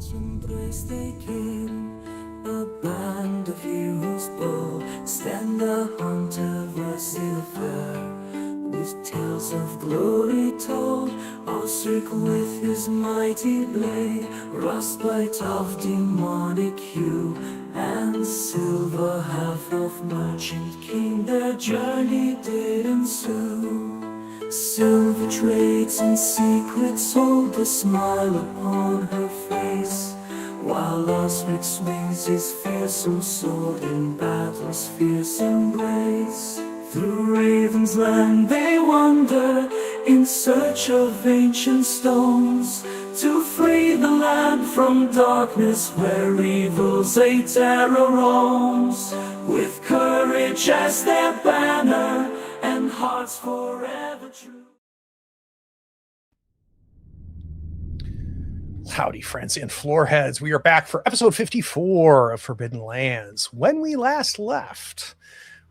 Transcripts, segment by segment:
Embrace they came, a band of heroes bold. Stand the hunter versus the fair, with tales of glory told. Osric with his mighty blade, Frostbite of demonic hue, and silver half of merchant king. Their journey did ensue. Silver trades and secrets hold the smile upon her face, while Osric swings his fearsome sword in battle's fierce embrace. Through Raven's land they wander in search of ancient stones, to free the land from darkness where evil's a terror roams. With courage as their banner and hearts forever true. Howdy, friends and floorheads. We are back for episode 54 of Forbidden Lands. When we last left,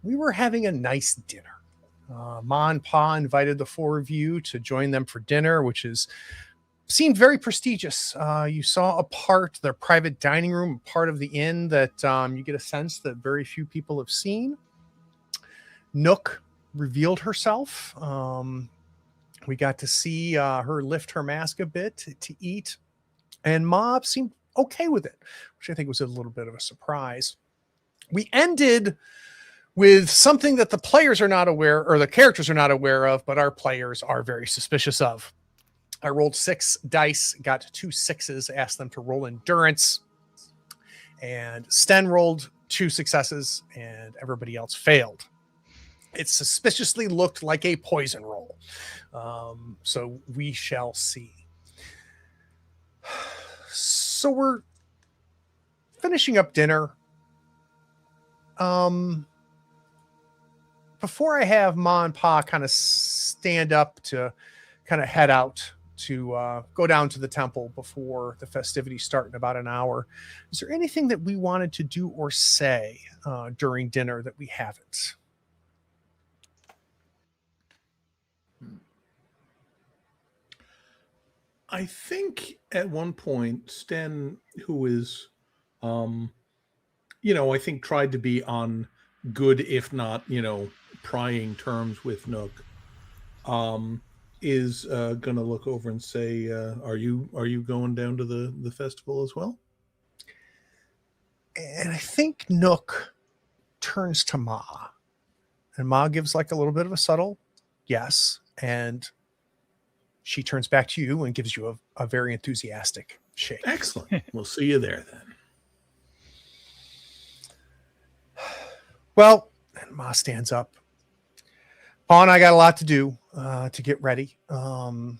we were having a nice dinner. Ma and Pa invited the four of you to join them for dinner, which seemed very prestigious. You saw their private dining room, part of the inn that you get a sense that very few people have seen. Nook revealed herself. We got to see her lift her mask a bit to eat. And Ma seemed okay with it, which I think was a little bit of a surprise. We ended with something that the players are not aware, or the characters are not aware of, but our players are very suspicious of. I rolled 6 dice, got 2 6s, asked them to roll endurance, and Sten rolled 2 successes, and everybody else failed. It suspiciously looked like a poison roll. So we shall see. So we're finishing up dinner. Before I have Ma and Pa kind of stand up to kind of head out to go down to the temple before the festivities start in about an hour, is there anything that we wanted to do or say during dinner that we haven't? I think at one point, Sten, who is, I think tried to be on good, if not, prying terms with Nook, is going to look over and say, are you going down to the festival as well? And I think Nook turns to Ma, and Ma gives like a little bit of a subtle yes, and she turns back to you and gives you a very enthusiastic shake. Excellent. We'll see you there then. Well, and Ma stands up. Pa and I got a lot to do to get ready. Askin,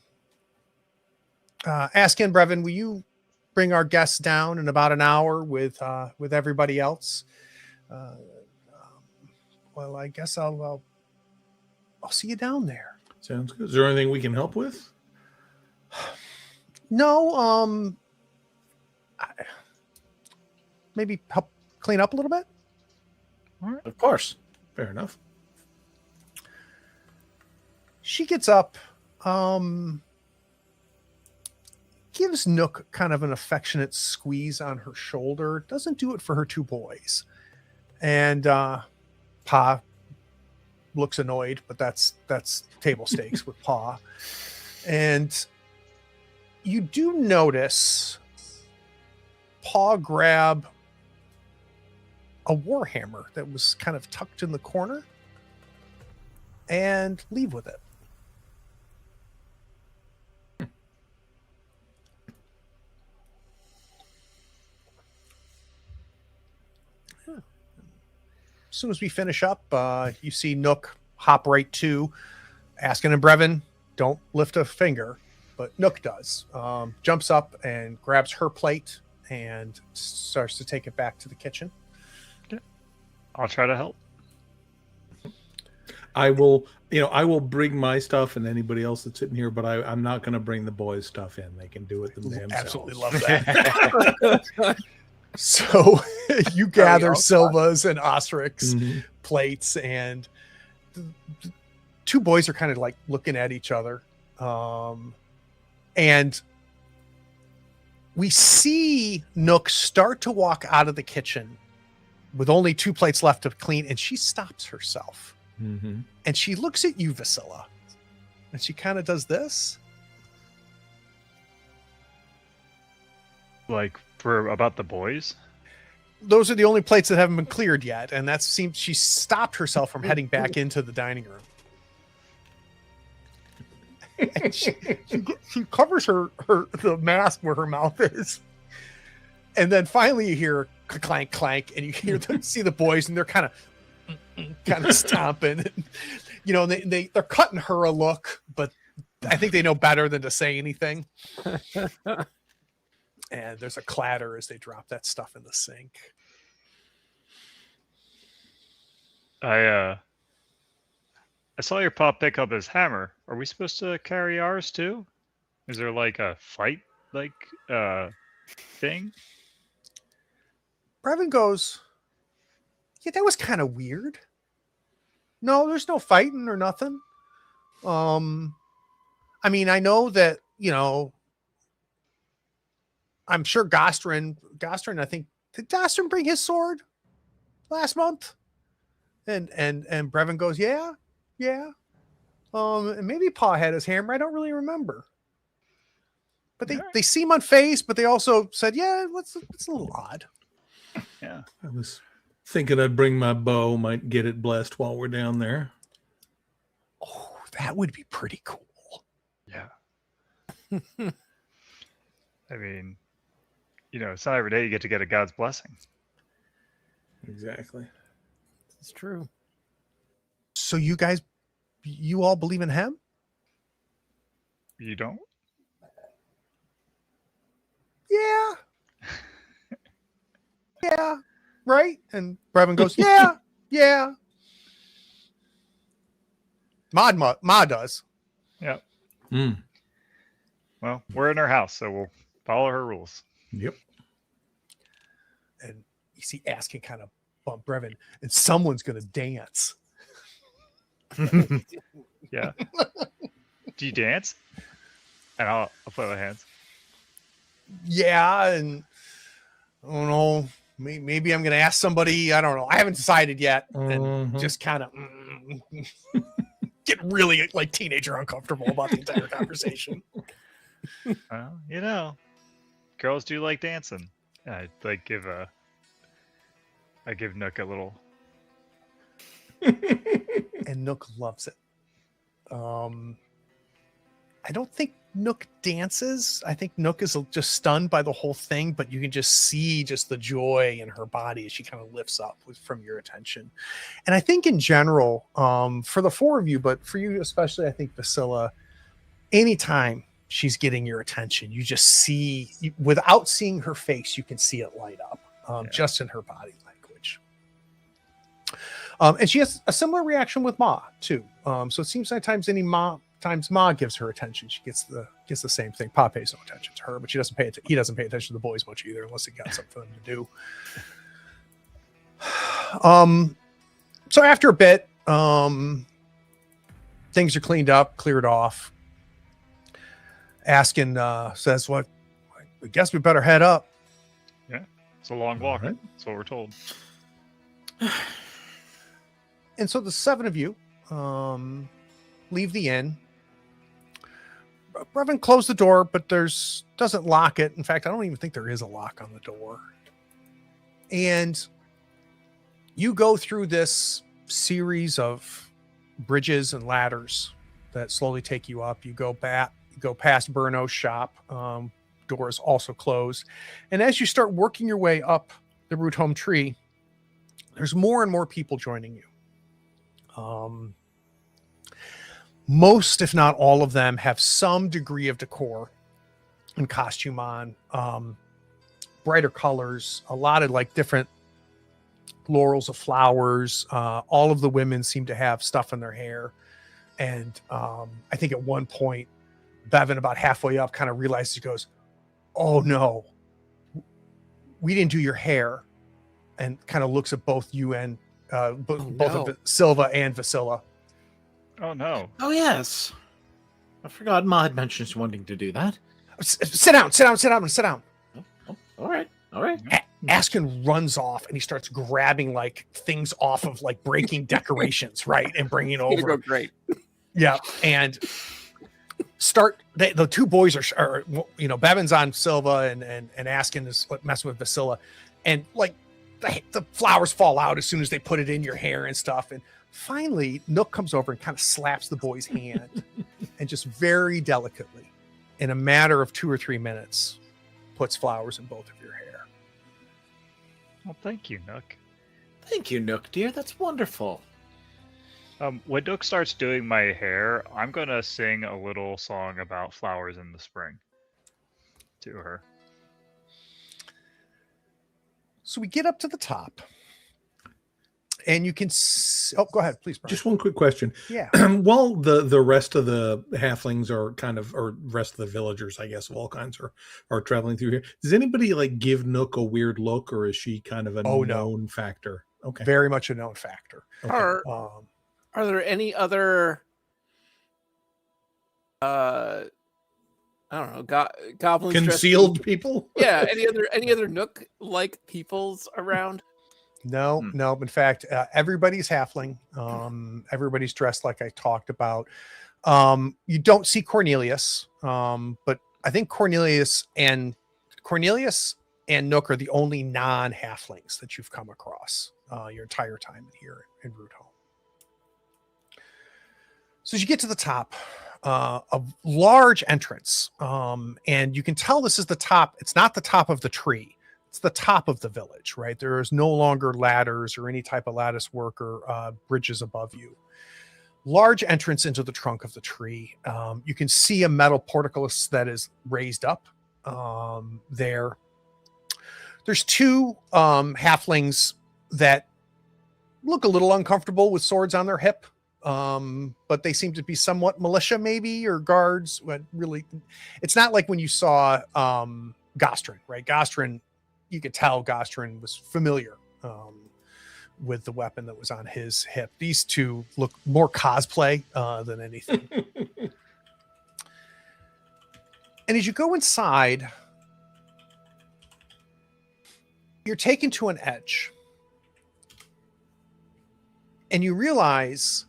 Brevin, will you bring our guests down in about an hour with everybody else? Well, I guess I'll see you down there. Sounds good. Is there anything we can help with? No, maybe help clean up a little bit. All right. Of course. Fair enough. She gets up, gives Nook kind of an affectionate squeeze on her shoulder. Doesn't do it for her 2 boys. And Pa looks annoyed, but that's table stakes with Pa. And you do notice Pa grab a warhammer that was kind of tucked in the corner and leave with it. As soon as we finish up, you see Nook hop right to Askin and Brevin. Don't lift a finger, but Nook does. Jumps up and grabs her plate and starts to take it back to the kitchen. Okay. I'll try to help. I will bring my stuff and anybody else that's sitting here, but I'm not going to bring the boys' stuff in. They can do it themselves. Absolutely love that. So you gather Silva's and Osric's plates, and the 2 boys are kind of like looking at each other. And we see Nook start to walk out of the kitchen with only 2 plates left to clean, and she stops herself. Mm-hmm. And she looks at you, Vasilla, and she kind of does this. Like for about the boys. Those are the only plates that haven't been cleared yet, and that seems she stopped herself from heading back into the dining room. And she covers the mask where her mouth is, and then finally you hear clank clank, and you see the boys, and they're kind of stomping. And, you know, they're cutting her a look, but I think they know better than to say anything. And there's a clatter as they drop that stuff in the sink. I saw your pop pick up his hammer. Are we supposed to carry ours too? Is there like a fight thing? Brevin goes, yeah, that was kind of weird. No, there's no fighting or nothing. I mean, I know that, you know, I'm sure Gostrin, I think, did Gostrin bring his sword last month? And Brevin goes, yeah. And maybe Pa had his hammer. I don't really remember. But they seem unfazed, but they also said, yeah, it's a little odd. Yeah. I was thinking I'd bring my bow, might get it blessed while we're down there. Oh, that would be pretty cool. Yeah. I mean, you know, it's not every day you get a God's blessing. Exactly. It's true. So you all believe in him? You don't? Yeah. Yeah. Right? And Brevin goes, yeah. Ma does. Yeah. Mm. Well, we're in her house, so we'll follow her rules. Yep. And you see Askin kind of bump Brevin, and someone's going to dance. Yeah. Do you dance? And I'll play my hands. Yeah, and I don't know. Maybe I'm going to ask somebody. I don't know. I haven't decided yet. And just kind of get really like teenager uncomfortable about the entire conversation. Well, you know, girls do like dancing. I give Nook a little. And Nook loves it. I don't think Nook dances. I think Nook is just stunned by the whole thing, but you can just see just the joy in her body as she kind of lifts up from your attention. And I think in general, for the 4 of you, but for you especially, I think Vasilla, anytime she's getting your attention, you just see, without seeing her face, you can see it light up just in her body language. And she has a similar reaction with Ma too. So it seems sometimes times Ma gives her attention, she gets the same thing. Pa pays no attention to her, but he doesn't pay attention to the boys much either, unless he got something for them to do. So after a bit, things are cleared off. Askin says, "What? I guess we better head up." Yeah, it's a long walk. Right. That's what we're told. And so the 7 of you leave the inn. Brevin closed the door, but doesn't lock it. In fact, I don't even think there is a lock on the door. And you go through this series of bridges and ladders that slowly take you up. You go past Burno's shop. Door is also closed. And as you start working your way up the root home tree, there's more and more people joining you. Most, if not all of them, have some degree of decor and costume on, brighter colors, a lot of like different laurels of flowers. All of the women seem to have stuff in their hair. And I think at one point, Bevan, about halfway up, kind of realizes, he goes, "Oh no, we didn't do your hair," and kind of looks at both you and both of Silva and Vasilla. Oh no! Oh yes, I forgot Ma had mentioned wanting to do that. Sit down. All right. All right. Askin runs off and he starts grabbing like things off of like breaking decorations, right, and bringing It's gonna over. go great. Yeah, and the two boys are Bevan's on Silva and Askin is messing with Vasilla, and like the flowers fall out as soon as they put it in your hair and stuff. And finally, Nook comes over and kind of slaps the boy's hand, and just very delicately, in a matter of 2 or 3 minutes, puts flowers in both of your hair. Well, thank you, Nook. Thank you, Nook, dear. That's wonderful. When Nook starts doing my hair, I'm gonna sing a little song about flowers in the spring to her. So we get up to the top, and you can. Go ahead, please. Brian. Just one quick question. Yeah. While the rest of the halflings are or rest of the villagers, I guess, of all kinds are traveling through here, does anybody like give Nook a weird look, or is she kind of a known factor? Okay. Very much a known factor. Okay. Are there any other I don't know, goblins concealed people? Yeah, any other Nook like peoples around? No. In fact, everybody's halfling. Everybody's dressed like I talked about. You don't see Cornelius, but I think Cornelius and Nook are the only non-halflings that you've come across your entire time here in Rootholm. So as you get to the top, a large entrance, and you can tell this is the top. It's not the top of the tree. It's the top of the village, right? There is no longer ladders or any type of lattice work or bridges above you. Large entrance into the trunk of the tree. You can see a metal portcullis that is raised up there. There's two halflings that look a little uncomfortable with swords on their hip. But they seem to be somewhat militia, maybe, or guards. But really, it's not like when you saw Gostrin, right? Gostrin, you could tell Gostrin was familiar with the weapon that was on his hip. These two look more cosplay than anything. And as you go inside, you're taken to an edge, and you realize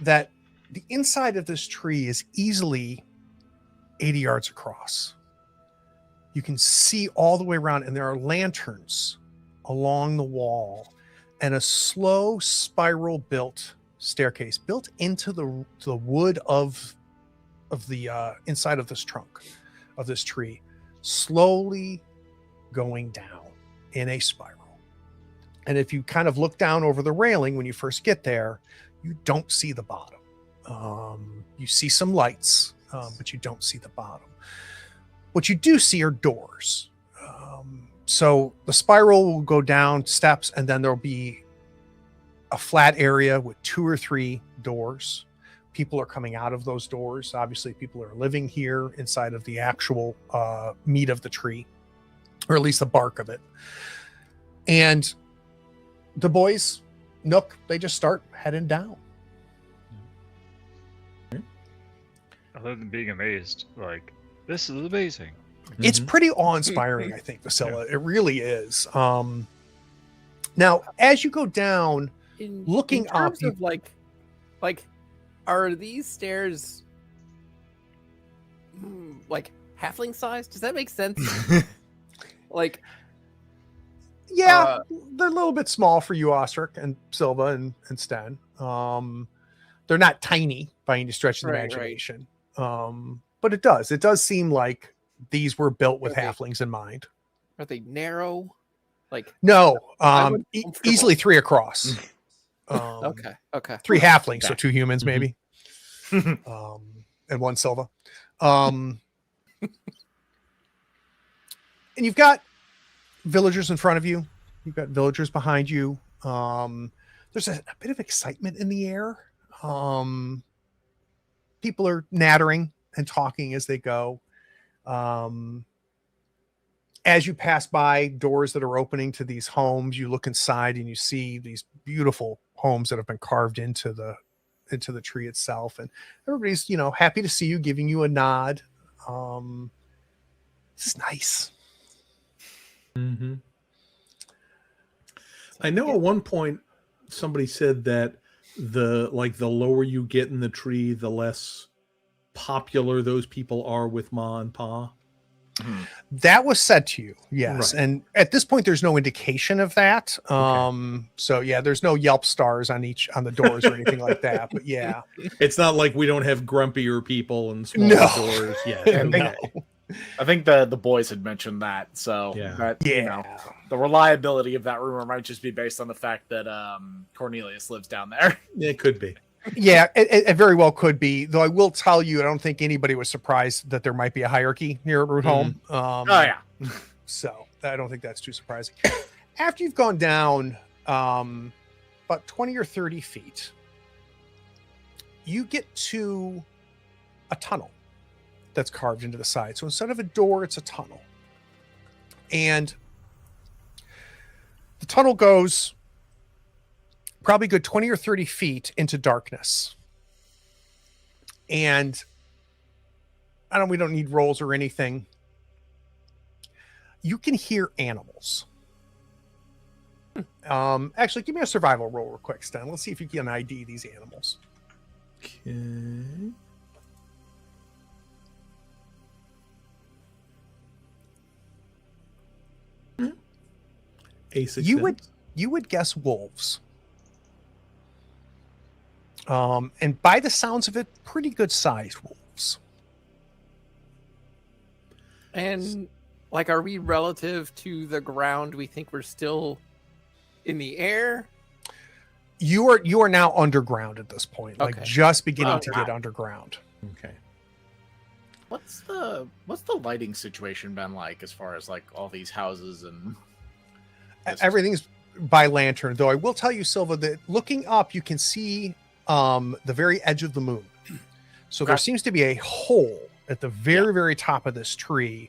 that the inside of this tree is easily 80 yards across. You can see all the way around, and there are lanterns along the wall and a slow spiral built staircase built into the wood of the inside of this trunk of this tree, slowly going down in a spiral. And if you kind of look down over the railing when you first get there, you don't see the bottom. You see some lights, but you don't see the bottom. What you do see are doors. So the spiral will go down steps, and then there'll be a flat area with 2 or 3 doors. People are coming out of those doors. Obviously, people are living here inside of the actual meat of the tree, or at least the bark of it. And the boys, Nook, they just start heading down. Other than being amazed, like, this is amazing. It's pretty awe-inspiring, I think, Vasilla. It really is. Now, as you go down, looking in terms up, of like, are these stairs like halfling size? Does that make sense? Like, yeah, they're a little bit small for you, Ostric and Silva and Sten. They're not tiny by any stretch of the imagination. But it does seem like these were built with halflings in mind. Are they narrow? Like, no, easily 3 across. Okay. 3 halflings, so 2 humans maybe, and 1 Silva. And you've got villagers in front of you. You've got villagers behind you. There's a bit of excitement in the air. People are nattering and talking as they go. As you pass by doors that are opening to these homes, you look inside and you see these beautiful homes that have been carved into the tree itself. And everybody's, happy to see you, giving you a nod. This is nice. Mm-hmm. I know at one point somebody said that the lower you get in the tree, the less popular those people are with Ma and Pa. That was said to you, yes. Right. And at this point, there's no indication of that. Okay. So yeah, there's no Yelp stars on the doors or anything like that. But yeah, It's not like we don't have grumpier people and smaller No. doors yet. Yeah, No. I think the boys had mentioned that. So Yeah. that Yeah. you know, the reliability of that rumor might just be based on the fact that Cornelius lives down there. It could be. Yeah, it very well could be. Though I will tell you, I don't think anybody was surprised that there might be a hierarchy here at Root Home. Oh yeah. So I don't think that's too surprising. After you've gone down about 20 or 30 feet, you get to a tunnel that's carved into the side. So instead of a door, it's a tunnel. And the tunnel goes probably good 20 or 30 feet into darkness. And we don't need rolls or anything. You can hear animals. Actually, give me a survival roll real quick, Stan. Let's see if you can ID these animals. Okay. A success. You would guess wolves. And by the sounds of it, pretty good sized wolves. And like, are we relative to the ground? We think we're still in the air. You are now underground at this point, like Okay. just beginning Oh, to wow. get underground. Okay. What's the lighting situation been like as far as like all these houses and Everything's by lantern, though I will tell you, Silva, that looking up, you can see the very edge of the moon. So there Okay. seems to be a hole at the very top of this tree.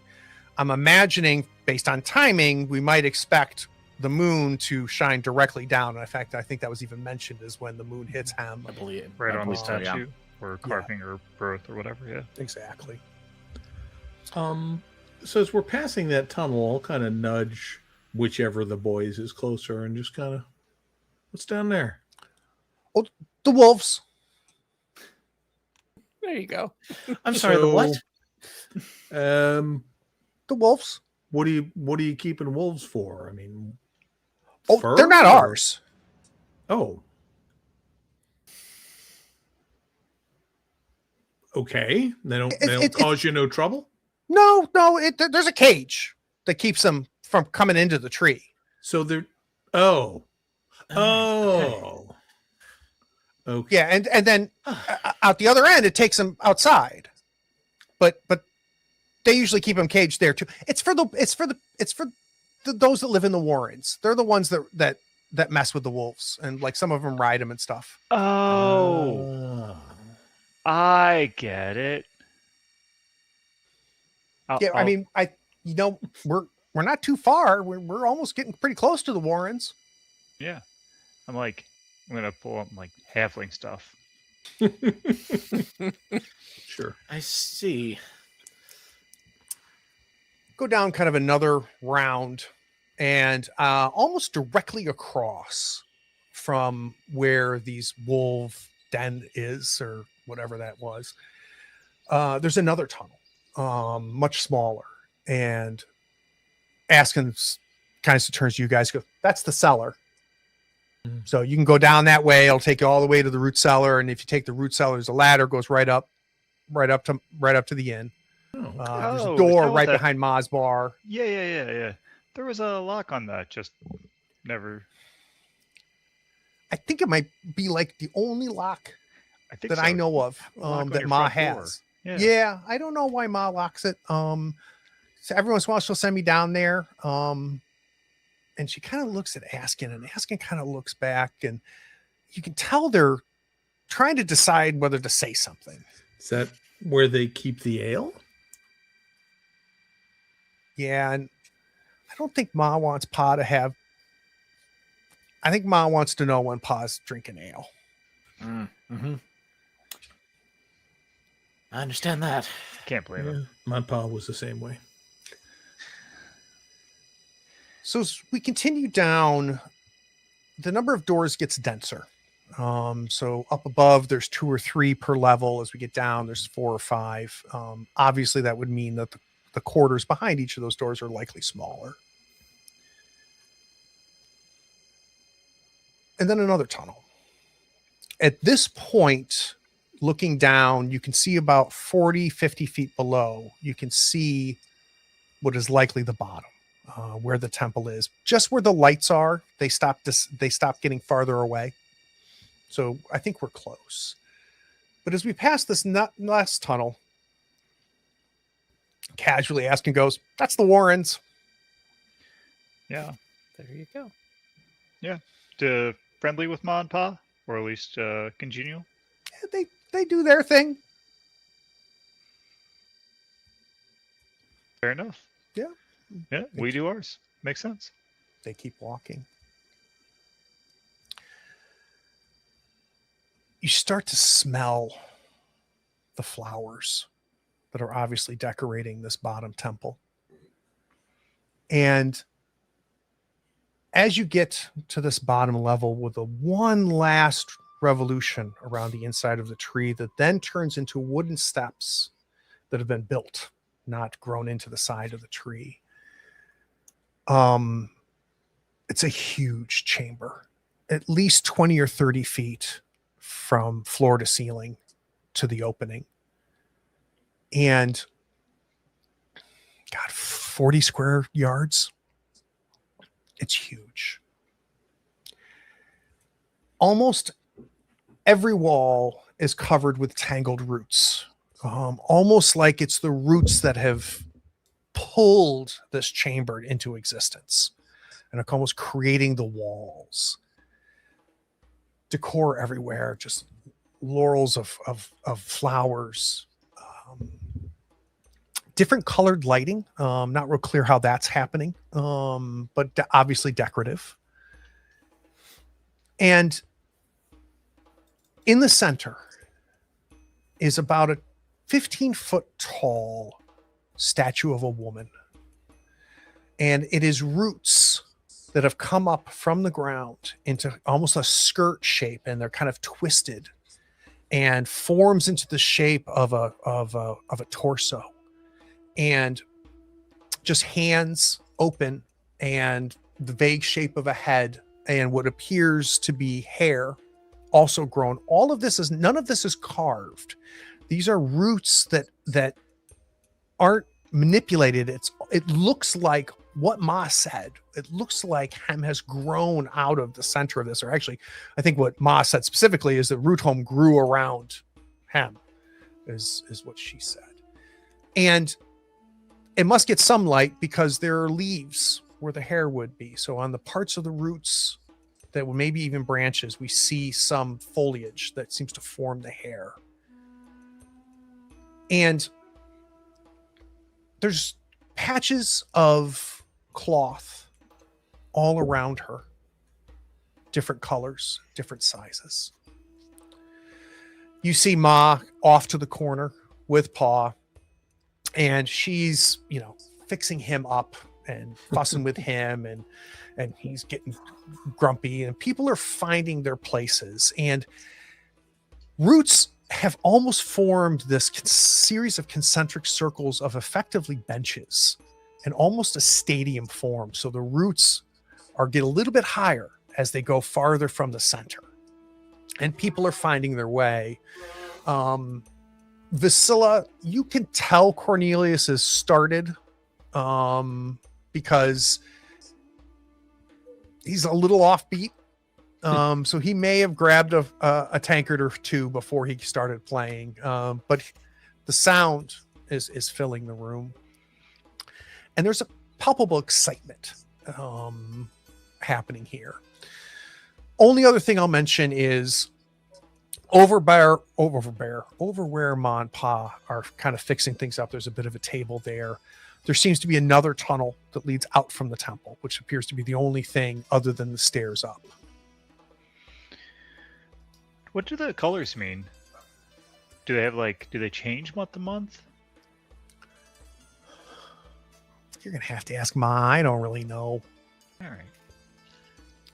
I'm imagining, based on timing, we might expect the moon to shine directly down. In fact, I think that was even mentioned as when the moon hits Hem. I believe Right I on the believe so, yeah. statue or carving or growth or whatever. Yeah. Exactly. So as we're passing that tunnel, I'll kind of nudge whichever of the boys is closer and just kind of, what's down there? The wolves. There you go. I'm sorry, the what? The wolves. What are you keeping wolves for? I mean, Oh, fur they're not or- ours. Oh. Okay. They don't cause you no trouble? No. There's a cage that keeps them from coming into the tree. So they're oh. Okay. Yeah, and then out the other end, it takes them outside. But they usually keep them caged there too. It's for those that live in the Warrens. They're the ones that mess with the wolves, and like some of them ride them and stuff. Oh, I get it. Yeah, I mean, we're not too far. We're almost getting pretty close to the Warrens. yeah. I'm gonna pull up like halfling stuff. Sure. I see. Go down kind of another round, and almost directly across from where these wolf den is, or whatever that was, there's another tunnel, much smaller. And Askin kind of turns to you guys, go, "That's the cellar." So you can go down that way. It'll take you all the way to the root cellar, and if you take the root cellar, there's a ladder goes right up to the inn. There's a Oh, is door that what right that- behind Ma's bar. Yeah. There was a lock on that. Just never. I think it might be like the only lock I think that so. I know of A lock on that your Ma front door. has. Yeah. Yeah, I don't know why Ma locks it. So every once in a while she'll send me down there. And she kind of looks at Askin, and Askin kind of looks back, and you can tell they're trying to decide whether to say something. Is that where they keep the ale? Yeah, and I don't think Ma wants Pa to have. I think Ma wants to know when Pa's drinking ale. Mm-hmm. I understand that. Can't blame him. My pa was the same way. So as we continue down, the number of doors gets denser. So up above, there's 2 or 3 per level. As we get down, there's 4 or 5. Obviously, that would mean that the quarters behind each of those doors are likely smaller. And then another tunnel. At this point, looking down, you can see about 40, 50 feet below. You can see what is likely the bottom, where the temple is. Just where the lights are, they stop getting farther away. So I think we're close. But as we pass this last tunnel, casually asking goes, "That's the Warrens." Yeah. There you go. Friendly with Ma and Pa, or at least congenial. Yeah, they do their thing. Fair enough. Yeah. Yeah, we do ours. Makes sense. They keep walking. You start to smell the flowers that are obviously decorating this bottom temple. And as you get to this bottom level with a one last revolution around the inside of the tree that then turns into wooden steps that have been built, not grown into the side of the tree. It's a huge chamber, at least 20 or 30 feet from floor to ceiling to the opening. And God, 40 square yards. It's huge. Almost every wall is covered with tangled roots, almost like it's the roots that have pulled this chamber into existence and are almost creating the walls. Decor everywhere, just laurels of flowers, different colored lighting. Not real clear how that's happening, but obviously decorative. And in the center is about a 15-foot tall statue of a woman. And it is roots that have come up from the ground into almost a skirt shape, and they're kind of twisted and forms into the shape of a torso, and just hands open and the vague shape of a head and what appears to be hair also grown. All of this is, none of this is carved. These are roots that aren't manipulated. It looks like what Ma said. It looks like Hem has grown out of the center of this, or actually, I think what Ma said specifically is that root home grew around Hem, is what she said. And it must get some light because there are leaves where the hair would be. So on the parts of the roots that were maybe even branches, we see some foliage that seems to form the hair. And there's patches of cloth all around her, different colors, different sizes. You see Ma off to the corner with Pa, and she's, fixing him up and fussing with him, and he's getting grumpy, and people are finding their places. And roots have almost formed this series of concentric circles of effectively benches and almost a stadium form. So the roots get a little bit higher as they go farther from the center, and people are finding their way. Vasilla, you can tell Cornelius has started, because he's a little offbeat. So he may have grabbed a tankard or two before he started playing. But the sound is filling the room. And there's a palpable excitement happening here. Only other thing I'll mention is over where Ma and Pa are kind of fixing things up. There's a bit of a table there. There seems to be another tunnel that leads out from the temple, which appears to be the only thing other than the stairs up. What do the colors mean? Do they change month to month? You're going to have to ask Ma. I don't really know. All right.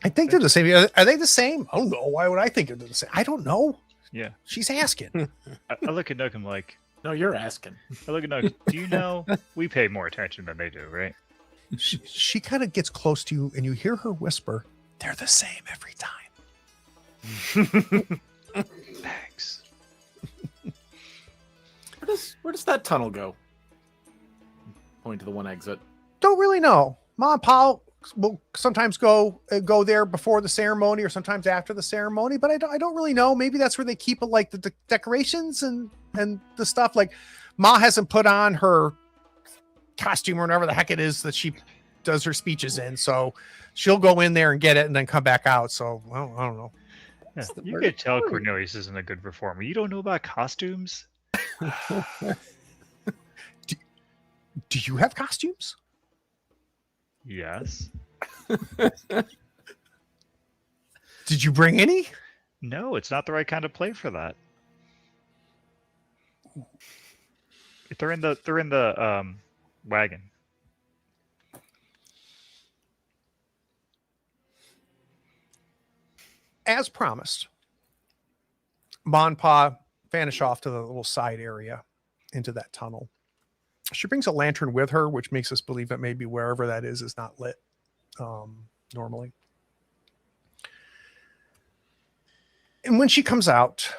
I think they're the same. Are they the same? I don't know. Why would I think they're the same? I don't know. Yeah. She's asking. I look at Nook. I'm like, No, you're asking. I look at Nook. Do you know we pay more attention than they do, right? She kind of gets close to you, and you hear her whisper, "They're the same every time." Thanks. Where does that tunnel go? Point to the one exit. Don't really know. Mom and Pa will sometimes go there before the ceremony, or sometimes after the ceremony. But I don't really know. Maybe that's where they keep like the decorations and the stuff. Like Ma hasn't put on her costume or whatever the heck it is that she does her speeches in, so she'll go in there and get it and then come back out. So well, I don't know. Yeah, you could tell Cornelius isn't a good performer. You don't know about costumes? Do you have costumes? Yes. Did you bring any? No, it's not the right kind of play for that. They're in the wagon. As promised, Ma and Pa vanish off to the little side area into that tunnel. She brings a lantern with her, which makes us believe that maybe wherever that is not lit normally. And when she comes out,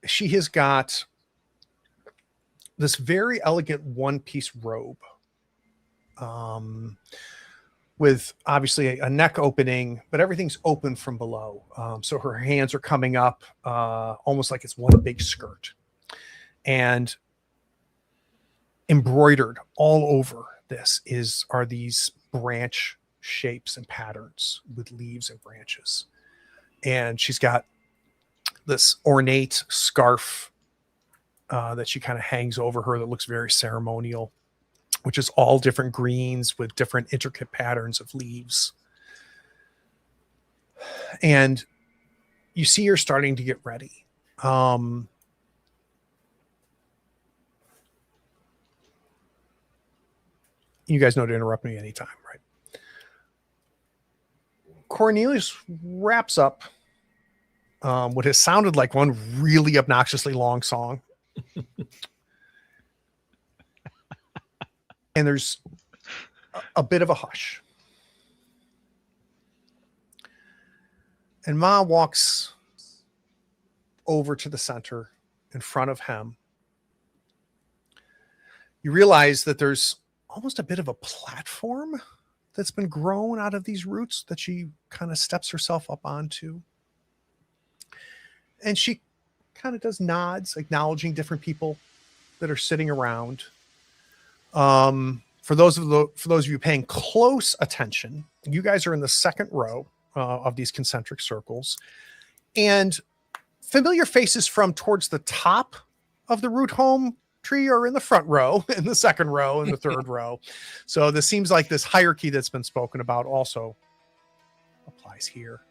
she has got this very elegant one-piece robe with obviously a neck opening, but everything's open from below. So her hands are coming up almost like it's one big skirt. And embroidered all over this are these branch shapes and patterns with leaves and branches. And she's got this ornate scarf that she kind of hangs over her that looks very ceremonial, which is all different greens with different intricate patterns of leaves. And you see her starting to get ready. You guys know to interrupt me anytime, right? Cornelius wraps up what has sounded like one really obnoxiously long song. And there's a bit of a hush. And Ma walks over to the center in front of him. You realize that there's almost a bit of a platform that's been grown out of these roots that she kind of steps herself up onto. And she kind of does nods, acknowledging different people that are sitting around. For those of you paying close attention, you guys are in the second row of these concentric circles, and familiar faces from towards the top of the root home tree are in the front row, in the second row, and the third row. So this seems like this hierarchy that's been spoken about also applies here.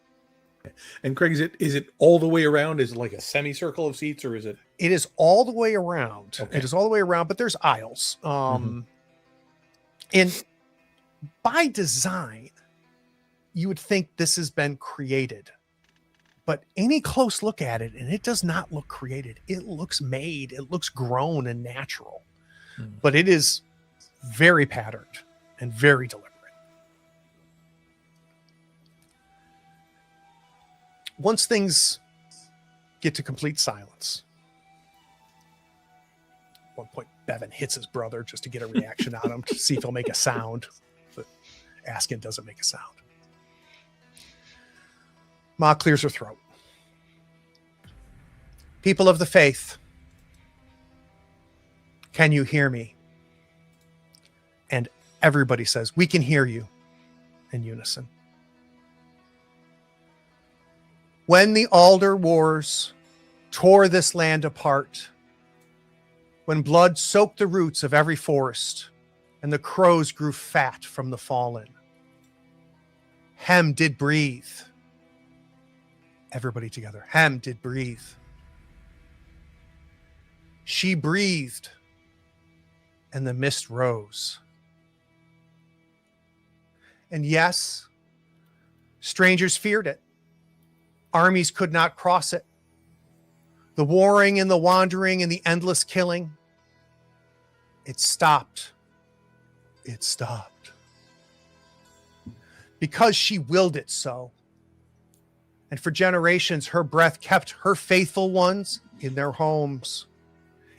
And Craig, is it all the way around? Is it like a semicircle of seats, or is it? It is all the way around. Okay. It is all the way around, but there's aisles. And by design, you would think this has been created. But any close look at it, and it does not look created. It looks made. It looks grown and natural. But it is very patterned and very deliberate. Once things get to complete silence, at one point Bevan hits his brother just to get a reaction on him to see if he'll make a sound. But Askin doesn't make a sound. Ma clears her throat. People of the faith, can you hear me? And everybody says, we can hear you, in unison. When the alder wars tore this land apart, when blood soaked the roots of every forest, and the crows grew fat from the fallen, Hem did breathe. Everybody together. Hem did breathe. She breathed, and the mist rose. And yes, Strangers feared it. Armies could not cross it. The warring and the wandering and the endless killing, it stopped. It stopped. Because she willed it so. And for generations, her breath kept her faithful ones in their homes,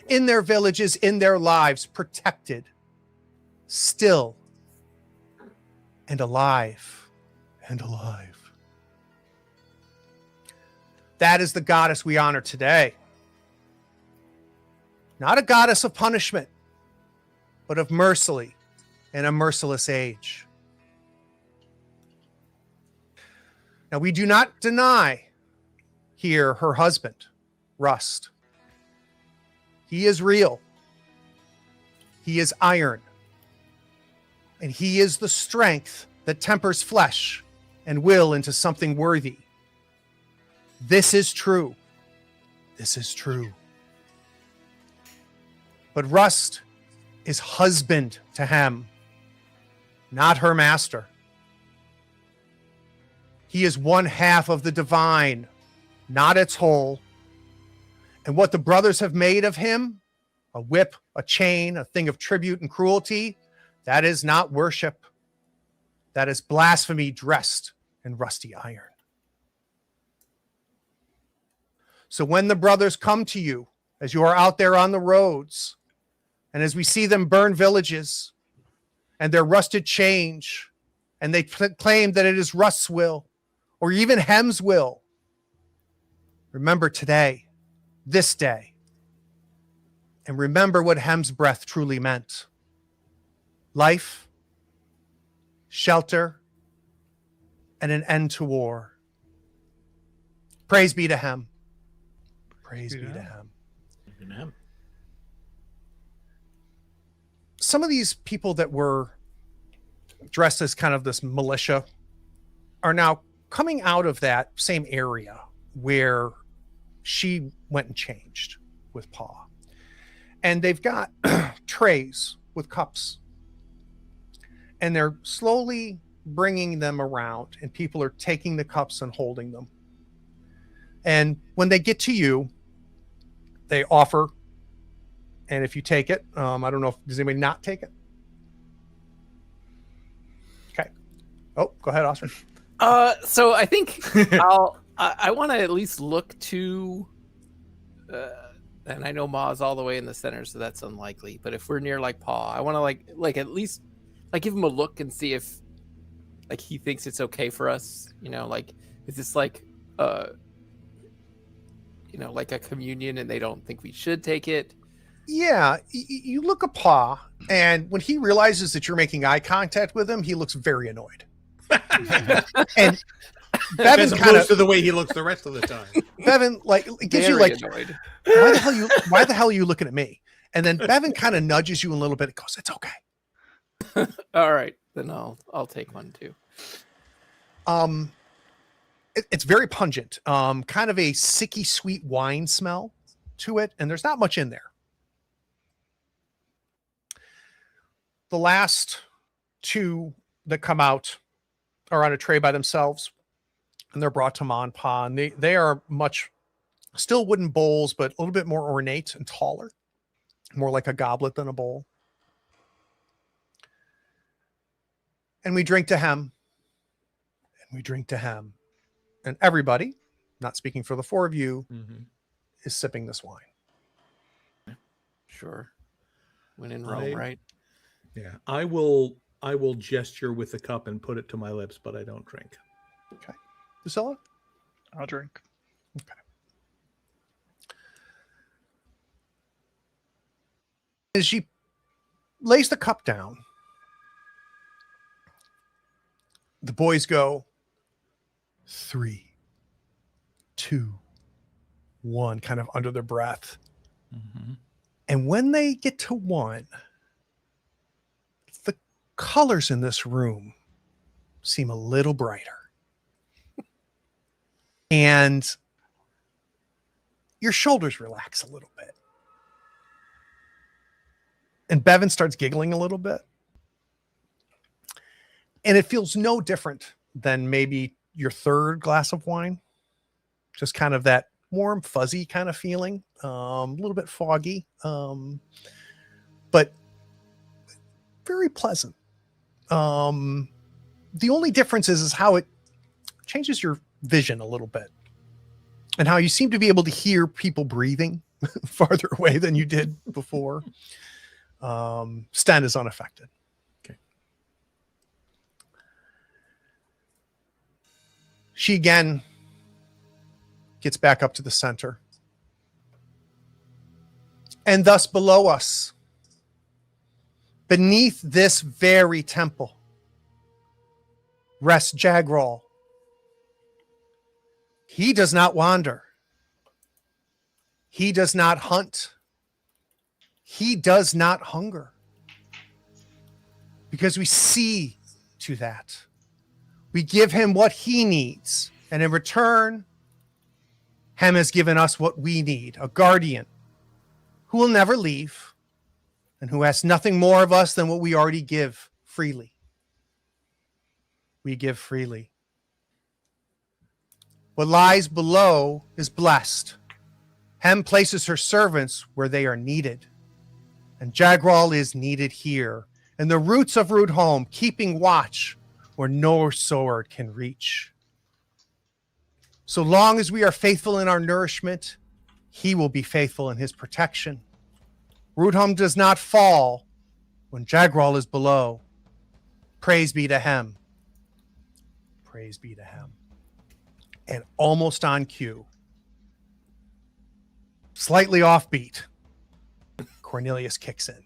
in their villages, in their lives, protected, still, and alive, and alive. That is the goddess we honor today. Not a goddess of punishment, but of mercy in a merciless age. Now, we do not deny here her husband, Rust. He is real. He is iron. And he is the strength that tempers flesh and will into something worthy. This is true. This is true. But Rust is husband to Hem, not her master. He is one half of the divine, not its whole. And what the brothers have made of him, a whip, a chain, a thing of tribute and cruelty, that is not worship. That is blasphemy dressed in rusty iron. So when the brothers come to you, as you are out there on the roads, and as we see them burn villages, and their rusted change, and they claim that it is Rust's will, or even Hem's will, remember today, this day, and remember what Hem's breath truly meant. Life, shelter, and an end to war. Praise be to Hem. Praise be to Hem. Amen. Some of these people that were dressed as kind of this militia are now coming out of that same area where she went and changed with Pa. And they've got trays with cups. And they're slowly bringing them around, and people are taking the cups and holding them. And when they get to you, they offer, and if you take it, I don't know if does anybody not take it. Okay. Oh, go ahead, Oscar. So I think I want to at least look to, and I know Ma's all the way in the center, so that's unlikely. But if we're near like Pa, I want to like at least like give him a look and see if like he thinks it's okay for us. You know, like is this like you know, like a communion and they don't think we should take it? Yeah, you look at Pa, and when he realizes that you're making eye contact with him, he looks very annoyed. And Bevan As kind opposed of to the way he looks the rest of the time. Bevan like gives you Very like annoyed. why the hell are you looking at me? And then Bevan kind of nudges you a little bit and goes, it's okay. All right, then I'll take one too. It's very pungent, kind of a sicky sweet wine smell to it, and there's not much in there. The last two that come out are on a tray by themselves, and they're brought to Ma and Pa, and they are much still wooden bowls, but a little bit more ornate and taller, more like a goblet than a bowl. And we drink to Hem, and we drink to Hem. And everybody, not speaking for the four of you, is sipping this wine. Sure. When in Rome, right? Yeah, I will gesture with the cup and put it to my lips, but I don't drink. Okay. Priscilla? I'll drink. Okay. As she lays the cup down, the boys go 3, 2, 1, kind of under their breath. And when they get to 1, the colors in this room seem a little brighter. And your shoulders relax a little bit. And Bevan starts giggling a little bit. And it feels no different than maybe your third glass of wine. Just kind of that warm, fuzzy kind of feeling, a little bit foggy, but very pleasant. The only difference is how it changes your vision a little bit, and how you seem to be able to hear people breathing farther away than you did before. Sten is unaffected. Okay. She again gets back up to the center. And thus below us, beneath this very temple, rests Jagral. He does not wander. He does not hunt. He does not hunger. Because we see to that. We give him what he needs. And in return, Hem has given us what we need, a guardian who will never leave and who asks nothing more of us than what we already give freely. We give freely. What lies below is blessed. Hem places her servants where they are needed. And Jagral is needed here, in the roots of Root Home, keeping watch where no sword can reach. So long as we are faithful in our nourishment, he will be faithful in his protection. Root Home does not fall when Jagral is below. Praise be to Hem. Praise be to Hem. And almost on cue, slightly offbeat, Cornelius kicks in.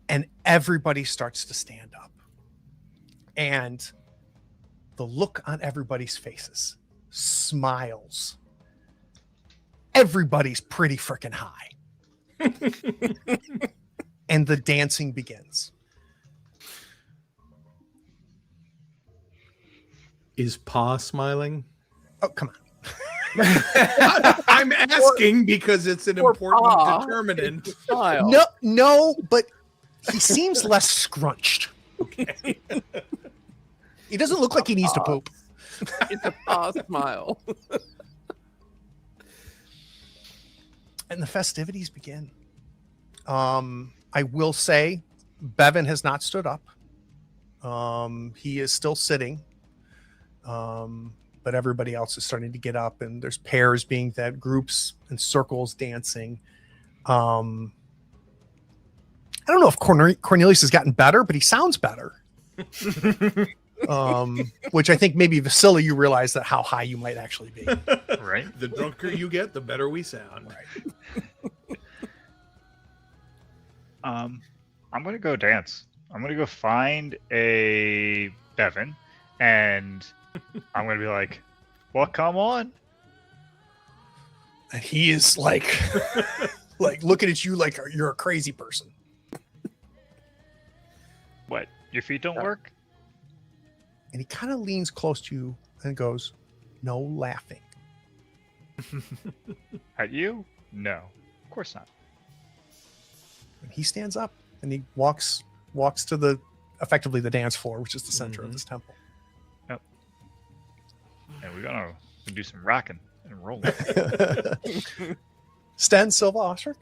And everybody starts to stand up. And the look on everybody's faces, smiles. Everybody's pretty freaking high. And the dancing begins. Is Pa smiling? Oh, come on. I'm asking because it's an important Pa. determinant. Smile. No, but he seems less scrunched. Okay. He doesn't look like he needs to poop. It's a Pa smile. And the festivities begin. I will say Bevan has not stood up. He is still sitting. But everybody else is starting to get up, and there's pairs being that, groups and circles dancing. I don't know if Cornelius has gotten better, but he sounds better. Which I think maybe Vasily, you realize that how high you might actually be. Right? The drunker you get, the better we sound. Right. I'm gonna go dance. I'm gonna go find a Bevan, and I'm gonna be like, "Well, come on." And he is like, like looking at you like you're a crazy person. What? Your feet don't work? And he kind of leans close to you and goes, "No laughing." At you? No, of course not. And he stands up and he walks to the effectively the dance floor, which is the center of this temple. And we're gonna do some rocking and rolling. Sten, Silva, Ostrich.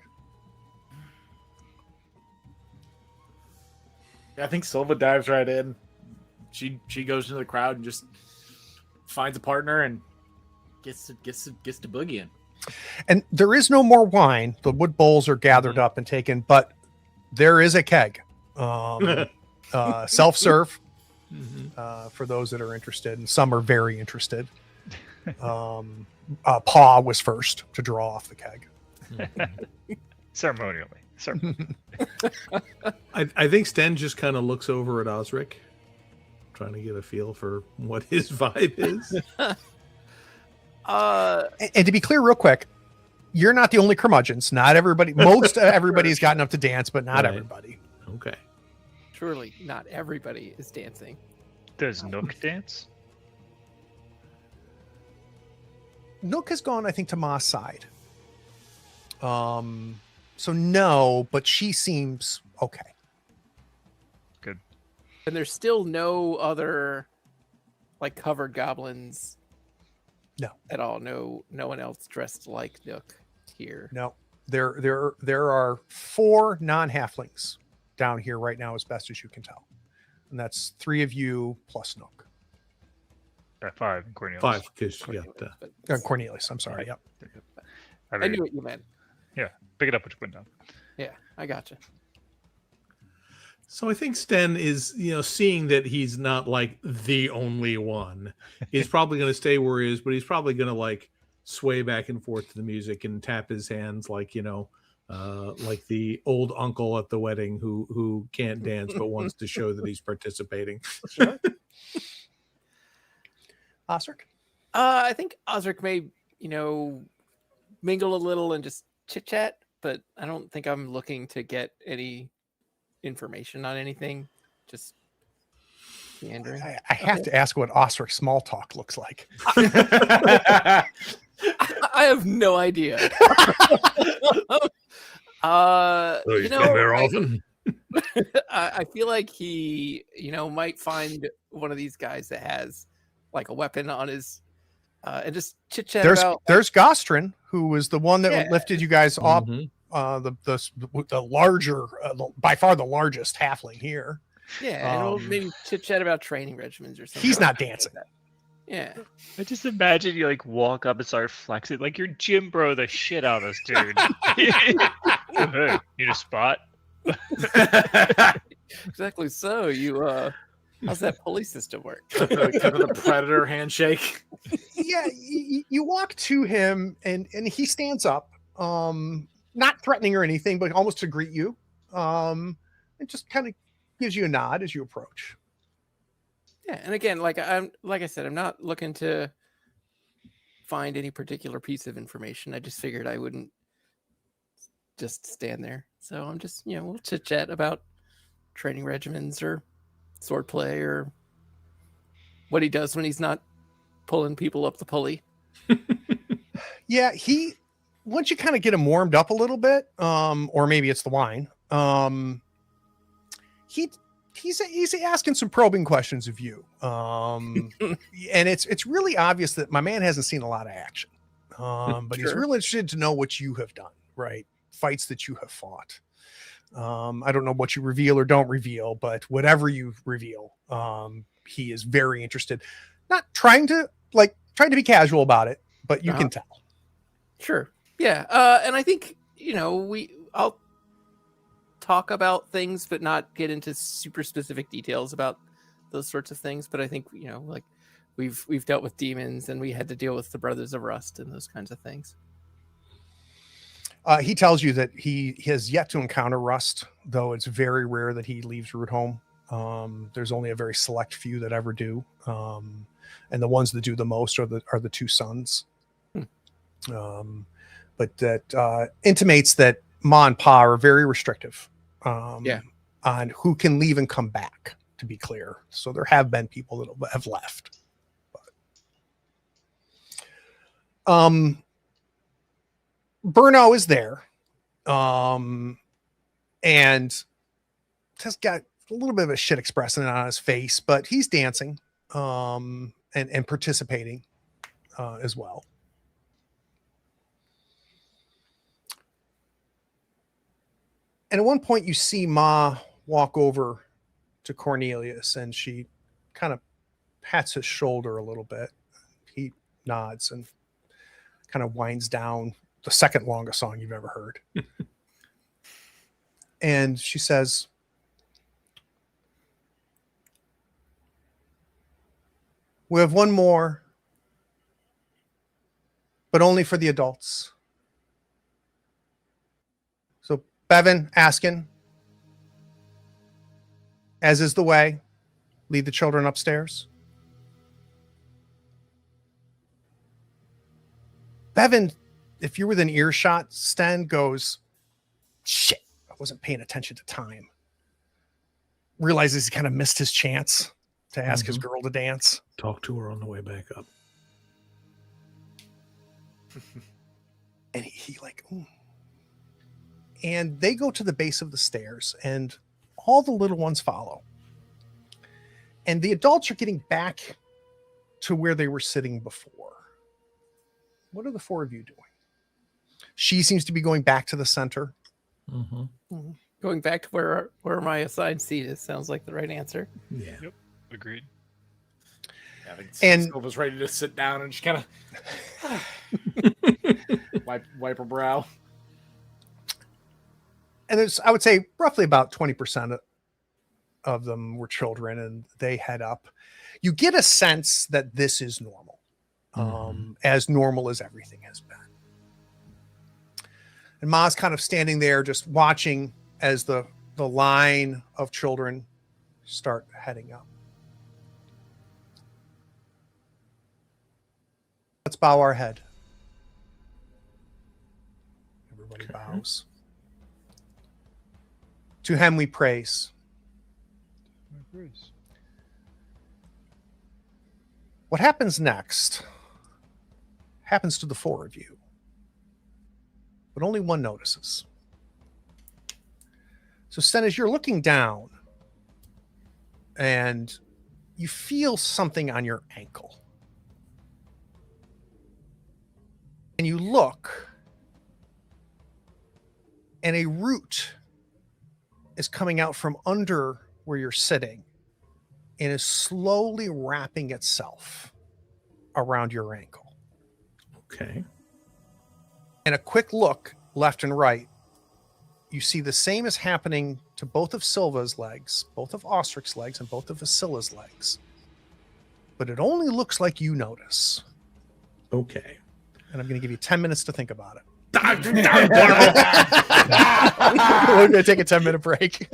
I think Silva dives right in. She goes into the crowd and just finds a partner and gets to boogieing. And there is no more wine. The wood bowls are gathered up and taken, but there is a keg. Self-serve for those that are interested, and some are very interested. Pa was first to draw off the keg. Ceremonially. I think Sten just kind of looks over at Osric, trying to get a feel for what his vibe is. And to be clear, real quick, you're not the only curmudgeons. Not everybody. Most everybody's gotten up to dance, but not Right. everybody. Okay. Surely not everybody is dancing. Does Nook dance? Nook has gone, I think, to Ma's side. So no, but she seems okay. Good. And there's still no other like covered goblins? No. At all? No one else dressed like Nook here. No. There are 4 non-halflings down here right now, as best as you can tell. And that's 3 of you plus Nook. 5 and Cornelius. 5 because you got But Cornelius, I'm sorry. Yep. I knew what you meant. Pick it up what you put down. Yeah, I gotcha. So I think Sten is, seeing that he's not like the only one. He's probably going to stay where he is, but he's probably going to like sway back and forth to the music and tap his hands like, like the old uncle at the wedding who can't dance but wants to show that he's participating. Sure. Osric? I think Osric may, mingle a little and just chit chat, but I don't think I'm looking to get any information on anything. Just meandering. I have to ask what Osric small talk looks like. I have no idea. There often. I feel like he, might find one of these guys that has like a weapon on his, and just chit chat about. There's Gostrin, who was the one that lifted you guys up. Mm-hmm. The larger, by far the largest halfling here. Yeah, and we'll maybe chit chat about training regimens or something. He's not dancing. Yeah. I just imagine you like walk up and start flexing like you're Jim Bro the shit out of this dude. Hey, need a spot? Exactly. So you how's that pulley system work? Kind of the predator handshake. Yeah, you walk to him and he stands up, not threatening or anything, but almost to greet you, and just kind of gives you a nod as you approach. Yeah, and again, like I said, I'm not looking to find any particular piece of information. I just figured I wouldn't just stand there. So I'm just, we'll chit chat about training regimens or swordplay or what he does when he's not pulling people up the pulley. Yeah, once you kind of get him warmed up a little bit, or maybe it's the wine, he's asking some probing questions of you, and it's really obvious that my man hasn't seen a lot of action, but he's really interested to know what you have done, right? Fights that you have fought. I don't know what you reveal or don't reveal, but whatever you reveal, he is very interested. Not trying to be casual about it, but you can tell. Sure. Yeah. And I think, I'll talk about things, but not get into super specific details about those sorts of things. But I think, like we've dealt with demons and we had to deal with the Brothers of Rust and those kinds of things. He tells you that he has yet to encounter Rust, though it's very rare that he leaves Root Home. There's only a very select few that ever do. And the ones that do the most are the 2 sons. But that intimates that Ma and Pa are very restrictive on who can leave and come back, to be clear. So there have been people that have left. But, Burno is there, and has got a little bit of a shit expression on his face, but he's dancing and participating as well. And at one point you see Ma walk over to Cornelius and she kind of pats his shoulder a little bit. He nods and kind of winds down the second longest song you've ever heard. And she says, "We have one more, but only for the adults. So Bevan, Askin, as is the way, lead the children upstairs." Bevan, if you're within earshot, Sten goes, "Shit, I wasn't paying attention to time." Realizes he kind of missed his chance to ask his girl to dance. Talk to her on the way back up. And he like, ooh. And they go to the base of the stairs and all the little ones follow. And the adults are getting back to where they were sitting before. What are the four of you doing? She seems to be going back to the center. Mm-hmm. Going back to where my assigned seat is sounds like the right answer. Yeah. Yep. Agreed. I think And- Silva's ready to sit down and just kind of wipe her brow. And there's, I would say, roughly about 20% of them were children, and they head up. You get a sense that this is normal, as normal as everything has been. And Ma's kind of standing there just watching as the line of children start heading up. Let's bow our head. Everybody bows. To him we praise. What happens next happens to the four of you, but only one notices. So, Sten, as you're looking down and you feel something on your ankle, and you look, and a root is coming out from under where you're sitting and is slowly wrapping itself around your ankle. Okay. And a quick look left and right, you see the same is happening to both of Silva's legs, both of Ostric's legs, and both of Vasila's legs. But it only looks like you notice. Okay. And I'm going to give you 10 minutes to think about it. We're We're going to take a 10-minute break.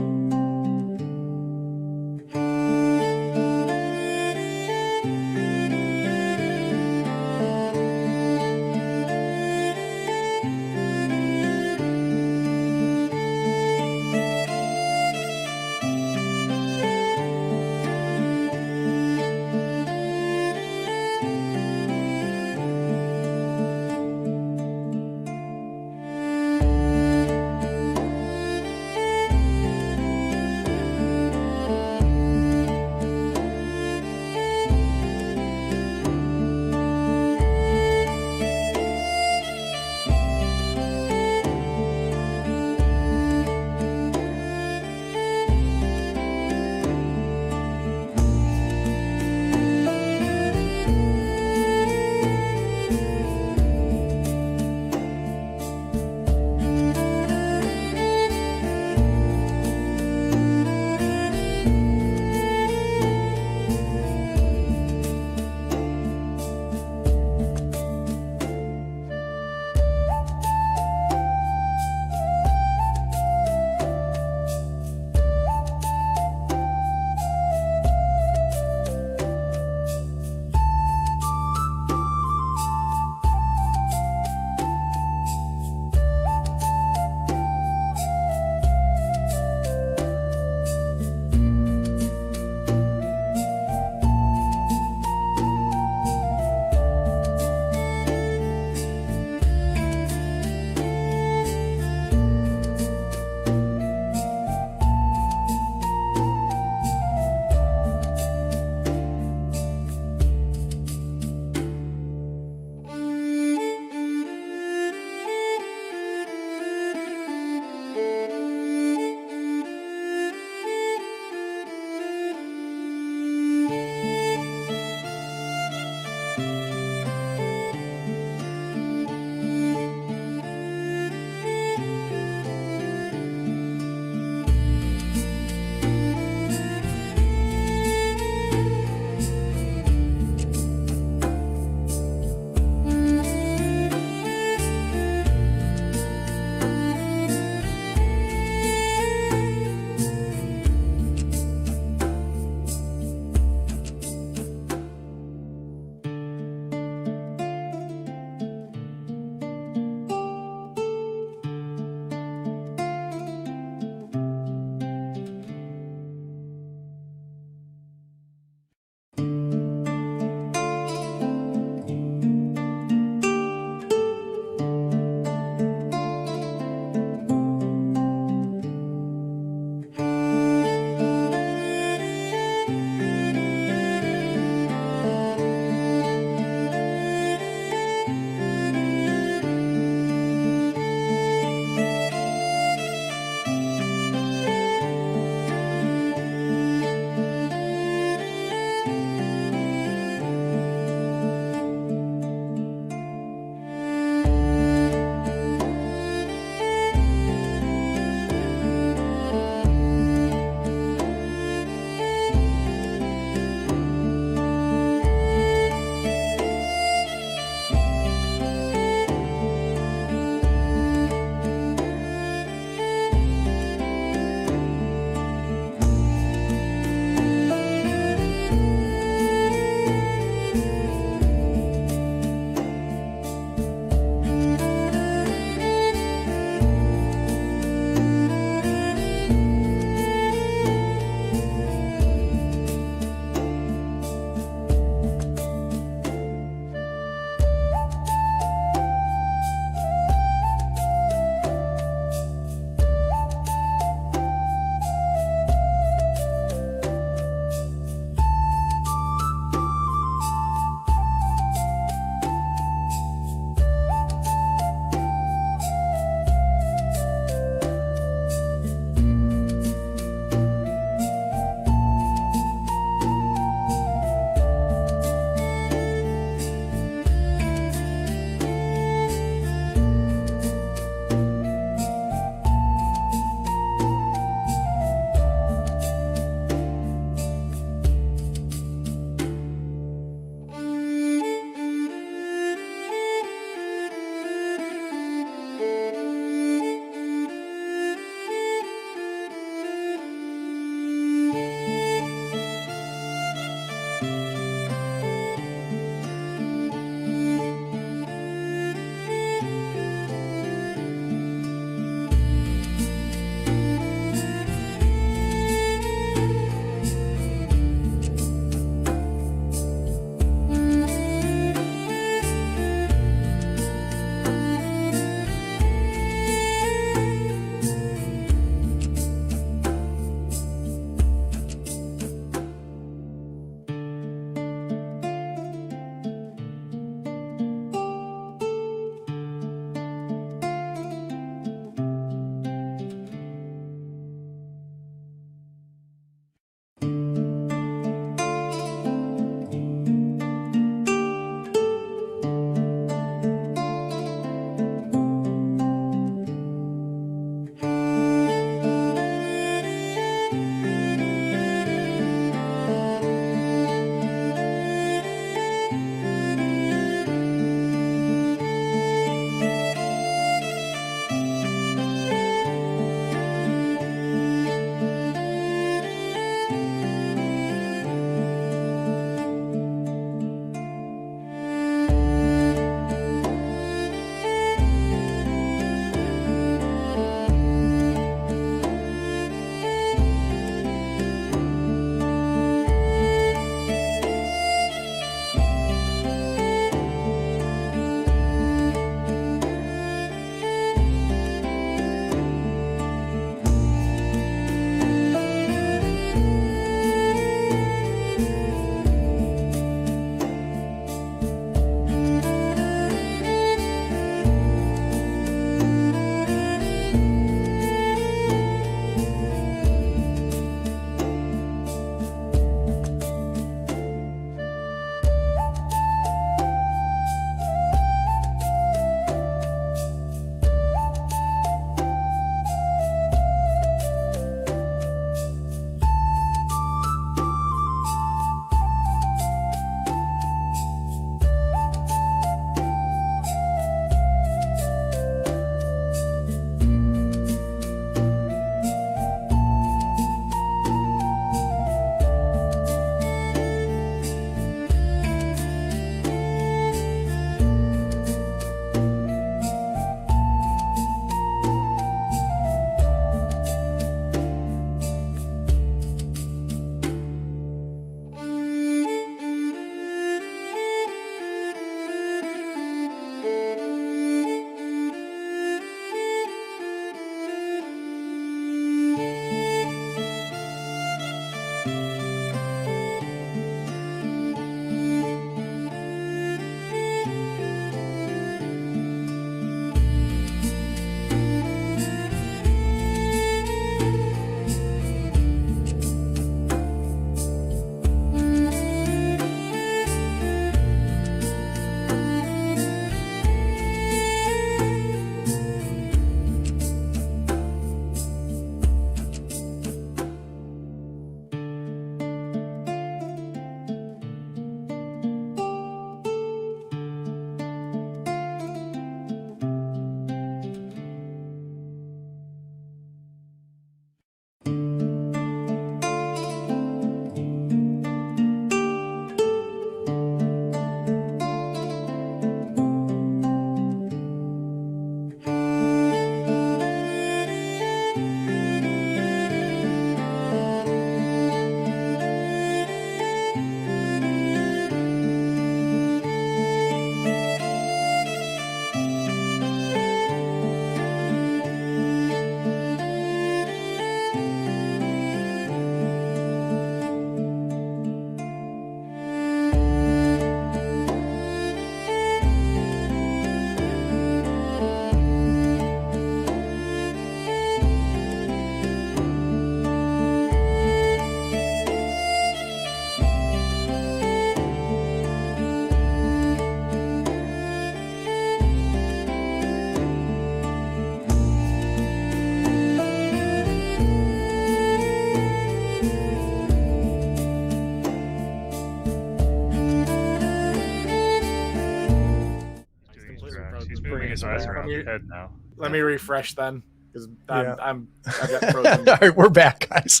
around me- the head now. Let me refresh then, because Yeah. I've got frozen. All right, we're back, guys.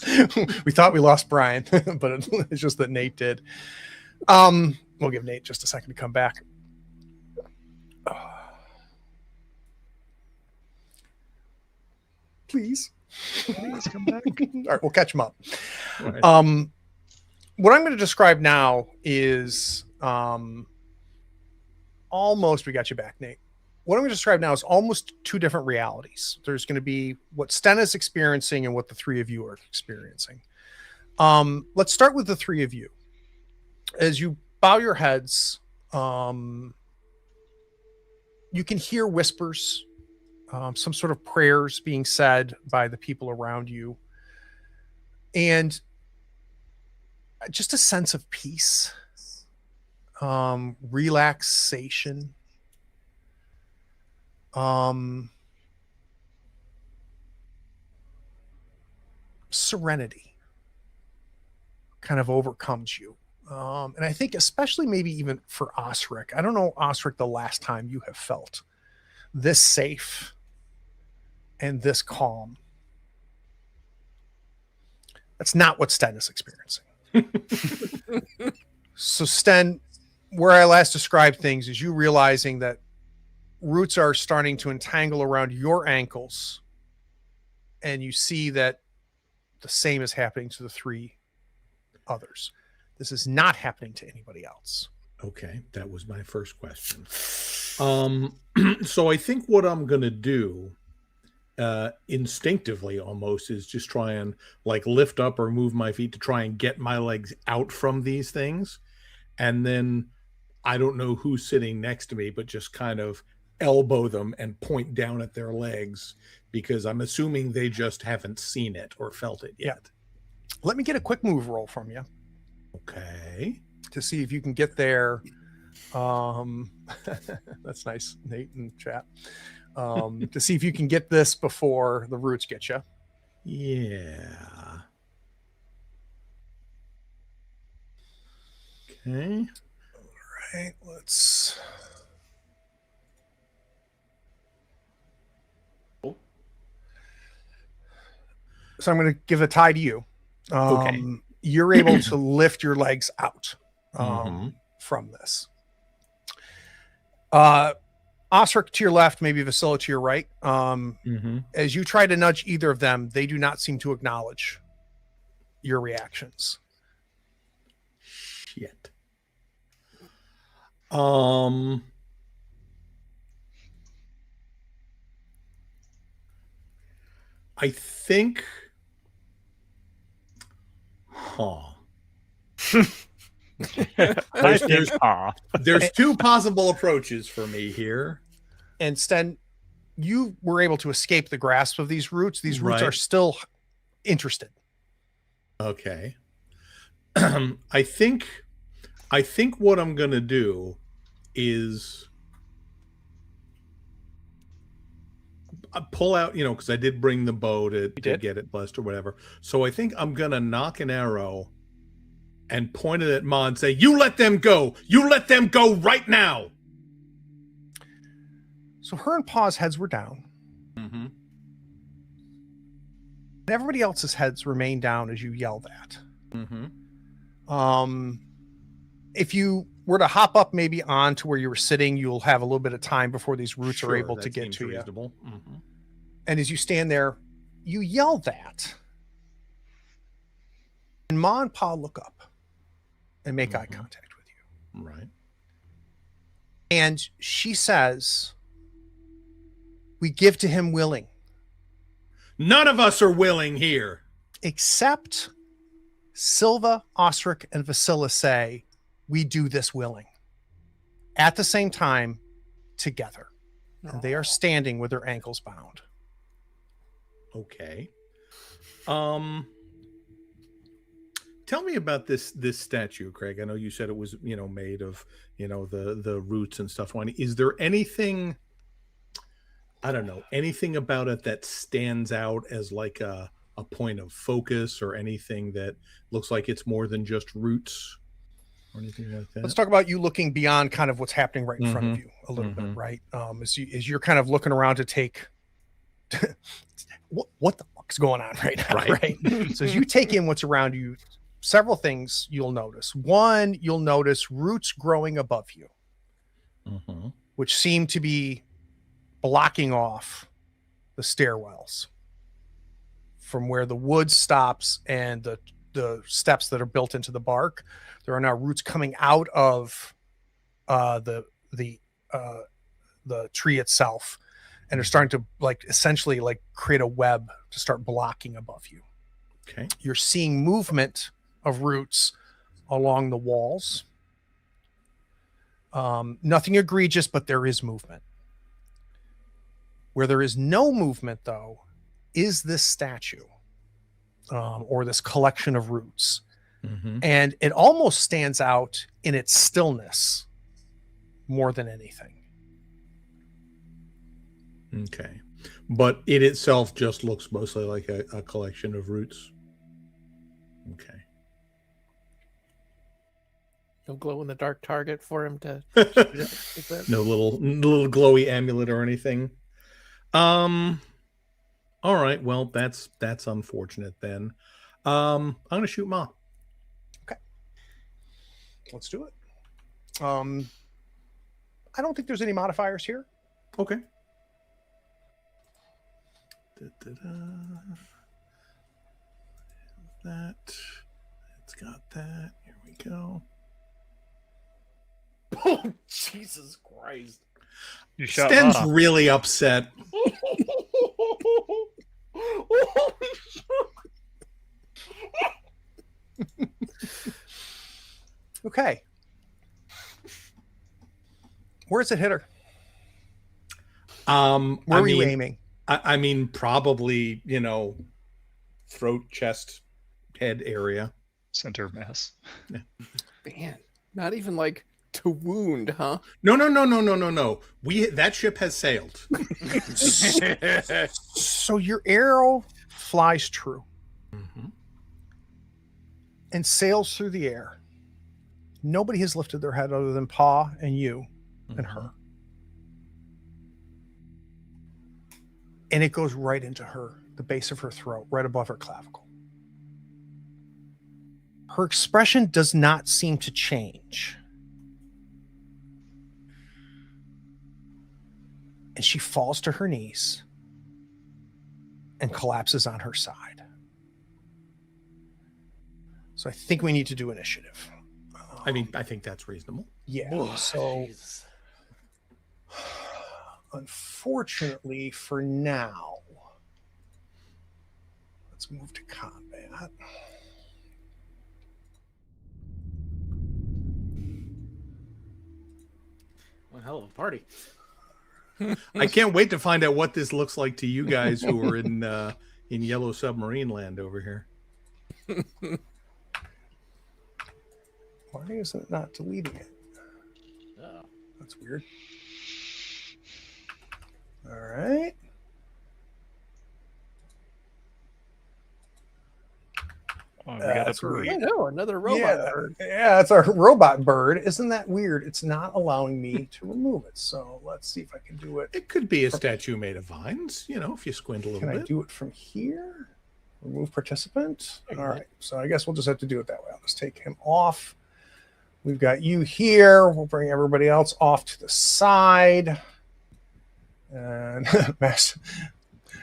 We thought we lost Brian, but it's just that Nate did. We'll give Nate just a second to come back. Please. Please come back. All right, we'll catch him up. Right. What I'm going to describe now is almost, we got you back, Nate. What I'm going to describe now is almost two different realities. There's going to be what Sten is experiencing and what the three of you are experiencing. Let's start with the three of you. As you bow your heads, you can hear whispers, some sort of prayers being said by the people around you, and just a sense of peace, relaxation, serenity kind of overcomes you. And I think especially maybe even for Osric, I don't know, Osric, the last time you have felt this safe and this calm. That's not what Sten is experiencing. So Sten, where I last described things is you realizing that roots are starting to entangle around your ankles, and you see that the same is happening to the three others. This is not happening to anybody else. Okay, that was my first question. So I think what I'm gonna do, instinctively almost, is just try and like lift up or move my feet to try and get my legs out from these things, and then I don't know who's sitting next to me, but just kind of elbow them and point down at their legs, because I'm assuming they just haven't seen it or felt it yet. Let me get a quick move roll from you Okay. to see if you can get there. That's nice, Nate in chat. To see if you can get this before the roots get you. Yeah. Okay. All right, let's. So I'm going to give a tie to you. Okay. You're able to lift your legs out Mhm. from this. Osric to your left, maybe Vasila to your right. As you try to nudge either of them, they do not seem to acknowledge your reactions. Shit. I think. I think, There's two possible approaches for me here. And Sten, you were able to escape the grasp of these roots. These roots Right. are still interested. Okay. I think what I'm gonna do is pull out, because I did bring the bow to did? get it blessed or whatever. So I think I'm gonna knock an arrow and point it at Ma and say, "You let them go. You let them go right now." So her and Pa's heads were down. Mm-hmm. And everybody else's heads remain down as you yell that. Mm-hmm. If you were to hop up maybe on to where you were sitting, you'll have a little bit of time before these roots are able to get to you. Mm-hmm. And as you stand there, you yell that. And Ma and Pa look up and make eye contact with you. Right. And she says, "We give to him willing." None of us are willing here. Except Silva, Osric, and Vasila say, "We do this willing." At the same time, together. And they are standing with their ankles bound. Okay. Tell me about this statue, Craig. I know you said it was, made of, the roots and stuff. Is there anything, I don't know, anything about it that stands out as like a point of focus, or anything that looks like it's more than just roots? or anything like that? Let's talk about you looking beyond kind of what's happening right in front of you a little bit, right? As you're kind of looking around to take what the fuck's going on right now, right? So as you take in what's around you, several things you'll notice. One, you'll notice roots growing above you, which seem to be blocking off the stairwells from where the wood stops and the steps that are built into the bark. There are now roots coming out of the tree itself, and they're starting to essentially create a web to start blocking above you. Okay. You're seeing movement of roots along the walls. Nothing egregious, but there is movement. Where there is no movement, though, is this statue or this collection of roots. And it almost stands out in its stillness more than anything. Okay. But it itself just looks mostly like a collection of roots. Okay. No glow in the dark target for him to No little glowy amulet or anything. All right. Well, that's unfortunate then. I'm gonna shoot Ma. Okay. Let's do it. I don't think there's any modifiers here. Okay. That. It's got that. Here we go. Oh, Jesus Christ. You shot Sten's Ma. really upset. Okay. Where's it hit her? Where were you aiming? I mean, probably, throat, chest, head area. Center mass. Man, not even to wound, huh? No. That ship has sailed. So your arrow flies true and sails through the air. Nobody has lifted their head other than Pa and you and her. And it goes right into her, the base of her throat, right above her clavicle. Her expression does not seem to change. And she falls to her knees and collapses on her side. So I think we need to do initiative. I mean, I think that's reasonable. Yeah. Oh, so Jesus. unfortunately for now, let's move to combat. One hell of a party. I can't wait to find out what this looks like to you guys who are in Yellow Submarine Land over here. Why isn't it not deleting it? Oh. That's weird. All right. Oh, we got a That's bird. I know, another robot bird. Yeah, it's our robot bird. Isn't that weird? It's not allowing me to remove it. So let's see if I can do it. It could be a statue made of vines, if you squint a little Can I bit. do it from here? Remove participant. All right. So I guess we'll just have to do it that way. I'll just take him off. We've got you here. We'll bring everybody else off to the side. And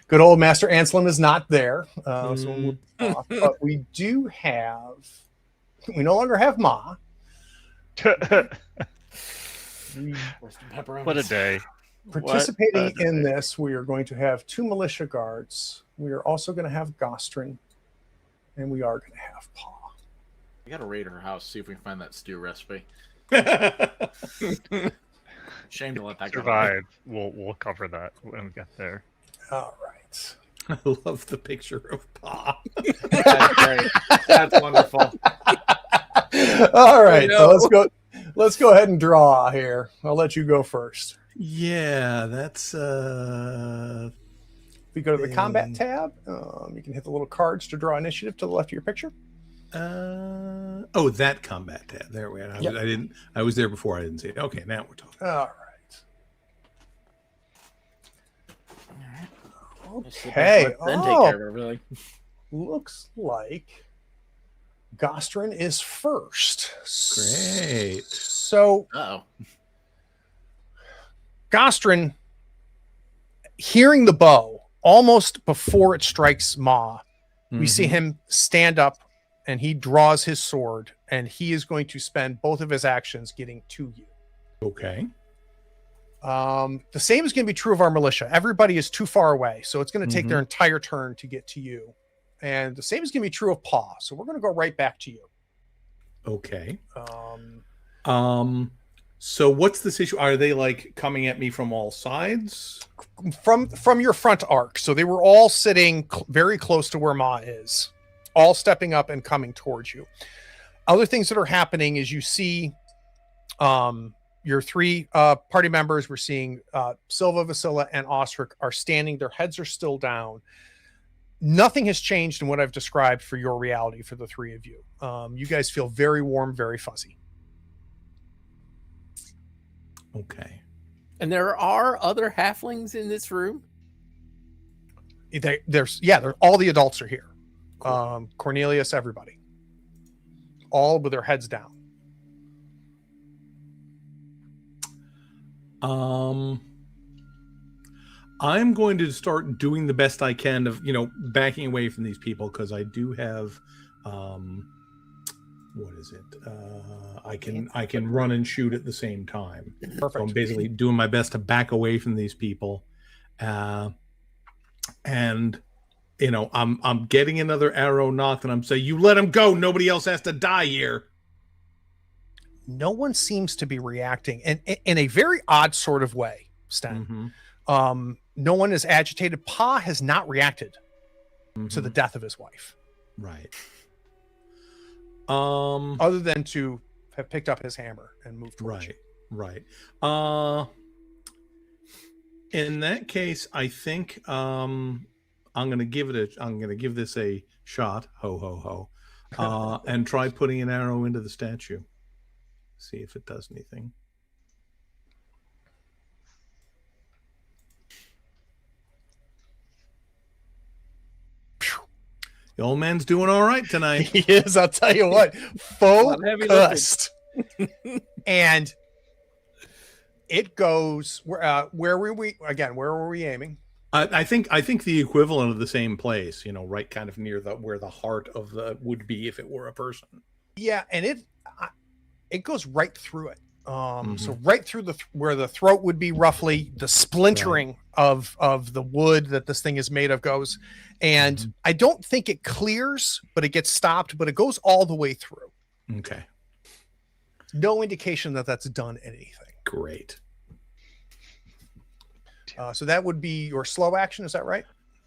good old Master Anselm is not there. So we'll move off. But we do have, we no longer have Ma. What a day. Participating in this, we are going to have 2 militia guards. We are also going to have Gostrin. And we are going to have Pa. We gotta raid her house, see if we can find that stew recipe. Shame to let that go. Survive. We'll cover that when we get there. All right. I love the picture of Pa. That's great. That's wonderful. All right. So let's go ahead and draw here. I'll let you go first. Yeah, that's If we go to the combat tab, you can hit the little cards to draw initiative to the left of your picture. Oh, that combat tab. There we are. Yep. I didn't. I was there before. I didn't see it. Okay, now we're talking. All right. Just sit Okay. back, then take care of it, really. Looks like Gostrin is first. Great. So Oh, Gostrin, hearing the bow almost before it strikes Ma, we see him stand up and he draws his sword and he is going to spend both of his actions getting to you. Okay. The same is going to be true of our militia. Everybody is too far away, so it's going to take their entire turn to get to you. And the same is going to be true of Paw. So we're going to go right back to you. Okay. So what's this issue? Are they like coming at me from all sides? From your front arc. So they were all sitting very close to where Ma is, all stepping up and coming towards you. Other things that are happening is you see your three party members. We're seeing Silva, Vasilla, and Osric are standing. Their heads are still down. Nothing has changed in what I've described for your reality for the three of you. You guys feel very warm, very fuzzy. Okay. And there are other halflings in this room? There's all the adults are here. Cool. Cornelius, everybody. All with their heads down. I'm going to start doing the best I can of, backing away from these people because I do have what is it? I can run and shoot at the same time. Perfect. So I'm basically doing my best to back away from these people. And I'm getting another arrow knocked and I'm saying, you let him go, nobody else has to die here. No one seems to be reacting in a very odd sort of way, Sten. No one is agitated. Pa has not reacted to the death of his wife. Right. Other than to have picked up his hammer and moved towards you. Right. In that case, I think I'm gonna give this a shot. Ho ho ho. And try putting an arrow into the statue. See if it does anything. The old man's doing all right tonight. He is, I'll tell you what. Focused. And it goes where were we again? Where were we aiming? I think the equivalent of the same place, right kind of near where the heart of the would be if it were a person. Yeah, and it goes right through it. So right through where the throat would be, roughly the splintering of the wood that this thing is made of goes. And I don't think it clears, but it gets stopped, but it goes all the way through. Okay. No indication that that's done anything. Great. So that would be your slow action. Is that right?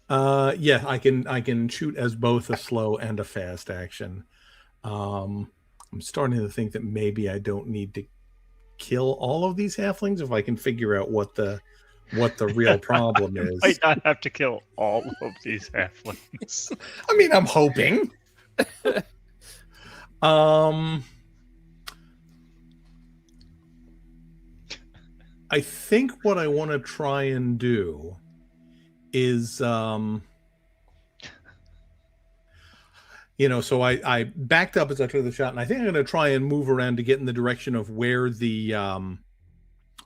Yeah, I can shoot as both a slow and a fast action. I'm starting to think that maybe I don't need to kill all of these halflings if I can figure out what the real problem is. Might not have to kill all of these halflings. I mean, I'm hoping. I think what I want to try and do is so I backed up as I took the shot, and I think I'm going to try and move around to get in the direction of where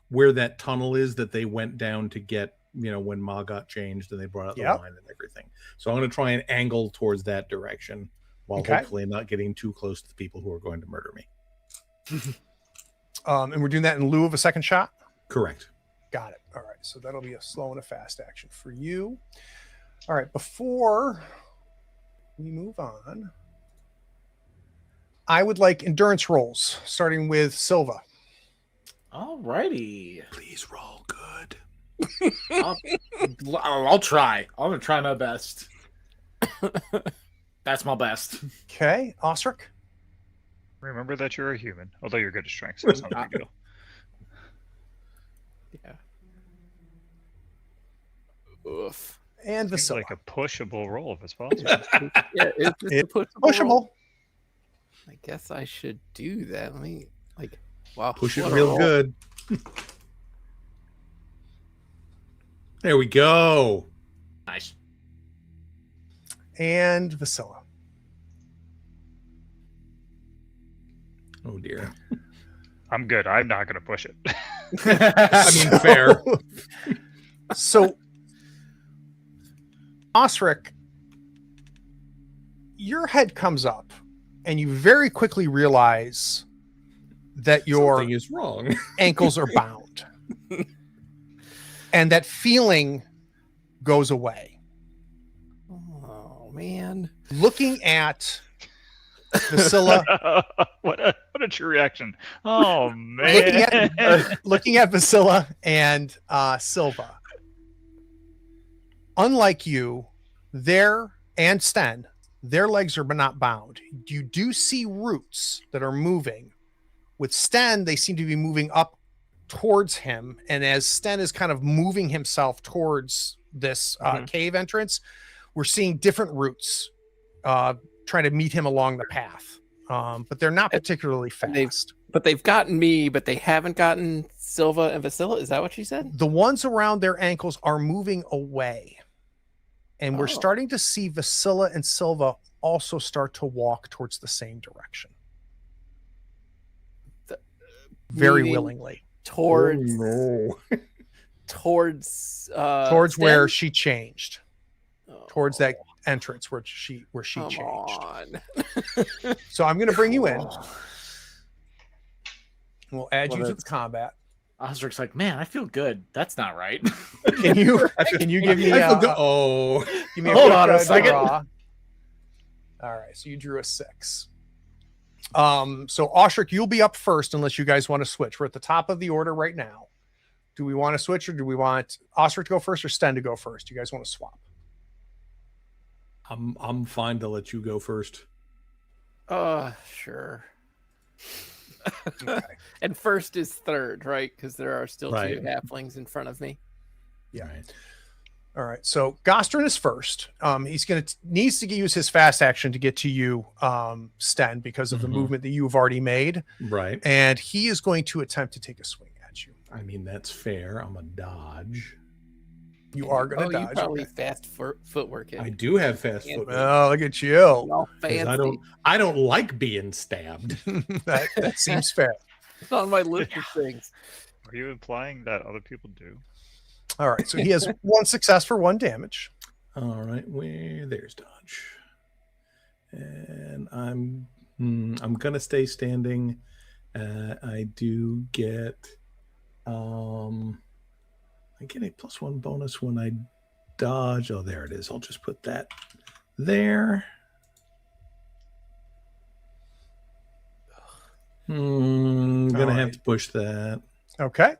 where that tunnel is that they went down to get, when Ma got changed and they brought out the wine and everything. So I'm going to try and angle towards that direction while hopefully not getting too close to the people who are going to murder me. And we're doing that in lieu of a second shot? Correct. Got it. All right. So that'll be a slow and a fast action for you. All right. Before we move on, I would like endurance rolls, starting with Silva. Alrighty. Please roll good. I'll try. I'm gonna try my best. That's my best. Okay, Osric. Remember that you're a human, although you're good at strength, so it's not a big deal. Yeah. Oof. And Seems Vasilla. like a pushable roll if it's possible. Yeah, it's It's a pushable. pushable. I guess I should do that. Let me wow. Push it what a real roll. good. There we go. Nice. And Vasilla. Oh dear. I'm good. I'm not going to push it. I mean, fair. So, Osric, your head comes up, and you very quickly realize that your Something is wrong. ankles are bound. And that feeling goes away. Oh man. Looking at Vasilla, what a true reaction. Oh man. looking at Vasilla and Silva. Unlike you, and Sten, their legs are not bound. You do see roots that are moving. With Sten, they seem to be moving up towards him. And as Sten is kind of moving himself towards this cave entrance, we're seeing different roots trying to meet him along the path. But they're not particularly fast. They've gotten me, but they haven't gotten Silva and Vasilla. Is that what you said? The ones around their ankles are moving away. And we're starting to see Vasilla and Silva also start to walk towards the same direction. Very willingly. Towards towards Sten? where she changed. Oh, Towards that entrance where she come changed. on. So I'm going to bring you in. We'll add you to the combat. Osric's like, man, I feel good. That's not right. Can you give me I feel a, good. give me Hold quick, on a second. draw. All right, so you drew a 6. So Osric, you'll be up first unless you guys want to switch. We're at the top of the order right now. Do we want to switch, or do we want Osric to go first or Sten to go first? You guys want to swap? I'm fine to let you go first. Sure. Okay. And first is third, right? Because there are still Right. 2 halflings in front of me. Yeah. Right. All right. So Gostrin is first. He's needs to use his fast action to get to you, Sten, because of the movement that you've already made. Right. And he is going to attempt to take a swing at you. I mean, that's fair. I'm a dodge. You are going to You dodge. probably Okay. fast footwork. I do have fast Yeah. foot. Oh, look at you. All 'Cause fancy. I don't like being stabbed. that seems fair. It's on my list of things. Are you implying that other people do? All right. So he has 1 success for 1 damage. All right, there's dodge, and I'm gonna stay standing. I do get I get a +1 bonus when I dodge. Oh, there it is. I'll just put that there. Gonna have to push that. Okay.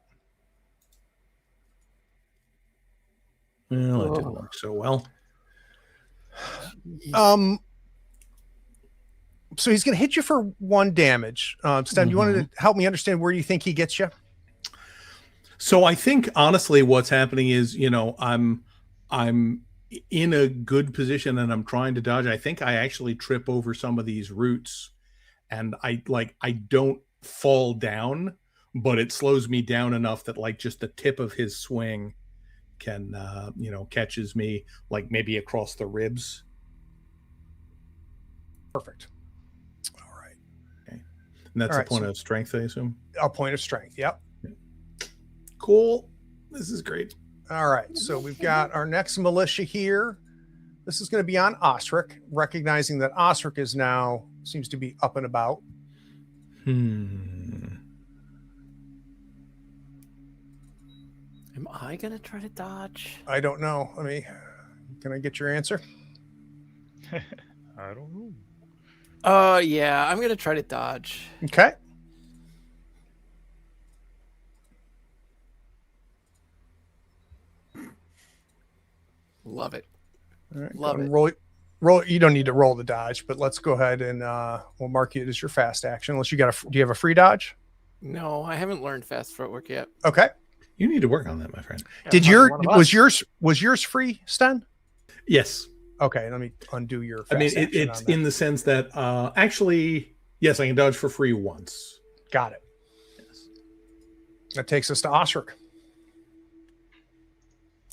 Well, it didn't work so well. So he's going to hit you for 1 damage. Sten, you wanted to help me understand where you think he gets you? So I think honestly, what's happening is, I'm in a good position and I'm trying to dodge. I think I actually trip over some of these roots, and I don't fall down, but it slows me down enough that just the tip of his swing can catches me maybe across the ribs. Perfect. All right. Okay. And that's All a right, point so- of strength, I assume. A point of strength. Yep. Cool. This is great. All right. So we've got our next militia here. This is going to be on Osric, recognizing that Osric is now seems to be up and about. Am I going to try to dodge? I don't know. Can I get your answer? I don't know. Yeah, I'm going to try to dodge. Okay. Love it. All right. Love go and it. Roll. You don't need to roll the dodge, but let's go ahead and we'll mark it as your fast action. Unless do you have a free dodge? No, I haven't learned fast footwork yet. Okay. You need to work on that, my friend. Did was yours free, Sten? Yes. Okay, let me undo your. Fast I mean, action it's on that. in the sense that actually, Yes, I can dodge for free once. Got it. Yes. That takes us to Osric.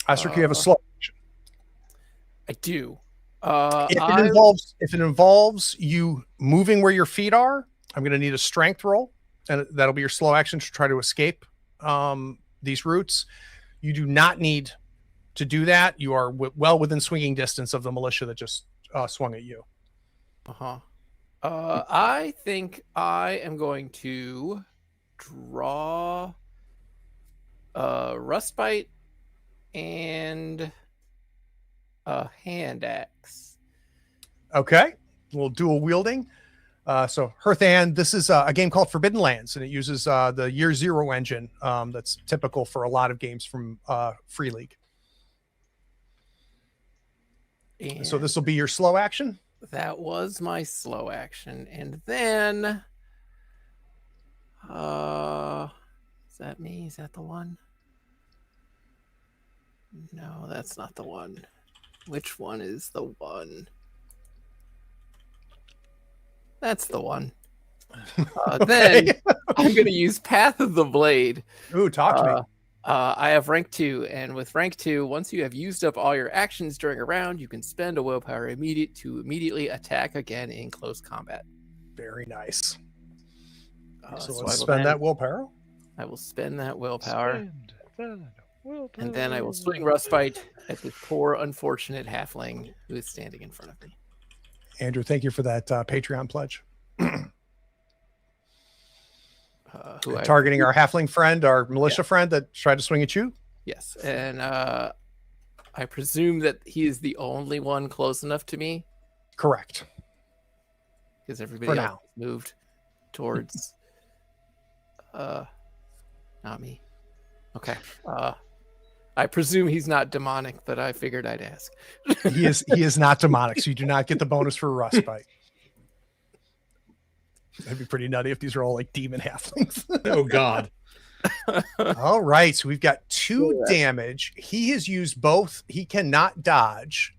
Osric, you have a slow action. I do. If it involves you moving where your feet are, I'm going to need a strength roll, and that'll be your slow action to try to escape these routes. You do not need to do that. You are well within swinging distance of the militia that just swung at you. I think I am going to draw Rustbite and a hand axe. Okay, we'll dual wielding. So Hearthand, this is a game called Forbidden Lands, and it uses the Year Zero engine that's typical for a lot of games from Free League. And so this will be your slow action. That was my slow action. And then is that me? Is that the one? No, that's not the one. Which one is the one? That's the one. Then I'm going to use Path of the Blade. Ooh, talk to me. I have rank 2, and with rank 2, once you have used up all your actions during a round, you can spend a willpower to immediately attack again in close combat. Very nice. So so let's spend that willpower. I will spend that willpower. Willpower. And then I will swing Rustbite at this poor, unfortunate halfling who is standing in front of me. Andrew, thank you for that Patreon pledge. Targeting our halfling friend, our militia friend that tried to swing at you? Yes. And I presume that he is the only one close enough to me? Correct. Because everybody else moved towards not me. Okay. I presume he's not demonic, but I figured I'd ask. He is not demonic, so you do not get the bonus for Rustbite. That'd be pretty nutty if these are all like demon halflings. Oh God. All right, so we've got 2 damage. He has used both. He cannot dodge.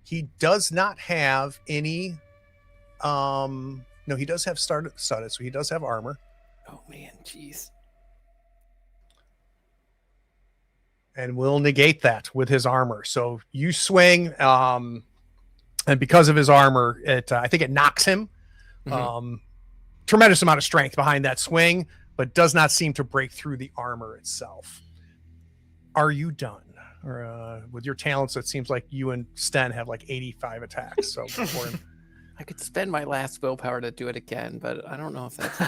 He does not have any. No, he does have studded, so he does have armor. Oh man, jeez. And we'll negate that with his armor. So you swing, and because of his armor, I think it knocks him. Tremendous amount of strength behind that swing, but does not seem to break through the armor itself. Are you done? Or with your talents, it seems like you and Sten have like 85 attacks. So before him. I could spend my last willpower to do it again, but I don't know if that's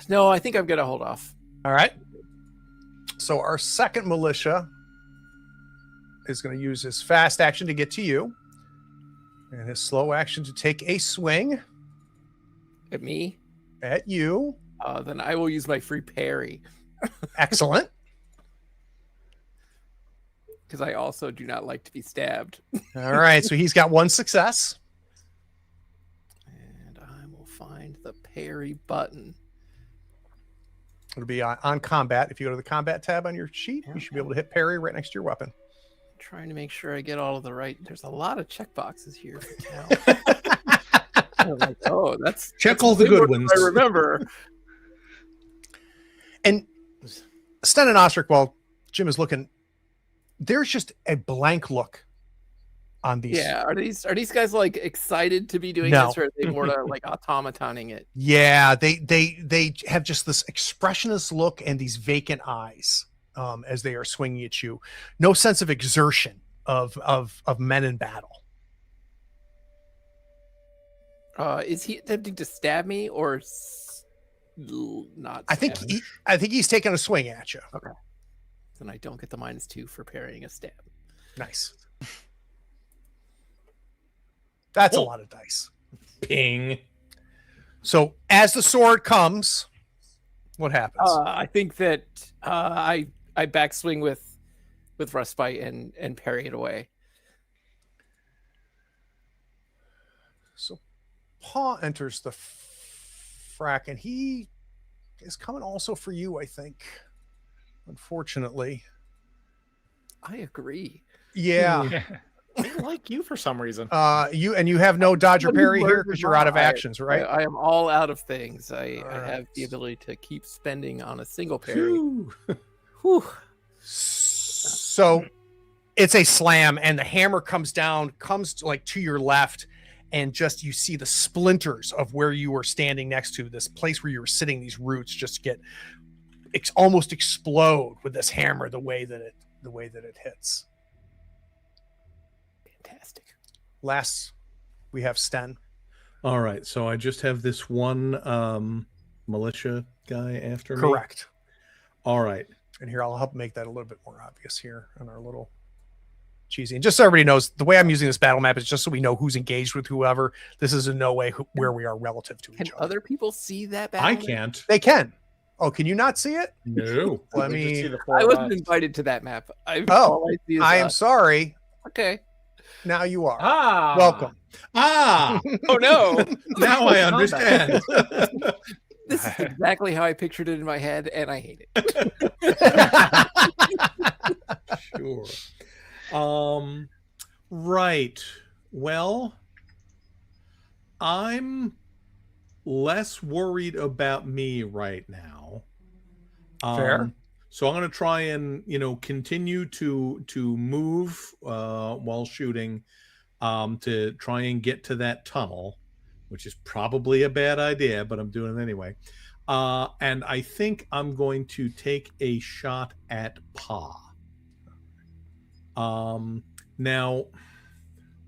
no, I think I'm gonna hold off. All right. So our second militia is going to use his fast action to get to you. And his slow action to take a swing. At me? At you. Then I will use my free parry. Excellent. Because I also do not like to be stabbed. All right, so he's got 1 success. And I will find the parry button. It'll be on combat. If you go to the combat tab on your sheet, you should be able to hit parry right next to your weapon. Trying to make sure I get all of the right. There's a lot of checkboxes here. I'm like, oh, that's all the good ones. I remember. And Sten and Osric, while Jim is looking, there's just a blank look on these. Yeah, are these guys like excited to be doing No. this, or are they more to, like automatoning it? Yeah, they have just this expressionless look and these vacant eyes. As they are swinging at you, no sense of exertion of men in battle. Is he attempting to stab me or not? I think he's taking a swing at you. Okay, then I don't get the -2 for parrying a stab. Nice. That's a lot of dice. Ping. So as the sword comes, what happens? I think that I backswing with Rustbite and parry it away. So Paw enters the frack, and he is coming also for you, I think. Unfortunately. I agree. Yeah. I like you for some reason. You have no dodge or parry here because you're out of actions, right? I am all out of things. I All right. have the ability to keep spending on a single parry. Phew. Whew. So it's a slam, and the hammer comes down, comes like to your left, and just you see the splinters of where you were standing next to this place where you were sitting. These roots just get almost explode with this hammer the way that it hits. Fantastic. Last, we have Sten. All right, so I just have this one militia guy after me. Correct. All right. And here, I'll help make that a little bit more obvious here on our little cheesy. And just so everybody knows, the way I'm using this battle map is just so we know who's engaged with whoever. This is in no way where we are relative to Can each other. other people see that battle? I map? can't. They can. Oh, can you not see it? No. Let We just see me. the four I wasn't left. invited to that map. Oh, I see is I am us. sorry. Okay. Now you are. Ah, Welcome. Ah, Oh no. now I understand. This is exactly how I pictured it in my head, and I hate it. Sure. Right. Well, I'm less worried about me right now. Fair. So I'm going to try and, continue to move while shooting to try and get to that tunnel, which is probably a bad idea, but I'm doing it anyway. And I think I'm going to take a shot at Pa. Now,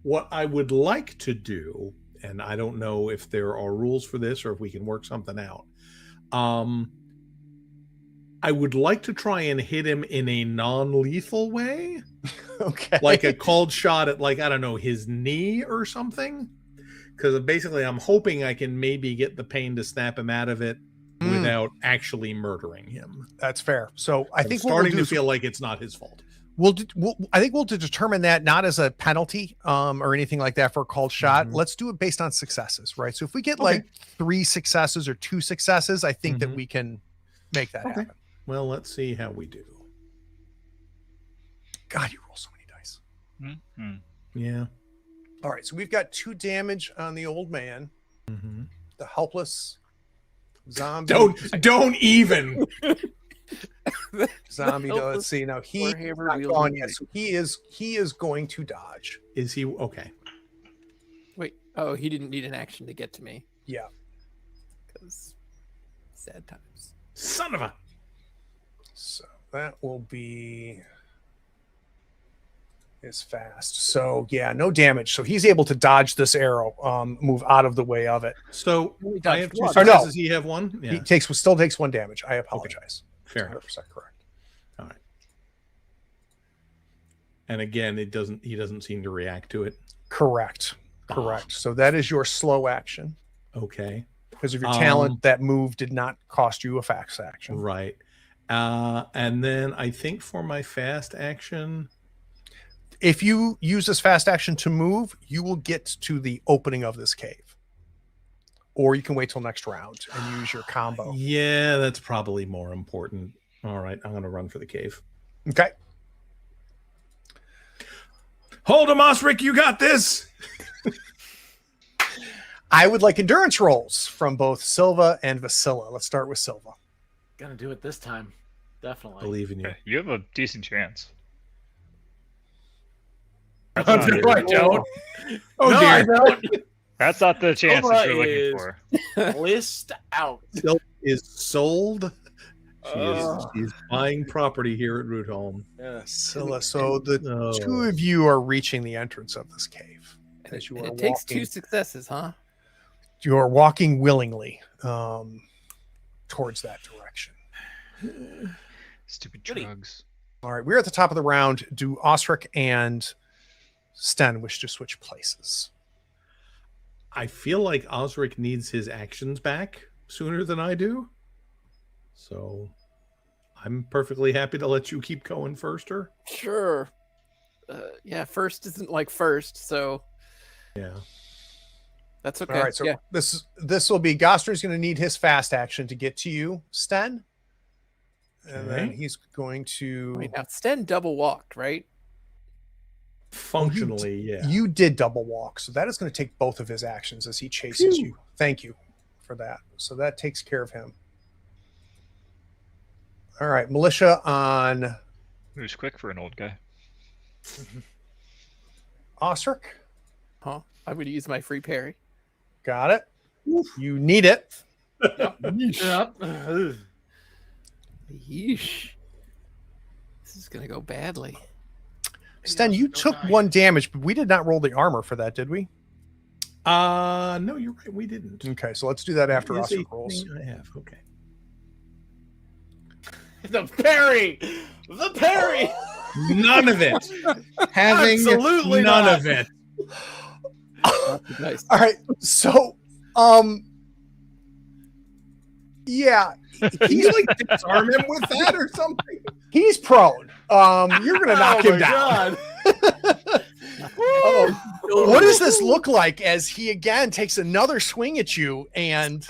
what I would like to do, and I don't know if there are rules for this or if we can work something out. I would like to try and hit him in a non-lethal way, Okay. like a cold shot at, like, I don't know, his knee or something. Because basically, I'm hoping I can maybe get the pain to snap him out of it without actually murdering him. That's fair. So I think I'm starting to feel like it's not his fault. I think we'll determine that not as a penalty or anything like that for a called shot. Mhm. Let's do it based on successes, right? So if we get Okay. like 3 successes or 2 successes, I think that we can make that happen. Well, let's see how we do. God, you roll so many dice. Mm-hmm. Yeah. All right, so we've got 2 damage on the old man, the helpless zombie. Don't even. Zombie. helpless Let's see. Now he's warhammer not wielding gone yet, knight. so he is going to dodge. Is he okay? Wait. Oh, he didn't need an action to get to me. Yeah. Because sad times. Son of a. So that will be his fast. So yeah, no damage. So he's able to dodge this arrow, move out of the way of it. So Only I dodged have 2 one. Or no. successes. He have 1. Yeah. He still takes 1 damage. I apologize. Fair 100% enough. correct. All right. And again, he doesn't seem to react to it. Correct. So that is your slow action. Okay. Because of your talent, that move did not cost you a fast action. Right. And then I think for my fast action, If you use this fast action to move, you will get to the opening of this cave. Or you can wait till next round and use your combo. yeah, that's probably more important. All right, I'm going to run for the cave. Okay. Hold him, Osric, you got this. I would like endurance rolls from both Silva and Vasilla. Let's start with Silva. Gonna do it this time. Definitely. Believe in you. You have a decent chance. Oh, That's not, no, I don't. Oh, no, dear. I don't. that's not the chance that you're is- looking for. List out. Silk is sold. Ugh. She's buying property here at Rootholm. Scylla. So the Oh. 2 of you are reaching the entrance of this cave. And As you it are takes walking. 2 successes, huh? You are walking willingly towards that direction. Stupid Goody. drugs. All right, we're at the top of the round. Do Osric and Sten wish to switch places? I feel like Osric needs his actions back sooner than I do. So I'm perfectly happy to let you keep going firster. Sure. Yeah, first isn't like first, so Yeah. that's okay. All right, so yeah. this will be Goster's going to need his fast action to get to you, Sten. And then Okay. he's going to. Wait, now Sten double walked, right? Functionally, yeah. You did double walk, so that is going to take both of his actions as he chases you. Thank you for that. So that takes care of him. All right, Militia on Moves quick for an old guy. Osric. Huh? I'm going to use my free parry. Got it. You need it. Yep. Yeesh. This is going to go badly. Sten, you took 1 damage, but we did not roll the armor for that, did we? No, you're right. We didn't. Okay, so let's do that after It is Osric a rolls. thing I have. Okay. The parry. The parry. None of it. Having Absolutely none not. of it. Nice. All right, so yeah, Can you like disarm him with that or something? he's prone. You're gonna knock him down. What does this look like as he again takes another swing at you? And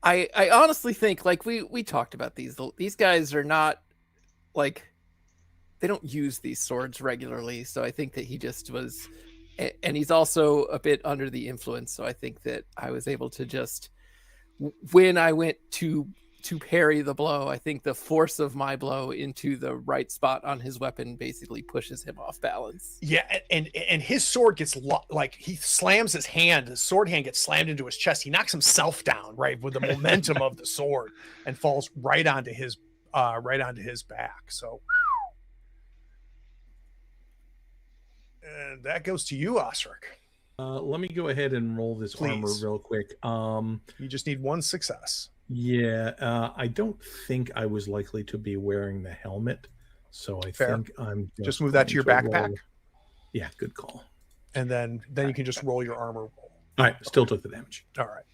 I honestly think, like, we talked about these guys are not, like, they don't use these swords regularly, so I think that he just was, and he's also a bit under the influence, so I think that I was able to just, when I went to parry the blow, I think the force of my blow into the right spot on his weapon basically pushes him off balance. yeah, and his sword gets like he slams his hand. His sword hand gets slammed into his chest. He knocks himself down right with the momentum of the sword and falls right onto his back. So, and that goes to you, Osric. Let me go ahead and roll this armor Please. real quick. You just need 1 success. Yeah, I don't think I was likely to be wearing the helmet, so I Fair. think I'm Just move that to your going backpack, roll. Yeah, good call. and then you can just roll your armor roll. All right, still took the damage. All right.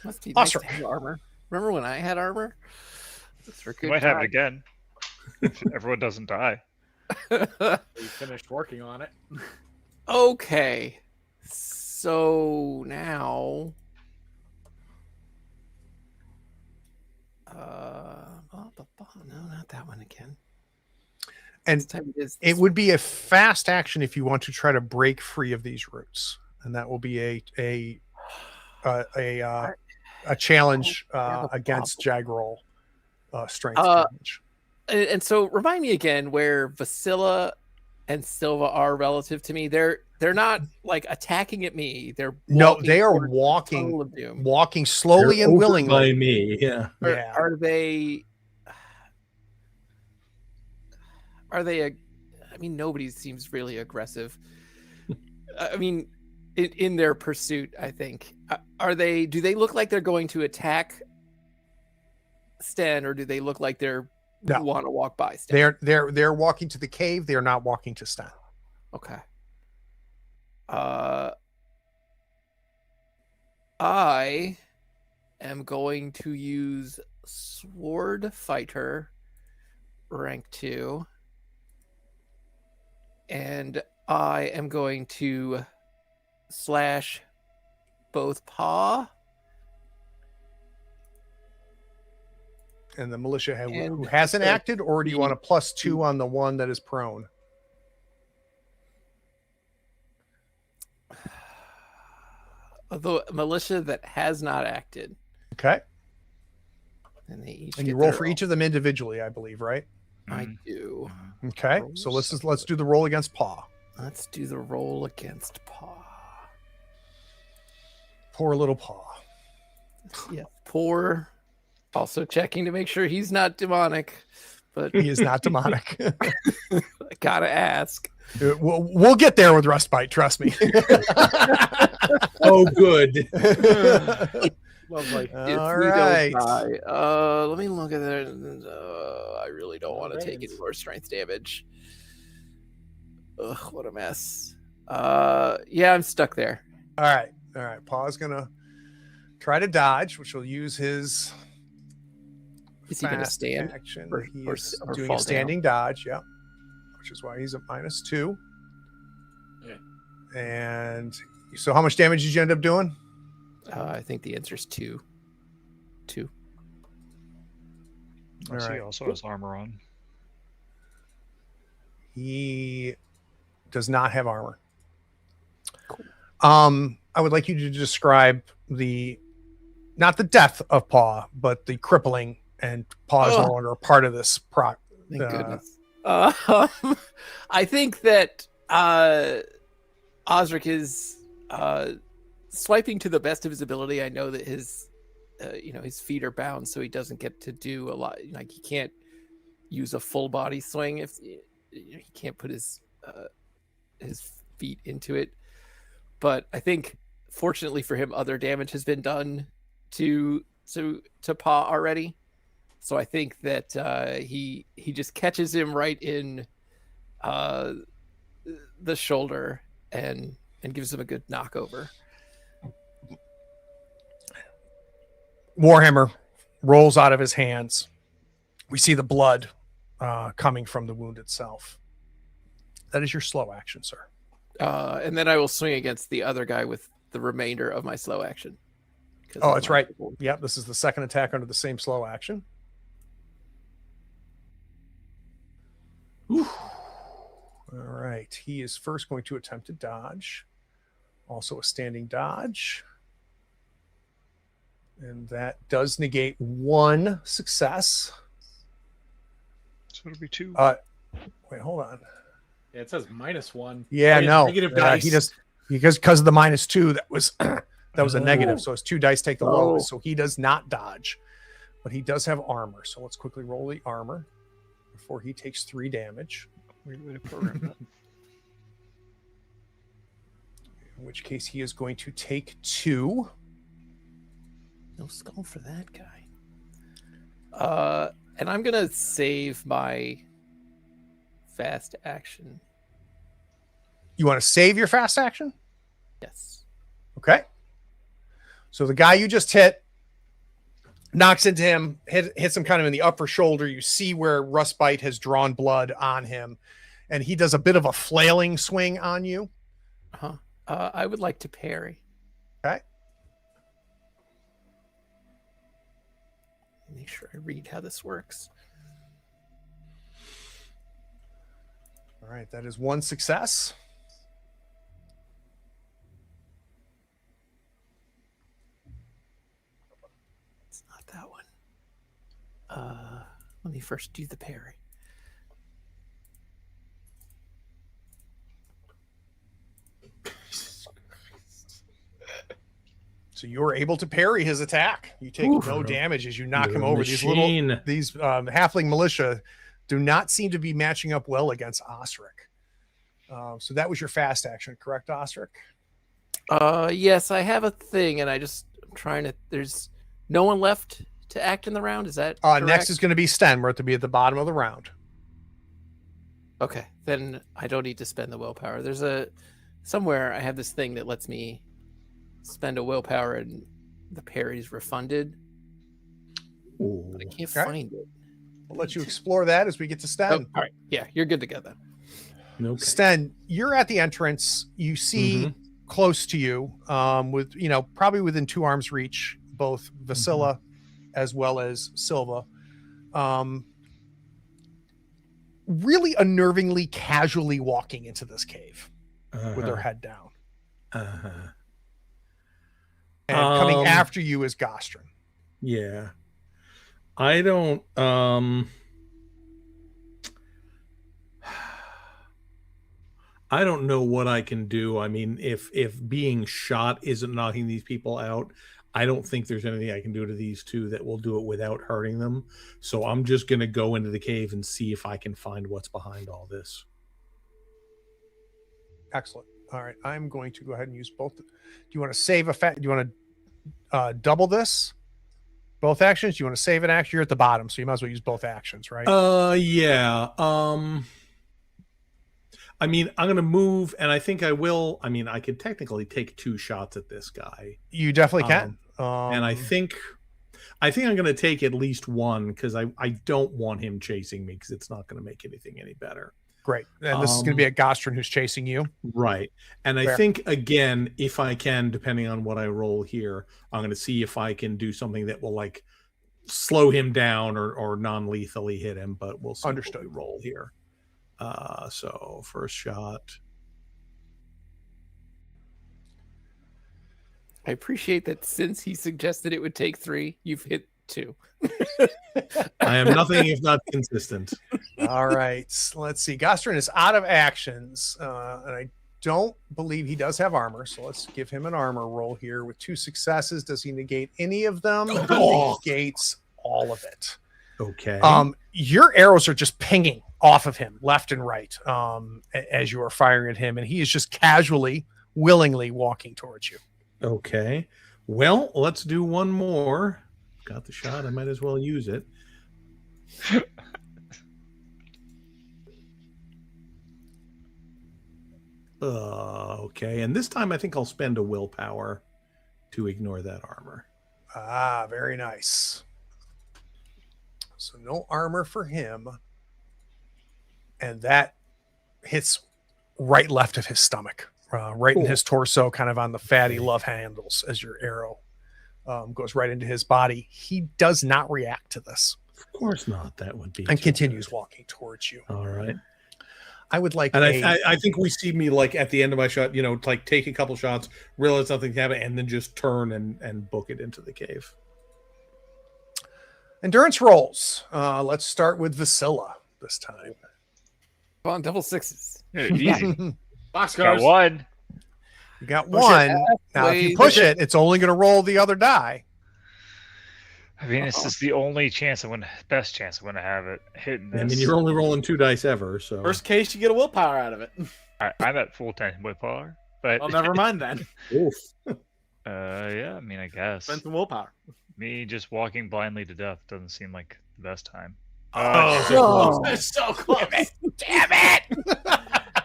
Must be nice to Osric. have armor. Remember when I had armor? That's for You good might have it time. again. If everyone doesn't die. We finished working on it. Okay, so now, no, not that one again. And This time it is it would be a fast action if you want to try to break free of these roots, and that will be a challenge against Jagrol strength challenge. And so remind me again where Vasilla and Silva are relative to me. They're not like attacking at me. They're No, they are towards the walking Tunnel of Doom. walking slowly They're and over willingly. by me. Yeah. Yeah. Are they? I mean, nobody seems really aggressive. I mean, in their pursuit, I think. Are they? Do they look like they're going to attack Sten, or do they look like they're want to walk by Sten? They're walking to the cave. They're not walking to Sten. Okay. I am going to use Sword Fighter rank 2. And I am going to slash both paw And the militia who And- hasn't acted, or do you want a +2 on the one that is prone? the militia that has not acted. Okay. And they each And you get roll their for each of them individually, I believe, right? own. I do. Okay. So let's do the roll against paw. Let's do the roll against paw. Poor little paw. Yeah, poor. Also checking to make sure he's not demonic, but He is not demonic. I gotta ask. We'll get there with Rustbite, trust me. Oh, good. Lovely. If All we don't right. die, let me look at it. I really don't want to take any Brains. more strength damage. Ugh, what a mess. Yeah, I'm stuck there. All right. Paw's gonna try to dodge, which will use his Is he gonna fast stand? action. or- He or is or doing fall a standing dodge, yeah. Which is why he's at -2. Yeah. And so how much damage did you end up doing? I think the answer is 2. 2. All He right. also has armor on. He does not have armor. Cool. I would like you to describe not the death of Paw, but the crippling, and Paw is no longer a part of this Thank goodness. I think that Osric is swiping to the best of his ability. I know that his feet are bound, so he doesn't get to do a lot. Like, he can't use a full body swing if he can't put his feet into it. But I think, fortunately for him, other damage has been done to Paw already. So I think that he just catches him right in the shoulder and gives him a good knockover. Warhammer rolls out of his hands. We see the blood coming from the wound itself. That is your slow action, sir. And then I will swing against the other guy with the remainder of my slow action. Oh, that's right. Yep, this is the second attack under the same slow action. Ooh. All right. He is first going to attempt to dodge. Also a standing dodge. And that does negate one success. So it'll be 2. Wait, hold on. Yeah, it says -1. Yeah, no. Negative dice. He just because of the -2, that was a negative. So his 2 dice take the lowest. So he does not dodge, but he does have armor. So let's quickly roll the armor before he takes 3 damage. Weird way to program that. In which case he is going to take 2. No skull for that guy. And I'm gonna save my fast action. You want to save your fast action? Yes. Okay. So the guy you just hit knocks into him, hits him kind of in the upper shoulder. You see where Rustbite has drawn blood on him, and he does a bit of a flailing swing on you. I would like to parry. Okay. Make sure I read how this works. All right, that is 1 success. It's not that one. Let me first do the parry. So you're able to parry his attack. You take no damage as you knock him over. These halfling militia do not seem to be matching up well against Osric. So that was your fast action, correct, Osric? Yes, I have a thing, and I'm trying to. There's no one left to act in the round. Is that correct? Next is going to be Sten. We're to be at the bottom of the round. Okay, then I don't need to spend the willpower. There's somewhere I have this thing that lets me spend a willpower and the parry is refunded. But I can't find it. We'll let you explore that as we get to Sten. Oh, all right. Yeah, you're good to go then. Okay. Sten, you're at the entrance. You see close to you, with probably within 2 arms reach, both Vasilla as well as Silva. Really unnervingly casually walking into this cave with their head down. And coming after you is Gostrin. Yeah. I don't know what I can do. I mean, if being shot isn't knocking these people out, I don't think there's anything I can do to these 2 that will do it without hurting them. So I'm just going to go into the cave and see if I can find what's behind all this. Excellent. All right. I'm going to go ahead and use both. Do you want to save do you want to double this? Both actions? Do you want to save an action? You're at the bottom, so you might as well use both actions, right? Yeah. I mean, I'm going to move, and I think I will. I mean, I could technically take 2 shots at this guy. You definitely can. And I think I'm going to take at least 1 because I don't want him chasing me because it's not going to make anything any better. Great. And this is going to be a Gostrin who's chasing you. Right. And I think, again, if I can, depending on what I roll here, I'm going to see if I can do something that will, like, slow him down or non-lethally hit him, but we'll see what we roll here. So first shot I appreciate that since he suggested it would take 3, you've hit 2. I am nothing if not consistent. All right. Let's see. Gostrin is out of actions. And I don't believe he does have armor. So let's give him an armor roll here with 2 successes. Does he negate any of them? Oh. He negates all of it. Okay. Your arrows are just pinging off of him left and right as you are firing at him. And he is just casually, willingly walking towards you. Okay. Well, let's do one more. Got the shot. I might as well use it. Okay. And this time I think I'll spend a willpower to ignore that armor. Ah, very nice. So no armor for him. And that hits right left of his stomach, right in his torso, kind of on the fatty love handles as your arrow goes right into his body. He does not react to this. Of course not. That would be. And continues walking towards you. All right. I would like. And I think we see me like at the end of my shot, like take a couple shots, realize something's happening, and then just turn and book it into the cave. Endurance rolls. Let's start with Vasilla this time. Come on, double 6s. Easy. Boxcars. Got one. You got Push it one. Now, if you halfway. push it, it's only going to roll the other die. I mean, this is the only chance best chance I'm going to have it hitting this. I mean, you're only rolling 2 dice ever, so Worst case, you get a willpower out of it. I'm at full 10 willpower, but Well, never mind then. Oof. yeah, I mean, I guess Spend some willpower. me just walking blindly to death doesn't seem like the best time. Oh, It's so close. Damn it!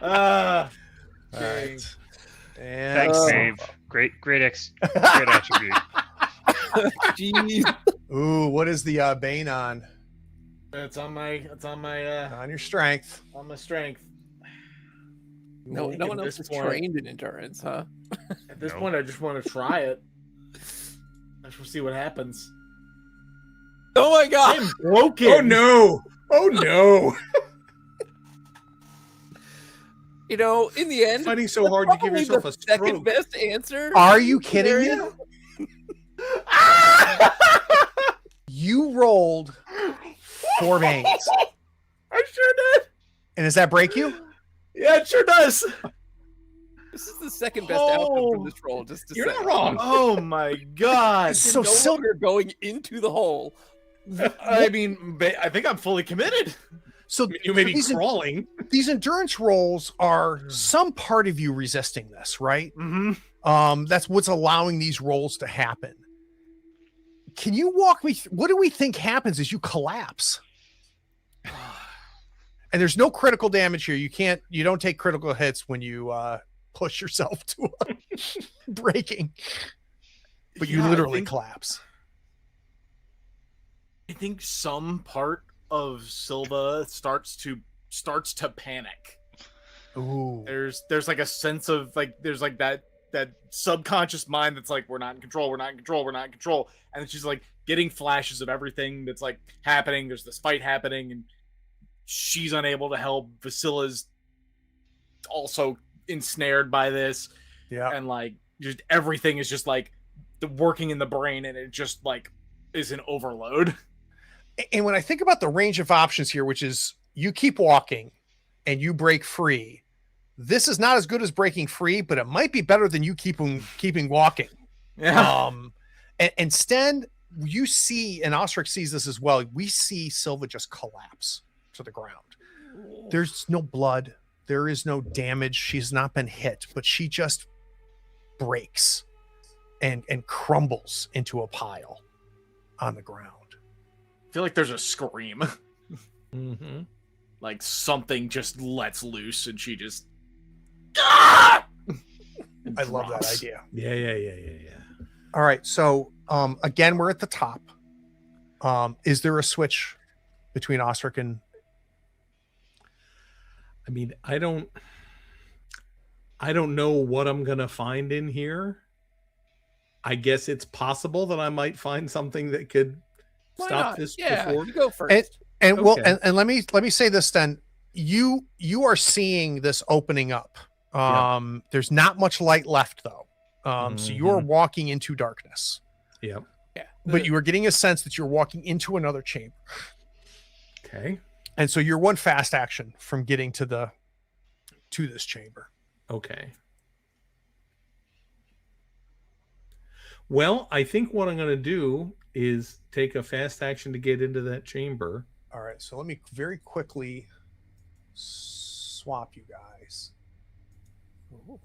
All right. And Thanks, Dave. Great attribute. Jeez. Ooh, what is the Bane on? It's on my On your strength. strength. No I think one at else this is point- trained in endurance, huh? At this No. point, I just want to try it. I just want to see what happens. Oh my god! I'm broken. Oh no! Oh no! You know, in the end, Fighting so hard, you give probably yourself the a second stroke. best answer. Are you kidding me? You rolled 4 Banes. I sure did. And does that break you? Yeah, it sure does. This is the second best outcome Oh. from this roll. Just to You're say. not wrong. Oh my god. So no Sil- longer going into the hole. I mean, I think I'm fully committed. So You may be these, crawling. these endurance rolls are some part of you resisting this, right? Mm-hmm. That's what's allowing these rolls to happen. Can you walk me what do we think happens as you collapse? And there's no critical damage here. You don't take critical hits when you push yourself to a breaking. But you Yeah, I literally think- collapse. I think some part of Silva starts to panic. Ooh. There's like a sense of there's like that subconscious mind that's like, we're not in control, and she's like getting flashes of everything that's like happening. There's this fight happening, and she's unable to help. Vasilla's also ensnared by this, Yeah. and like just everything is just like working in the brain, and it just like is an overload. And when I think about the range of options here, which is you keep walking and you break free, this is not as good as breaking free, but it might be better than you keeping walking. Yeah. And Sten, you see, and Ostrich sees this as well. We see Silva just collapse to the ground. There's no blood. There is no damage. She's not been hit, but she just breaks and crumbles into a pile on the ground. I feel like there's a scream. Mm-hmm. Like something just lets loose, and she just. I love that idea. Yeah. All right. So again, we're at the top. Is there a switch between Ostrich and I mean, I don't know what I'm gonna find in here. I guess it's possible that I might find something that could Why stop not? this Yeah, before. you go first. and well Okay. and let me say this then. You are seeing this opening up. There's not much light left though. So you're walking into darkness. Yep. Yeah. But you are getting a sense that you're walking into another chamber. Okay. And so you're one fast action from getting to this chamber. Okay. Well, I think what I'm going to do is take a fast action to get into that chamber. All right. So let me very quickly swap you guys. Ooh.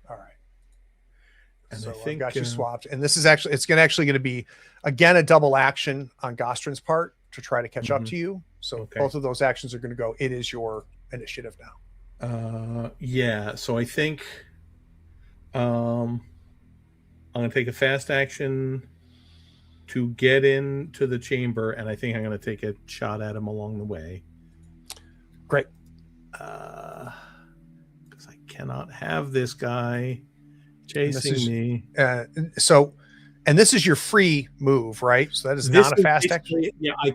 All right. And so I think, I've got you swapped. And this is actually, it's going to be, again, a double action on Gostrin's part to try to catch up to you. So both of those actions are going to go. It is your initiative now. Yeah. So I think I'm going to take a fast action to get into the chamber, and I think I'm going to take a shot at him along the way. Great. Because I cannot have this guy chasing me. And this is your free move, right? So that is not a fast action. Yeah, I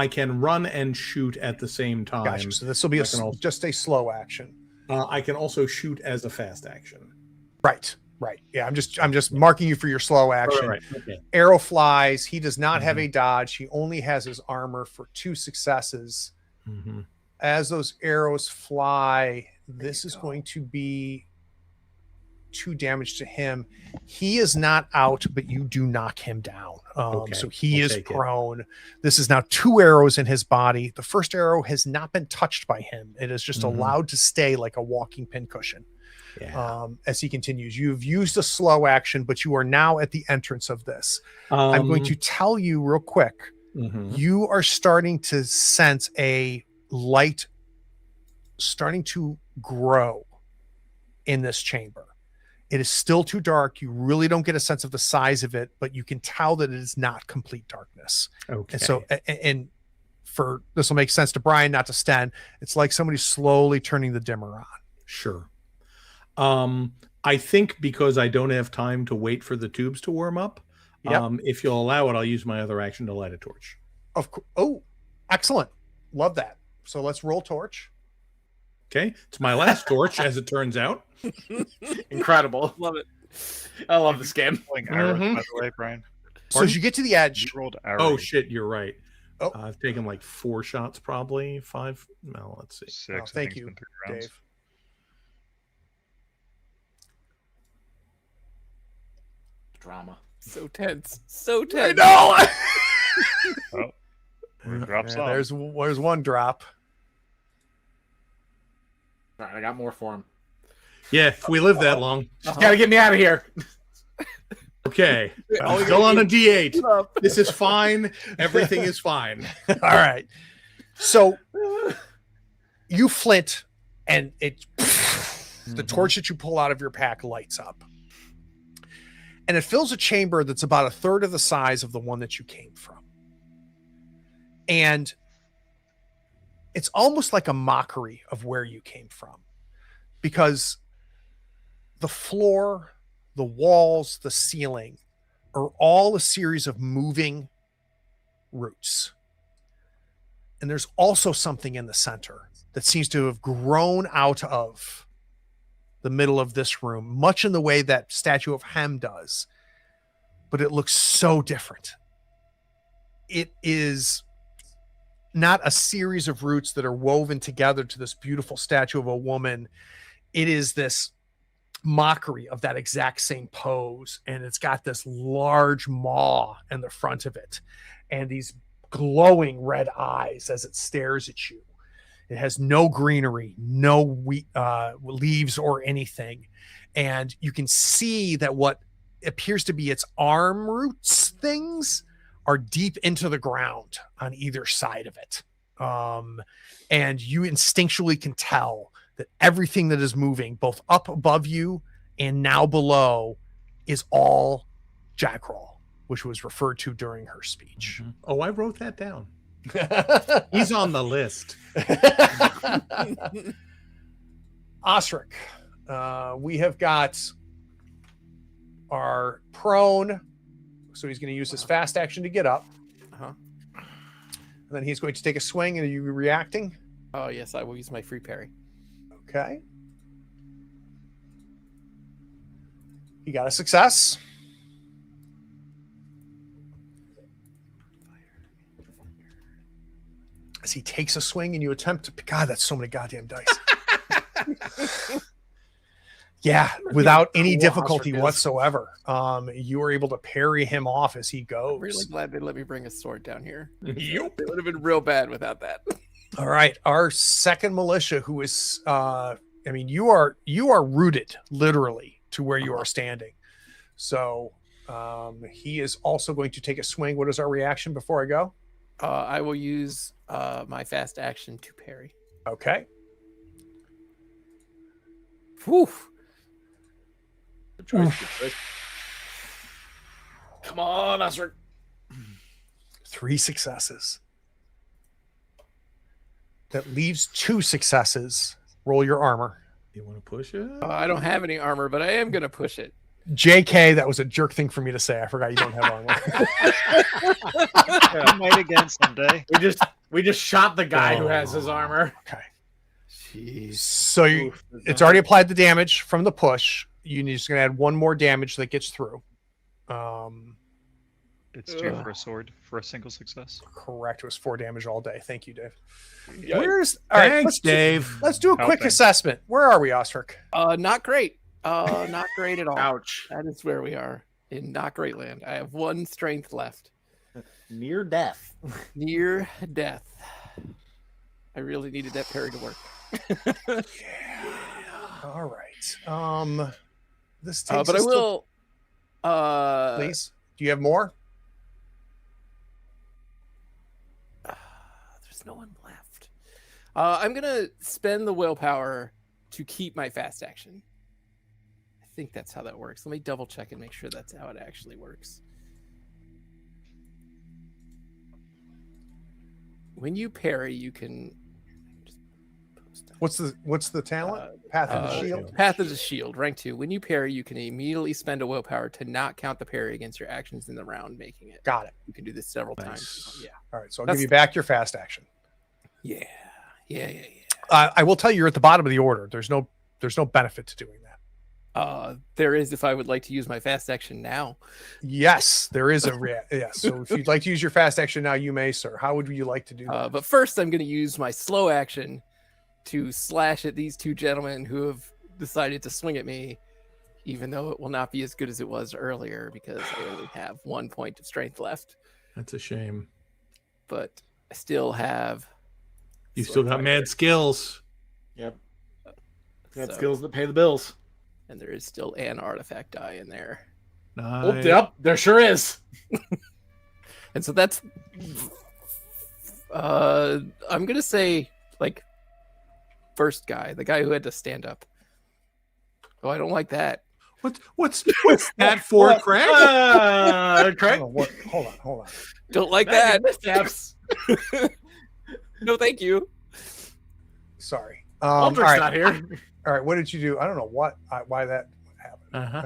can run and shoot at the same time. Gotcha. So this will be just a slow action. I can also shoot as a fast action. Right. Yeah, I'm just marking you for your slow action. Right. Okay. Arrow flies. He does not have a dodge. He only has his armor for 2 successes. As those arrows fly, this is going to be 2 damage to him. He is not out, but you do knock him down. So he is prone. This is now 2 arrows in his body. The first arrow has not been touched by him. It is just allowed to stay like a walking pincushion. Yeah. As he continues, you've used a slow action, but you are now at the entrance of this. I'm going to tell you real quick. You are starting to sense a light starting to grow in this chamber. It is still too dark. You really don't get a sense of the size of it, but you can tell that it is not complete darkness. Okay. And so, and for this will make sense to Brian, not to Sten. It's like somebody slowly turning the dimmer on. Sure. I think because I don't have time to wait for the tubes to warm up, if you'll allow it, I'll use my other action to light a torch. Of course. Oh, excellent. Love that. So let's roll torch. Okay. It's my last torch, as it turns out. Incredible. Love it. I love this game. Arrows, by the way, Brian. So as you get to the edge. You rolled arrows. Oh, shit. You're right. Oh. I've taken like 4 shots, probably 5. No, let's see. 6. Thank you, Dave. Drama. So tense. So I tense. know. Drops off. There's one drop. All right, I got more for him. Yeah, if we live that long. Gotta get me out of here. Okay. I'm still on a D8. This is fine. Everything is fine. All right. So you flint, and the torch that you pull out of your pack lights up. And it fills a chamber that's about 1/3 of the size of the one that you came from. And it's almost like a mockery of where you came from, because the floor, the walls, the ceiling are all a series of moving roots. And there's also something in the center that seems to have grown out of the middle of this room, much in the way that statue of Hem does, but it looks so different. It is not a series of roots that are woven together to this beautiful statue of a woman. It is this mockery of that exact same pose, and it's got this large maw in the front of it and these glowing red eyes as it stares at you. It has no greenery, no leaves or anything. And you can see that what appears to be its arm roots things are deep into the ground on either side of it. And you instinctually can tell that everything that is moving, both up above you and now below, is all Jackrawl, which was referred to during her speech. Oh, I wrote that down. He's on the list. Osric, we have got our prone, so he's going to use his fast action to get up. And then he's going to take a swing. And are you reacting? Oh, yes, I will use my free parry. Okay. You got a success. As he takes a swing and you attempt to... God, that's so many goddamn dice. Yeah, without any difficulty whatsoever. You were able to parry him off as he goes. I'm really glad they let me bring a sword down here. Yep. It would have been real bad without that. All right, our second militia, who is, you are rooted literally to where you are standing. So he is also going to take a swing. What is our reaction before I go? I will use my fast action to parry. Okay. Whew. Good choice. Good choice. Come on, Osric. 3 successes. That leaves 2 successes. Roll your armor. You want to push it? I don't have any armor, but I am going to push it. JK, that was a jerk thing for me to say. I forgot you don't have armor. I might again someday. We just shot the guy who has his armor. Okay. Jeez. So it's already applied the damage from the push. You're just going to add 1 more damage that gets through. It's 2 for a sword for a single success. Correct. It was 4 damage all day. Thank you, Dave. Yeah. Where's all right? Thanks, Dave. Let's do a quick Helping. assessment. Where are we, Osric? Not great. Not great at all. Ouch. That is where we are in not great land. I have 1 strength left. Near death. Near death. I really needed that parry to work. All right. This takes But I us will. to, please. Do you have more? There's no one left. I'm gonna spend the willpower to keep my fast action. I think that's how that works. Let me double check and make sure that's how it actually works. When you parry, you can. What's the talent? Path of the Shield. Path of the Shield, rank 2. When you parry, you can immediately spend a willpower to not count the parry against your actions in the round, making it. Got it. You can do this several Nice. times. Yeah. All right. So I'll That's- give you back your fast action. Yeah. Yeah. I will tell you, you're at the bottom of the order. There's no benefit to doing that. There is if I would like to use my fast action now. Yes, there is yes. So if you'd like to use your fast action now, you may, sir. How would you like to do that? But first, I'm going to use my slow action to slash at these 2 gentlemen who have decided to swing at me, even though it will not be as good as it was earlier because I only have 1 point of strength left. That's a shame. But I still have. You still got mad skills. Yep. Got So- skills that pay the bills. And there is still an artifact die in there. Oh, Nice. yep, there sure is. And so that's. I'm going to say, like, first guy, the guy who had to stand up. Oh, I don't like that. What's that for, Craig? Craig? Hold on. Don't like that. Steps. No, thank you. Sorry. Aldrich's all right. not here. All right. What did you do? I don't know why that happened. Uh-huh.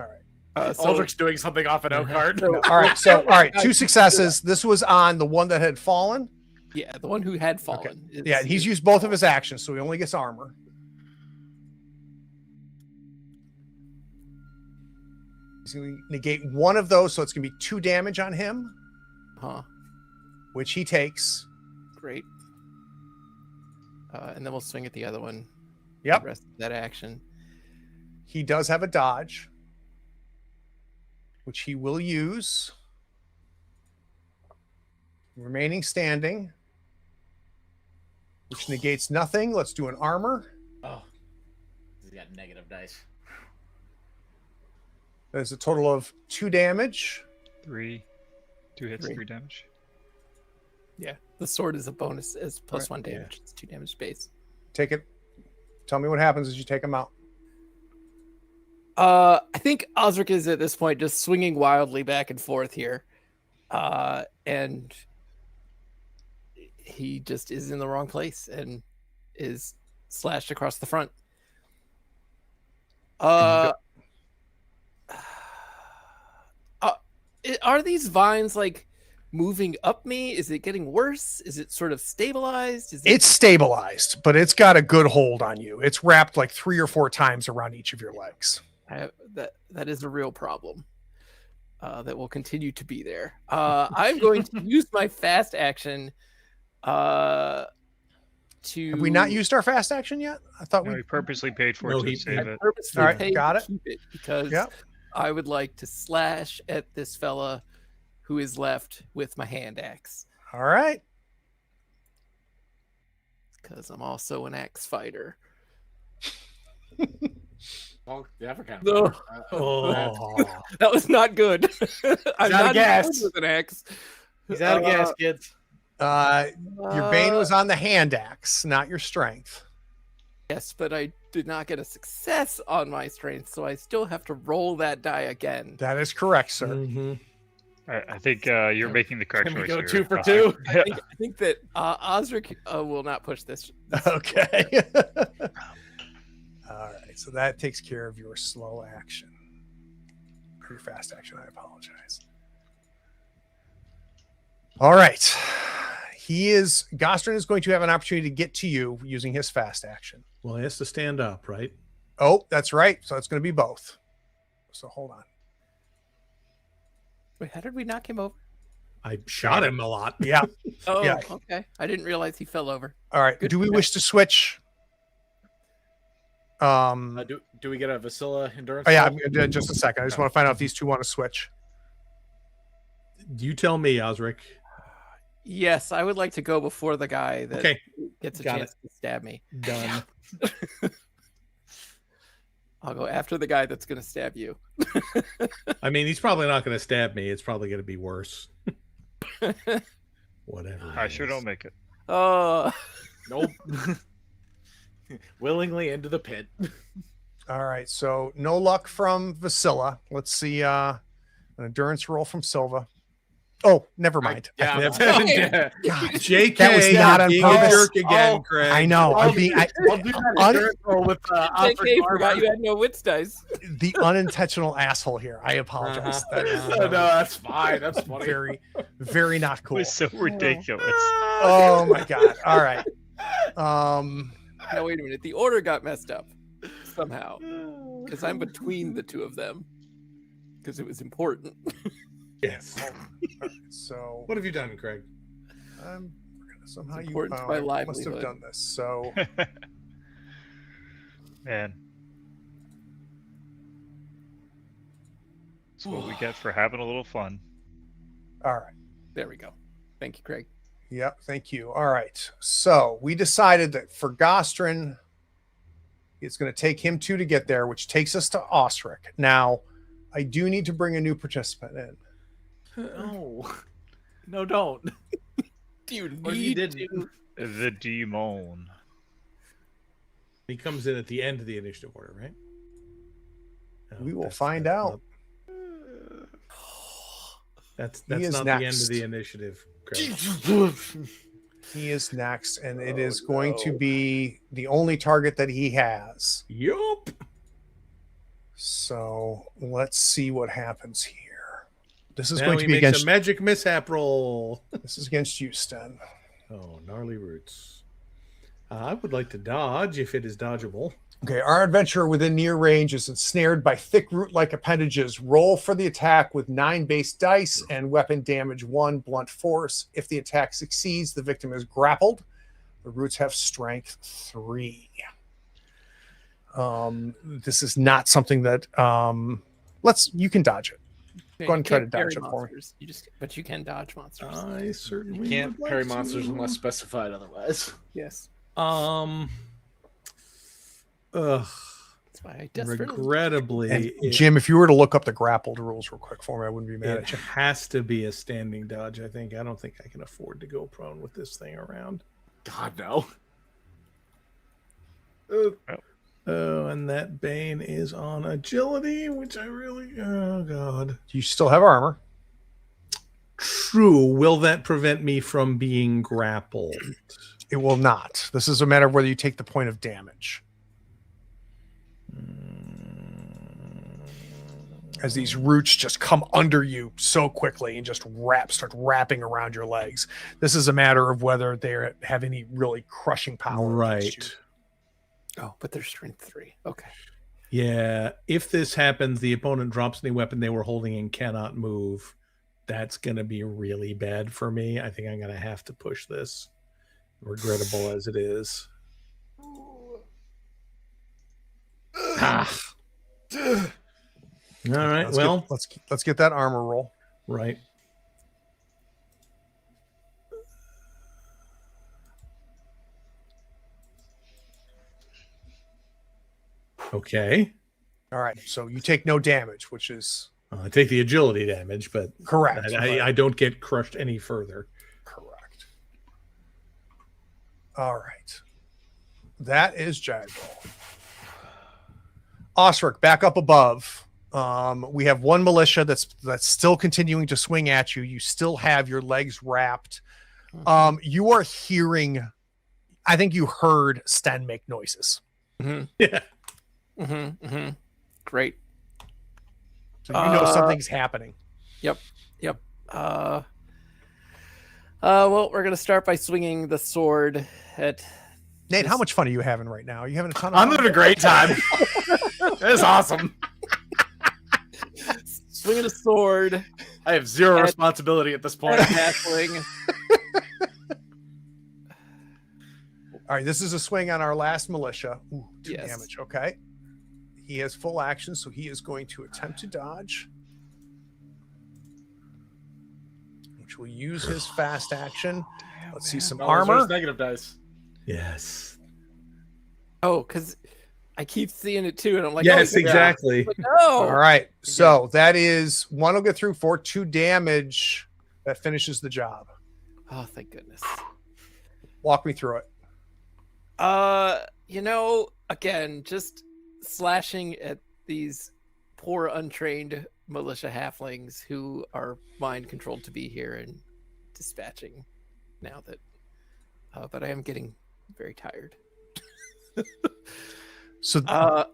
All right. Aldrich's doing something off an oak cart. All right. So, all right. 2 successes. This was on the one that had fallen. Yeah, the one who had fallen. Yeah, he's used both of his actions, so he only gets armor. He's going to negate 1 of those, so it's going to be 2 damage on him, Huh. which he takes. Great. And then we'll swing at the other one. Yep. The rest of that action. He does have a dodge, which he will use. Remaining standing, which negates nothing. Let's do an armor. Oh, he's got negative dice. There's a total of 2 damage. 3. 2 hits, 3. 3 damage. Yeah. The sword is a bonus, is plus Right, 1 yeah. damage. It's 2 damage base. Take it. Tell me what happens as you take him out. I think Osric is at this point just swinging wildly back and forth here. And he just is in the wrong place and is slashed across the front. Are these vines like moving up me? Is it getting worse? Is it sort of stabilized? It's stabilized, but it's got a good hold on you. It's wrapped like 3 or 4 times around each of your legs. That is a real problem. That will continue to be there. I'm going to use my fast action. To Have we not used our fast action yet? I thought We we. purposely paid for No, it to he- save I it. purposely All right, paid got to it. keep it because Yep. I would like to slash at this fella who is left with my hand axe All right. because I'm also an axe fighter. Oh, yeah, I forgot. No. Oh. That was not good. I'm out of not gas. good with an axe. He's out of gas, kids. Your bane was on the hand axe, not your strength. Yes, but I did not get a success on my strength, so I still have to roll that die again. That is correct, sir. Mhm. I think you're making the correct Can we choice. go here. 2 for 2? I think that Osric will not push this. Okay. All right. So that takes care of your slow action. Or your fast action. I apologize. All right. Gostrin is going to have an opportunity to get to you using his fast action. Well, he has to stand up, right? Oh, that's right. So it's going to be both. So hold on. Wait, how did we knock him over? I shot him a lot. Yeah. Oh, Yeah. okay. I didn't realize he fell over. All right. Good Do to we know. wish to switch? Do we get a Vasilla endurance? Oh, yeah, roll? just a second. I just want to find out if these two want to switch. You tell me, Osric. Yes, I would like to go before the guy that Okay, gets a got chance to stab me. done. I'll go after the guy that's going to stab you. I mean, he's probably not going to stab me. It's probably going to be worse. Whatever. I it sure is. don't make it. Oh, Nope. Willingly into the pit. All right. So no luck from Vasilla. Let's see an endurance roll from Silva. Oh, never mind. Yeah, I, yeah. God, JK, That was not on being purpose. a jerk again, Oh, Craig. I know. I'll I'm being, I'll do that un- endurance roll with Osric JK, forgot armor. you had no wits dice. the unintentional asshole here. I apologize. That is No, that's fine. That's funny. very, very not It cool. was so ridiculous. Oh my God. All right. Now, wait a minute. The order got messed up somehow because I'm between the two of them because it was important. Yes. So What have you done, Craig? somehow It's you important to my must have livelihood. done this. So Man. That's what we get for having a little fun. all right. There we go. Thank you, Craig. Yep. Thank you. All right. So we decided that for Gostrin, it's going to take him 2 to get there, which takes us to Osric. Now, I do need to bring a new participant in. No. No, don't. Do you Or you need didn't. to? The demon. He comes in at the end of the initiative order, right? No, We will that's- find that's out. not- That's He is not the end next. of the initiative, Craig. He is next, and it is going to be the only target that he has. Yup. So let's see what happens here. This is Now going he to be makes against. a magic mishap roll. This is against you, Sten. Oh, gnarly roots. I would like to dodge if it is dodgeable. Okay, our adventurer within near range is ensnared by thick root-like appendages. Roll for the attack with 9 base dice and weapon damage 1, blunt force. If the attack succeeds, the victim is grappled. The roots have strength 3. This is not something that you can dodge it. Yeah, Go ahead and try can't to dodge parry it for me. monsters. But you can dodge monsters. I certainly Can't would like parry to. monsters unless specified otherwise. Yes, Ugh. that's why I desperately. Regrettably, And it Jim, if you were to look up the grappled rules real quick for me, I wouldn't be mad it at you. has to be a standing dodge. I think. I don't think I can afford to go prone with this thing around. God, no. Oh, and that Bane is on agility, which I really. Oh God. You still have armor. True. Will that prevent me from being grappled? It will not. This is a matter of whether you take the point of damage. as these roots just come under you so quickly and just start wrapping around your legs. This is a matter of whether they have any really crushing power. Right. Oh, but they're strength 3. Okay. Yeah. If this happens, the opponent drops any weapon they were holding and cannot move. That's going to be really bad for me. I think I'm going to have to push this, regrettable as it is. Ah. All right. Let's get that armor roll. Right. Okay. All right. So you take no damage, which is I take the agility damage, but correct. I don't get crushed any further. Correct. All right. That is Jagball. Osric, back up above. We have one militia that's still continuing to swing at you. You still have your legs wrapped. You are hearing, I think you heard Sten make noises. Mm-hmm. Yeah. Mm-hmm. Mm-hmm. Great. So you know something's happening. Yep. Well, we're gonna start by swinging the sword at Nate, how much fun are you having right now? Are you having a ton of fun? I'm having a great time. It's awesome. Swinging a sword. I have zero responsibility at this point. Halfling. All right, this is a swing on our last militia. Ooh, 2 Yes. damage. Okay. He has full action, so he is going to attempt to dodge, which will use his fast action. Let's see some armor. Negative dice. Yes. Oh, because I keep seeing it too, and I'm like, Yes, oh, yeah. exactly. Like, no. All right, so that is one will get through for 2 damage. That finishes the job. Oh, thank goodness. Walk me through it. Again, just slashing at these poor untrained militia halflings who are mind controlled to be here and dispatching now that but I am getting very tired. So Go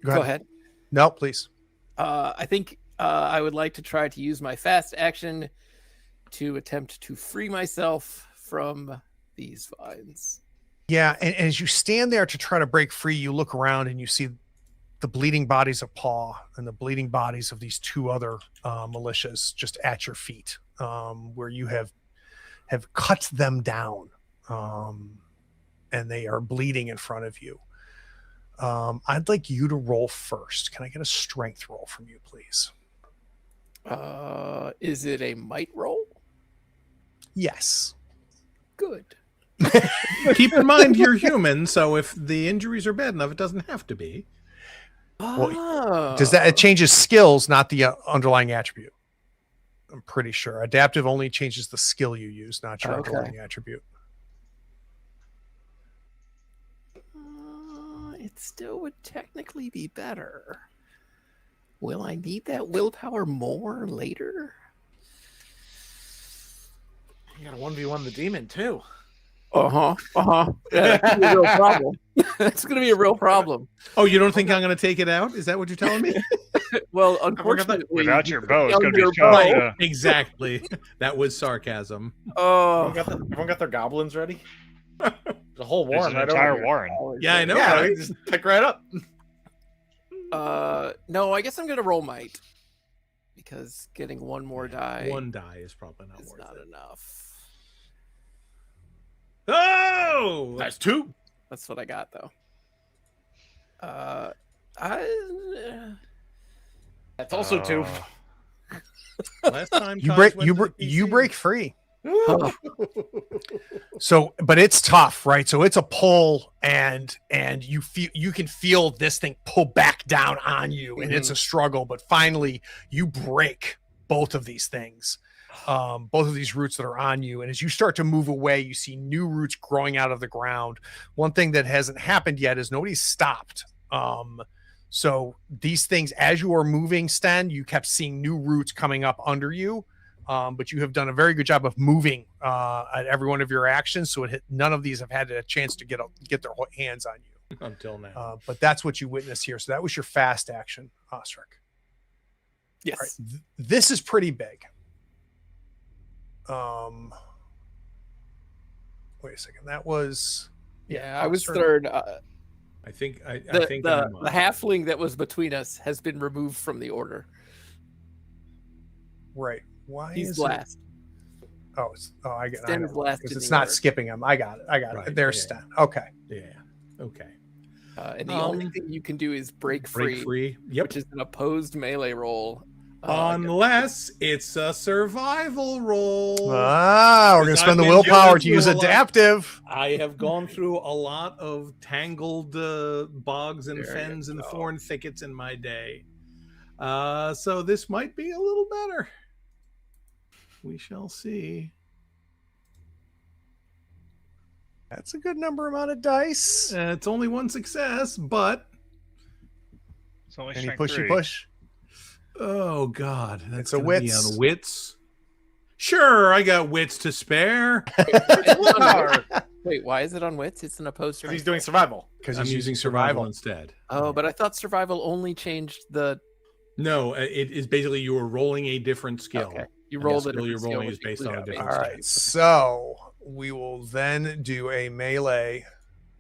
ahead. No, please. I think I would like to try to use my fast action to attempt to free myself from these vines. Yeah, and as you stand there to try to break free, you look around and you see the bleeding bodies of Paw and the bleeding bodies of these 2 other militias just at your feet, where you have cut them down, and they are bleeding in front of you. I'd like you to roll first. Can I get a strength roll from you, please? Is it a might roll? Yes. Good. Keep in mind you're human, so if the injuries are bad enough, it doesn't have to be. Does that it changes skills, not the underlying attribute? I'm pretty sure. Adaptive only changes the skill you use, not your underlying attribute. It still would technically be better. Will I need that willpower more later? You got a 1v1 the demon too. Yeah, that's gonna be a real problem. That's gonna be a real problem. Oh, you don't think I'm going to take it out? Is that what you're telling me? Well, unfortunately, Without your bow, it's going to your be tough. bow. Yeah. Exactly. That was sarcasm. Oh, Everyone got their goblins ready? There's a whole There's warren an right entire over here. warren. Yeah, I know. Yeah, right? we just pick right up. no, I guess I'm gonna roll might because getting one more die 1 die is probably not is worth not it. enough. Oh! That's 2. That's what I got though. That's also 2. Last time You Taj break went you to break the you PC. break free. So, but it's tough, right? So it's a pull, and you can feel this thing pull back down on you, and it's a struggle. But finally, you break both of these things, both of these roots that are on you. And as you start to move away, you see new roots growing out of the ground. One thing that hasn't happened yet is nobody's stopped. So these things, as you are moving, Sten, you kept seeing new roots coming up under you. But you have done a very good job of moving at every one of your actions, so none of these have had a chance to get their hands on you Until now. but that's what you witness here. So that was your fast action, Osric. Yes. All right, this is pretty big. Wait a second. That was Yeah, I was sorry. third. I think I The, think the, I'm the halfling that was between us has been removed from the order. Right. Why He's is last. I get Sten is last because in it's the not order. skipping him. I got it. Right, There's yeah. Sten. Okay. yeah. Okay. And the only thing you can do is break free, Break free. Yep. which is an opposed melee roll. Unless it's a survival roll. We're gonna Because spend I've the been willpower going to use through a lot. adaptive. I have gone through a lot of tangled bogs and There you fens and go. thorn thickets in my day. So this might be a little better. We shall see. That's a good number amount of dice. It's only one success, but It's only Any strength pushy 3. push? oh god, that's It's a gonna be wits. on wits. Sure, I got wits to spare. Wait, why is it on wits? It's an opposed Because he's strength. doing survival. Because I'm he's using survival instead. Oh, but I thought survival only changed the. No, it is basically you are rolling a different skill. Okay, you And rolled the it. skill you're rolling is based on a different All right. So we will then do a melee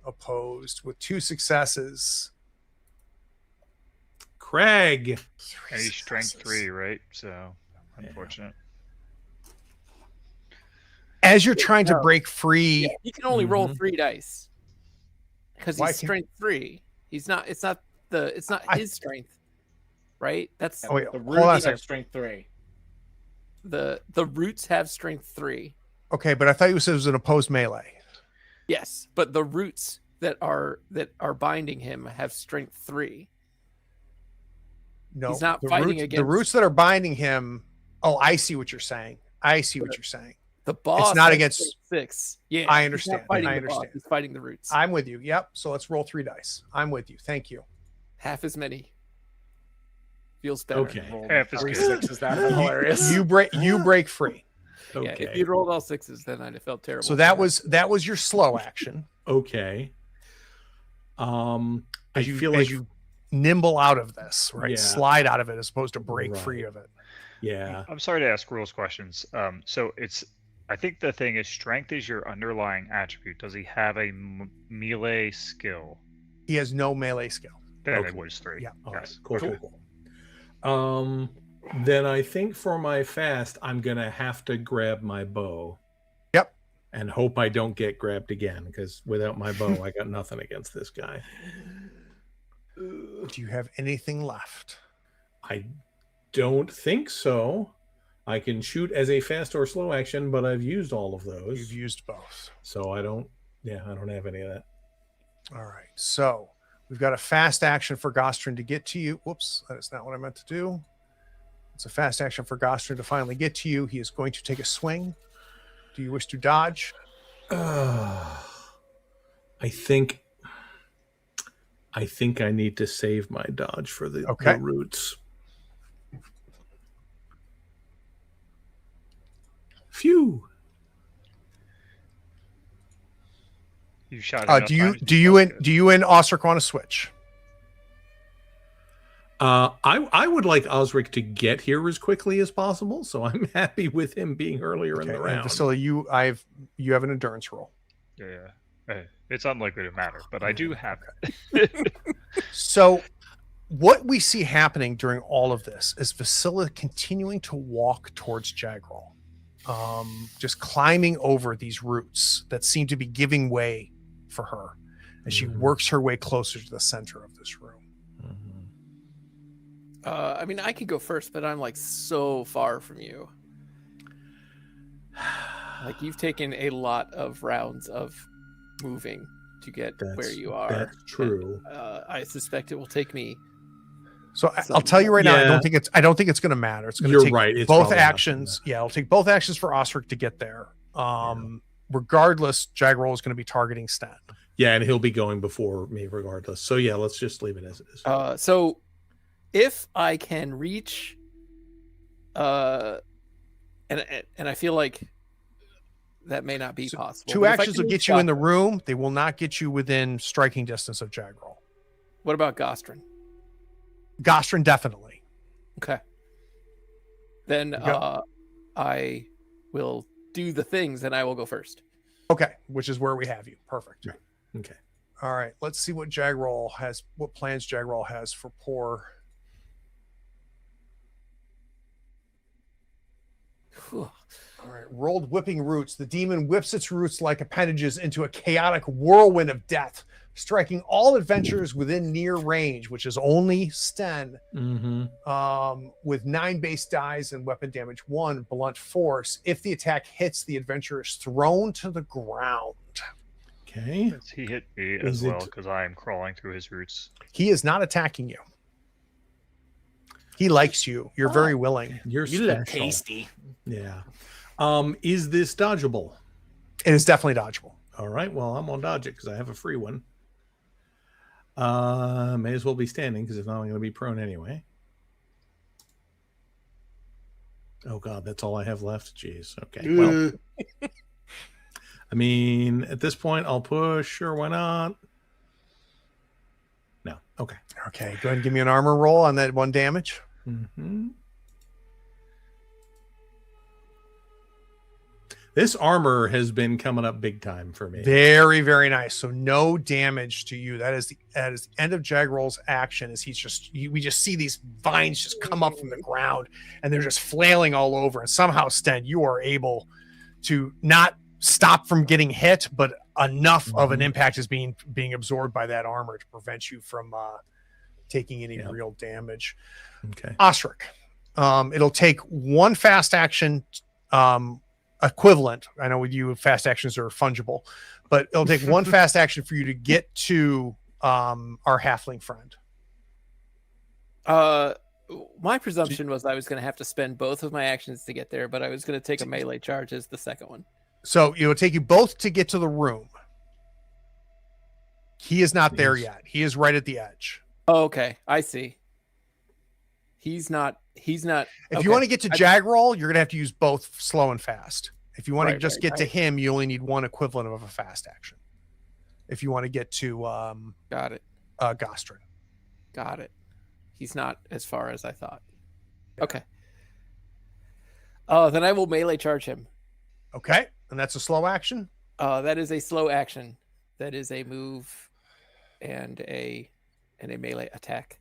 opposed with 2 successes. Craig. And he's strength 3, right? So, unfortunate. As you're trying to No. break free, Yeah, he can only roll Mhm. 3 dice because Why he's can't- strength 3. He's not. It's not the. It's not I- his strength, right? That's Oh, wait, The hold on a roots second. have strength 3. the roots have strength 3. Okay, but I thought you said it was an opposed melee. Yes, but the roots that are binding him have strength 3. No, He's not the fighting roots, the against- roots that are binding him. Oh, I see what you're saying. I see what you're saying. The boss. not has against- strength 6. Yeah, I he's not understand. fighting I the boss, understand. he's fighting the roots. I'm with you. Yep. So let's roll 3 dice. I'm with you. Thank you. Half as many. Feels better. Okay. Rolled Half is 3 good. sixes. That was hilarious. You break free. Yeah, Okay. if you'd rolled all 6s, then I'd have felt terrible. So that was your slow action. Okay. I As you, feel as like you nimble out of this, right? Yeah. Slide out of it as opposed to break Right. free of it. yeah. I'm sorry to ask rules questions. So I think the thing is strength is your underlying attribute. Does he have a melee skill? He has no melee skill. Then Okay. it was 3. Yeah. All right. Yes. Cool. Then I think for my fast, I'm gonna have to grab my bow. Yep. And hope I don't get grabbed again, because without my bow, I got nothing against this guy. Do you have anything left? I don't think so. I can shoot as a fast or slow action, but I've used all of those. You've used both. So I don't have any of that. All right. So we've got a fast action for Gostrin to get to you. Whoops, that is not what I meant to do. It's a fast action for Gostrin to finally get to you. He is going to take a swing. Do you wish to dodge? I think I need to save my dodge for the roots. Phew. You shot. enough Do you times do you and do you and Osric want to switch? I would like Osric to get here as quickly as possible, so I'm happy with him being earlier in the and round. Vasily, you have an endurance roll. Yeah. It's unlikely to matter, but I do have it. So what we see happening during all of this is Vasily continuing to walk towards Jagral, just climbing over these roots that seem to be giving way for her as she works her way closer to the center of this room. I mean, I could go first, but I'm like so far from you. Like you've taken a lot of rounds of moving to get where you are. That's true. And, I suspect it will take me. So I'll tell you right now, I Yeah. don't think it's going to matter. It's going to You're take right. It's both probably not actions. Yeah, it'll take both actions for Osric to get there. Regardless, Jagral is going to be targeting Sten. Yeah, and he'll be going before me regardless. So yeah, let's just leave it as it is. So if I can reach, and I feel like that may not be possible. Two but if I actions can will reach get you in the Gostrin- room. They will not get you within striking distance of Jagral. What about Gostrin? Gostrin, definitely. Okay. then I will do the things, and I will go first. Okay, which is where we have you. Perfect. Right. Okay. All right, let's see what Jagrol has, what plans Jagrol has for poor. Whew. All right, rolled whipping roots. The demon whips its roots like appendages into a chaotic whirlwind of death, striking all adventurers within near range, which is only Sten, with 9 base dies and weapon damage 1, blunt force. If the attack hits, the adventurer is thrown to the ground. Okay. He hit me as well because I am crawling through his roots. He is not attacking you. He likes you. You're very willing. You look tasty. Yeah. Is this dodgeable? It is definitely dodgeable. All right. Well, I'm gonna dodge it because I have a free one. May as well be standing because if not, I'm gonna be prone anyway. Oh God, that's all I have left. Jeez. Okay. Well, I mean, at this point, I'll push. Sure, why not? No. Okay. Okay. Go ahead and give me an armor roll on that 1 damage. This armor has been coming up big time for me. Very, very nice. So no damage to you. That is the end of Jagrol's action. Is we just see these vines just come up from the ground and they're just flailing all over. And somehow, Sten, you are able to not stop from getting hit, but enough of an impact is being absorbed by that armor to prevent you from taking any real damage. Okay. Osric, it'll take 1 fast action equivalent. I know with you, fast actions are fungible, but it'll take 1 fast action for you to get to our halfling friend. My presumption was I was going to have to spend both of my actions to get there, but I was going to take a melee charge as the second one. So it will take you both to get to the room. He is not there yet. He is right at the edge. Oh, okay. I see. He's not. If you want to get to Jagrol, you're going to have to use both slow and fast. If you want to just get to him, you only need 1 equivalent of a fast action. If you want to get to got it. Gostrin. Got it. He's not as far as I thought. Okay. Then I will melee charge him. Okay, and that's a slow action? That is a slow action. That is a move and a melee attack.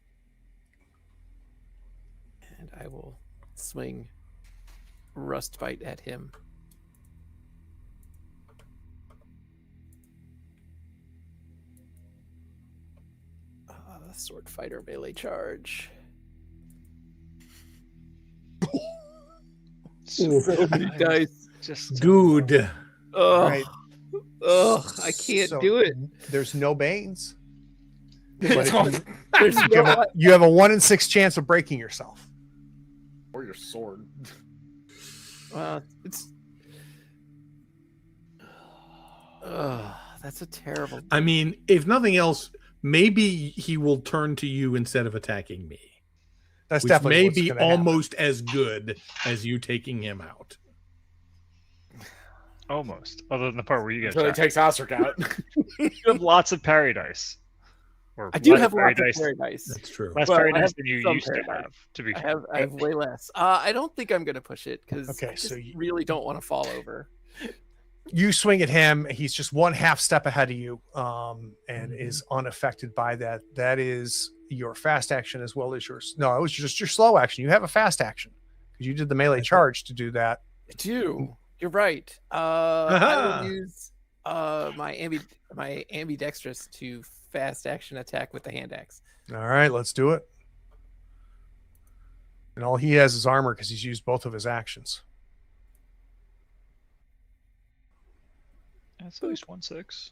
And I will swing Rustbite at him. Sword fighter melee charge. So many dice. Just good. Oh, right. I can't do it. There's no Banes. There's You have a 1 in 6 chance of breaking yourself. Or your sword. It's. That's a terrible. I mean, if nothing else, maybe he will turn to you instead of attacking me. That's which definitely may what's be gonna happen. almost as good as you taking him out. almost. Other than the part where you get Until he attacked. takes Osric out. You have lots of parry dice. Or I do less have parry lots of parry dice. That's true. Less Well, parry I dice have than you some used to parry have. To be I fair. have way less. I don't think I'm gonna push it because Okay, I just so really don't want to fall over. You swing at him. He's just 1 half step ahead of you, and is unaffected by that. That is your fast action as well as yours. No, it was just your slow action. You have a fast action because you did the melee charge to do that. I do. You're right. I will use my ambidextrous to fast action attack with the hand axe. All right, let's do it. And all he has is armor because he's used both of his actions. That's at least 1/6.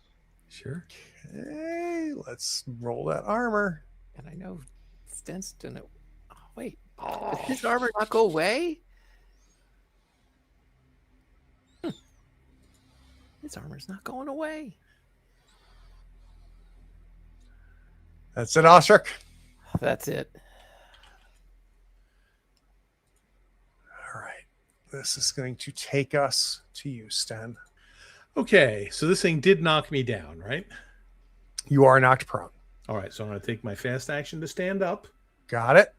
Sure. Okay, let's roll that armor. And I know Sten's didn't. Oh, wait. Did his armor not go away? His armor's not going away. That's it, Osric. That's it. All right. This is going to take us to you, Sten. Okay, so this thing did knock me down, right? You are knocked prone. All right, so I'm going to take my fast action to stand up. Got it.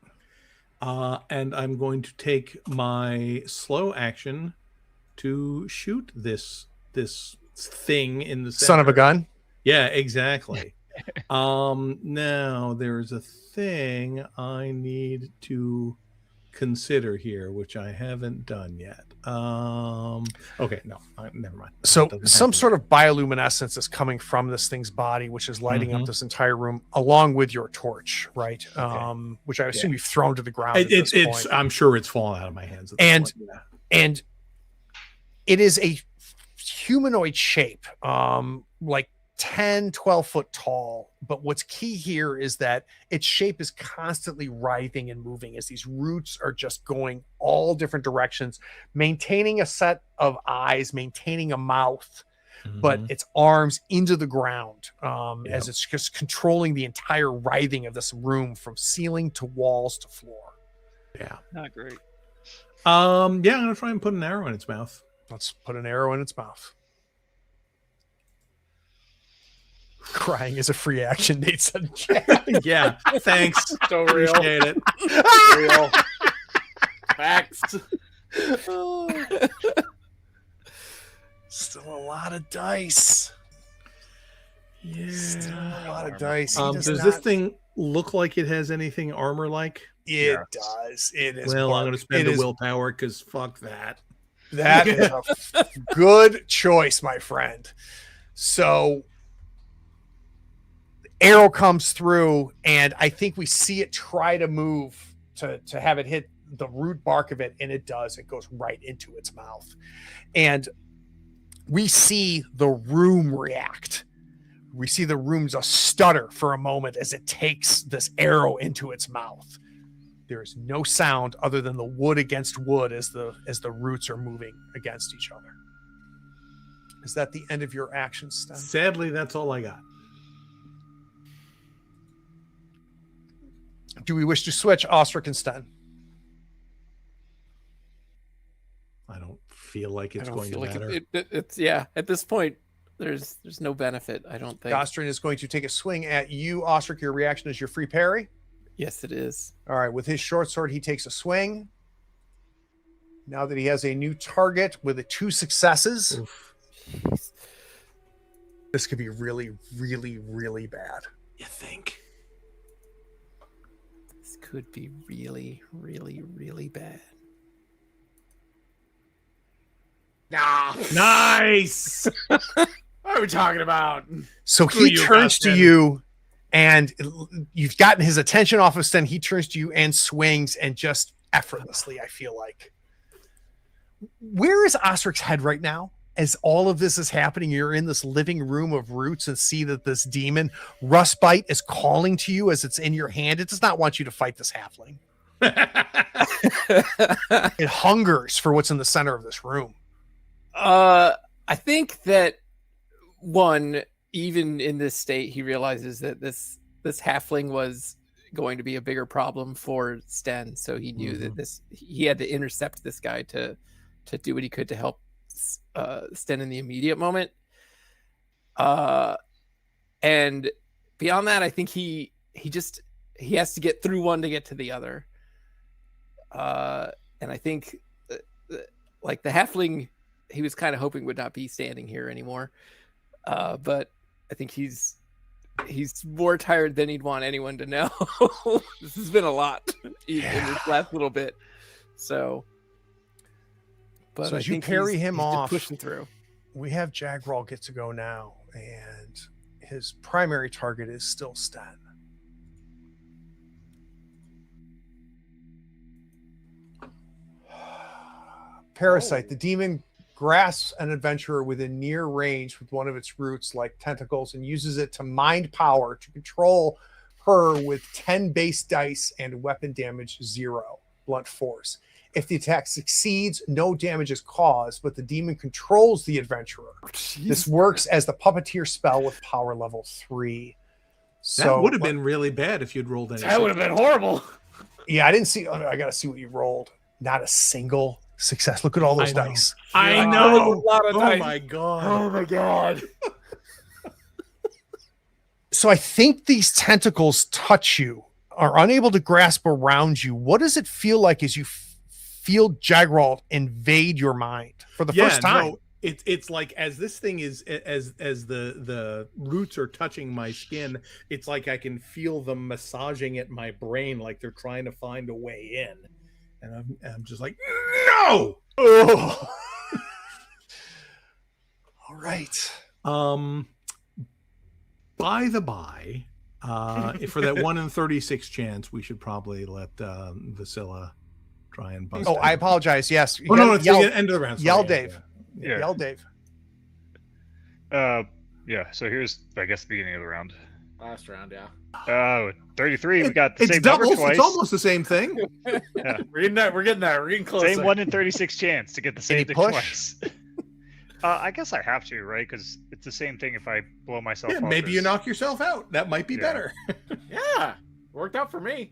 And I'm going to take my slow action to shoot this thing in the center. Son of a gun. Yeah, exactly. Now there's a thing I need to consider here, which I haven't done yet. Okay, no, never mind. So some sort of bioluminescence is coming from this thing's body, which is lighting up Mhm. this entire room, along with your torch, right? Which I assume you've thrown to the ground. It's I'm sure it's fallen out of my hands. At this And point, yeah. and it is a humanoid shape, like 10, 12 foot tall. But what's key here is that its shape is constantly writhing and moving as these roots are just going all different directions, maintaining a set of eyes, maintaining a mouth, but Mhm. its arms into the ground, Yep. as it's just controlling the entire writhing of this room from ceiling to walls to floor. Yeah. Not great. Yeah, I'm gonna try and put an arrow in its mouth. Let's put an arrow in its mouth. Crying is a free action, Nate said. Yeah, thanks. So real. Appreciate it. Real. Facts. Still a lot of dice. Still a lot of dice. He Does does this not- thing look like it has anything armor like? It Yes. does. It is. Well, I'm going to spend it a is- willpower because fuck that. That is a good choice, my friend. So, arrow comes through, and I think we see it try to move to have it hit the root bark of it, and it does. It goes right into its mouth, and we see the room react. We see the room just stutter for a moment as it takes this arrow into its mouth. There is no sound other than the wood against wood as the roots are moving against each other. Is that the end of your action, Sten? Sadly, that's all I got. Do we wish to switch Ostrich and Sten? I don't feel like it's I don't going to feel like matter. it's yeah. At this point, there's no benefit. I don't think. Gostrin is going to take a swing at you, Ostrich. Your reaction is your free parry. Yes, it is. All right, with his short sword, he takes a swing. Now that he has a new target with the 2 successes, Oof. this could be really, really, really bad. You think? This could be really, really, really bad. Nah. Nice. What are we talking about? So Screw he you, turns to Gostrin. you, and you've gotten his attention off of Sten. He turns to you and swings, and just effortlessly, I feel like. Where is Ostrich's head right now? As all of this is happening, you're in this living room of roots and see that this demon, Rustbite, is calling to you as it's in your hand. It does not want you to fight this halfling. It hungers for what's in the center of this room. I think that one, even in this state, he realizes that this halfling was going to be a bigger problem for Sten. So he knew that he had to intercept this guy to do what he could to help Sten in the immediate moment. And beyond that, I think he has to get through one to get to the other. And I think like the halfling, he was kind of hoping would not be standing here anymore. But I think he's more tired than he'd want anyone to know. This has been a lot in this last little bit. So, but So I as you think parry he's him just off, pushing through. we have Jagral get to go now, and his primary target is still Sten. Parasite, the demon grasps an adventurer within near range with one of its roots like tentacles and uses it to mind power to control her with 10 base dice and weapon damage 0, blunt force. If the attack succeeds, no damage is caused, but the demon controls the adventurer. This works as the puppeteer spell with power level 3. So That would have been really bad if you'd rolled any. That would have been horrible. Yeah, I didn't see. I got to see what you rolled. Not a single success. Look at all those I know. dice. I Yeah, know. a lot of Oh dice. my god. Oh my god. So I think these tentacles touch you, are unable to grasp around you, what does it feel like as you feel Jagral invade your mind for the first time? No, it's like as this thing is as the roots are touching my skin, it's like I can feel them massaging at my brain, like they're trying to find a way in, and I'm just like, no. Oh. All right. By the by, for that 1 in 36 chance, we should probably let Vasilla try and bust. Oh, I apologize. Yes. Oh, no, it's the end of the round. Sorry. Yell, Dave. Yeah. Yell, Dave. Yeah. So here's, I guess, the beginning of the round. Last round, yeah. 33. We got the It's same number doubles. twice. It's almost the same thing. Yeah. We're getting there. We're getting close. Same 1 in 36 chance to get the same Any thing push? twice. I guess I have to, right? Because it's the same thing if I blow myself Yeah, off. maybe you knock yourself out. That might be Yeah. better. Yeah, worked out for me.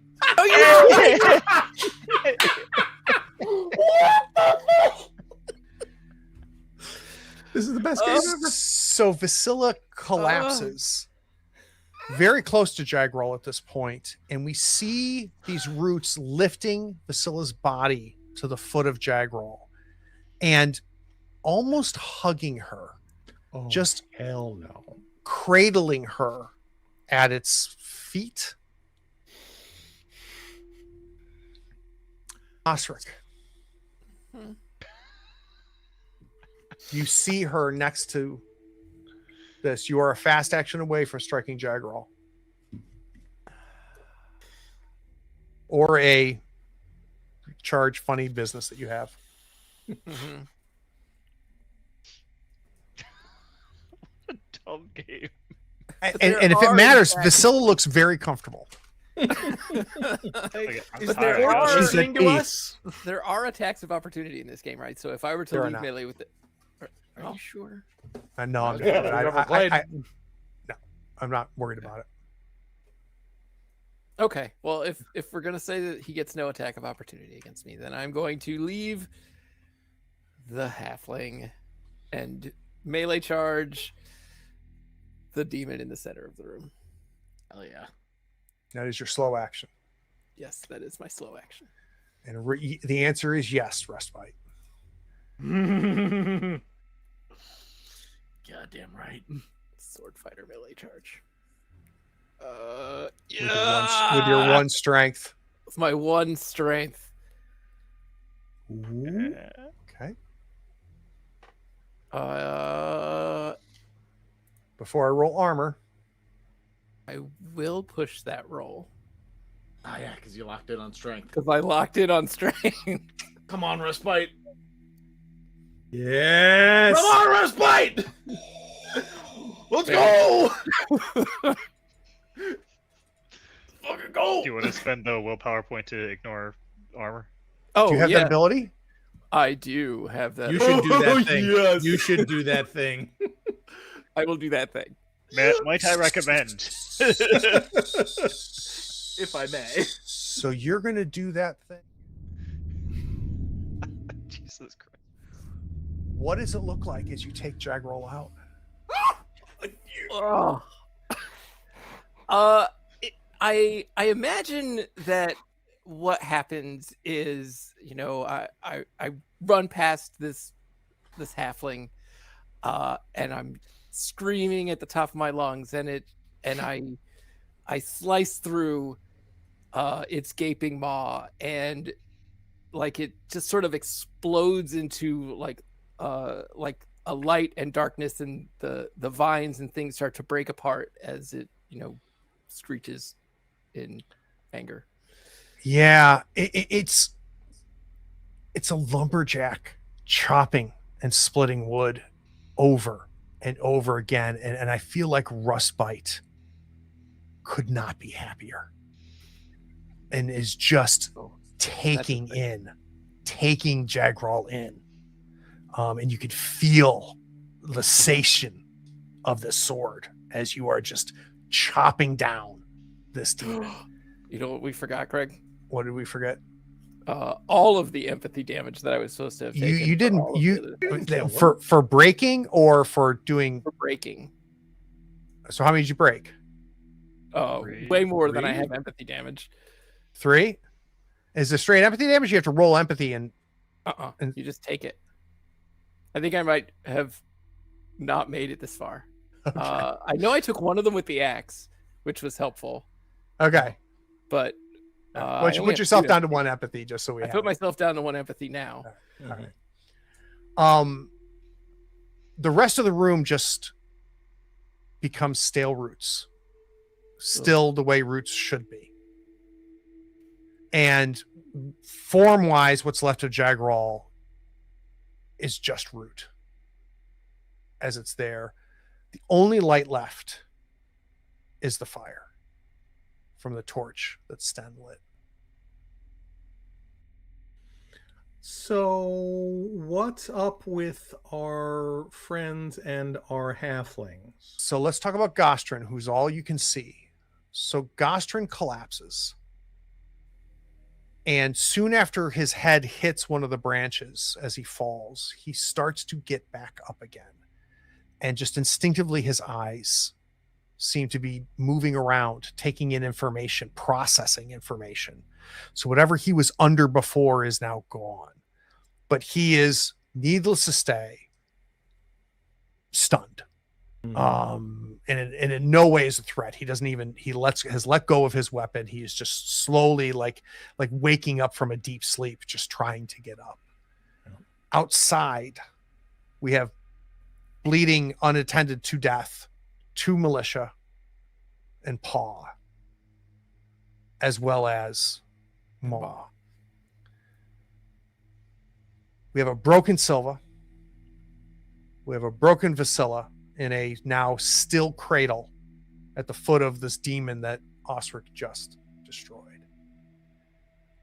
This is the best game ever. So Vasilla collapses very close to Jagral at this point, and we see these roots lifting Vasilla's body to the foot of Jagral and almost hugging her, Oh, just hell no. cradling her at its feet. Osric. You see her next to this. You are a fast action away from striking Jagral. Or a charge funny business that you have. Mhm. Dumb game. And there if it are, matters, in fact- Vasilla looks very comfortable. Okay, I'm Is tired. there are- listening to She's us? There are attacks of opportunity in this game, right? So if I were to There are leave not. melee with it, are Oh. you sure? No, I'm Okay, not. we've never played. No, I'm not worried about it. Okay. Well, if we're gonna say that he gets no attack of opportunity against me, then I'm going to leave the halfling and melee charge the demon in the center of the room. Hell yeah. That is your slow action. Yes, that is my slow action. And the answer is yes, respite. Goddamn right. Sword fighter melee charge. With your one strength. With my one strength. Ooh, okay. Before I roll armor, I will push that roll Oh yeah, because you locked in on strength. because I locked in on strength. Come on, respite. Yes. Come on, respite. Let's go. Fucking go. Do you want to spend the willpower point to ignore armor? Oh, do you have yeah, that ability? I do have that. You should do that thing. Yes. You should do that thing. I will do that thing. Might I recommend? If I may. So you're going to do that thing. Jesus Christ. What does it look like as you take Jagral out? Oh. I imagine that what happens is, you know, I run past this halfling, and I'm screaming at the top of my lungs, and I slice through its gaping maw, and like it just sort of explodes into like a light and darkness, and the vines and things start to break apart as it, you know, screeches in anger. Yeah, it's a lumberjack chopping and splitting wood over and over again, and I feel like Rustbite could not be happier, and is just taking Jagral in, and you could feel the sensation of the sword as you are just chopping down this demon. You know what we forgot, Craig? What did we forget? All of the empathy damage that I was supposed to have taken. You for didn't all of the other- for breaking or for doing. for breaking. So how many did you break? Oh, way more than I have empathy damage. 3? Is it straight empathy damage? You have to roll empathy and You just take it. I think I might have not made it this far. Okay. I know I took one of them with the axe, which was helpful. Okay. But Put yourself down to 1 empathy, just so we. I put myself down to 1 empathy now. All right. The rest of the room just becomes stale roots, still the way roots should be. And form-wise, what's left of Jagral is just root, as it's there. The only light left is the fire from the torch that Sten lit. So what's up with our friends and our halflings? So let's talk about Gostrin, who's all you can see. So Gostrin collapses. And soon after his head hits one of the branches as he falls, he starts to get back up again. And just instinctively, his eyes seem to be moving around, taking in information, processing information. So whatever he was under before is now gone. But he is, needless to say, stunned. And in no way is a threat. He doesn't even, has let go of his weapon. He is just slowly like waking up from a deep sleep, just trying to get up. Outside, we have bleeding unattended to death, 2 militia and Paw, as well as Maw. We have a broken Silva. We have a broken Vasilla in a now still cradle at the foot of this demon that Osric just destroyed.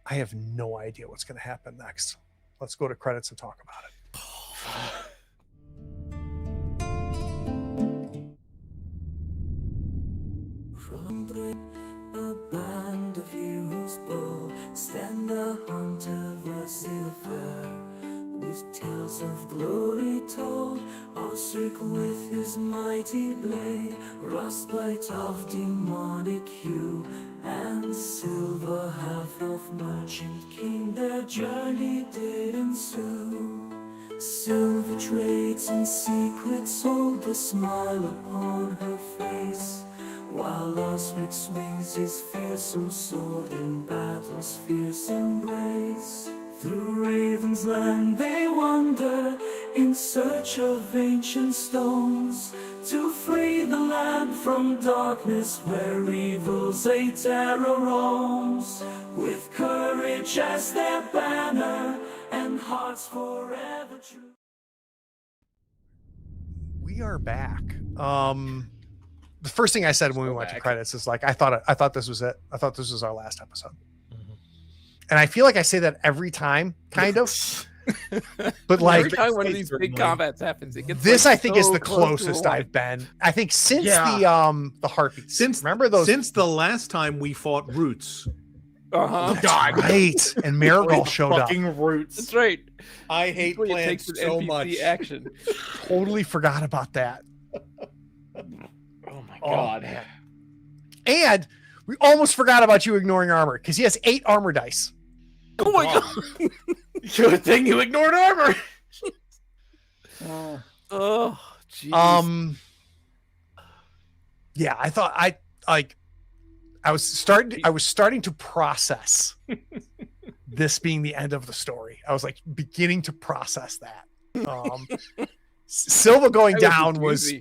I have no idea what's going to happen next. Let's go to credits and talk about it. A band of heroes bold, stand the hunter versus fair, with tales of glory told. Osric with his mighty blade, rustbite of demonic hue, and Silver half-elf merchant king, their journey did ensue. Silver trades and secrets hold the smile upon her face, while Osric swings his fearsome sword in battle's fierce embrace. Through Raven's land they wander in search of ancient stones, to free the land from darkness where evil's a terror roams, with courage as their banner and hearts forever true. We are back. The first thing I said when we went to credits is like, I thought this was it. I thought this was our last episode. And I feel like I say that every time, kind of. But like every time one of these big combats happens, it gets this. like I think so is the close closest to I've been. I think since the heartbeat. Remember those? Since the last time we fought Roots. God, right. And Marigold showed up. Fucking Roots. That's right. I hate plants so much. Action. Totally forgot about that. Oh my god. And we almost forgot about you ignoring armor, because he has 8 armor dice. Oh my god. Good thing you ignored armor. Oh, jeez. Yeah, I thought I was starting to process this being the end of the story. I was like beginning to process that. Silva going down was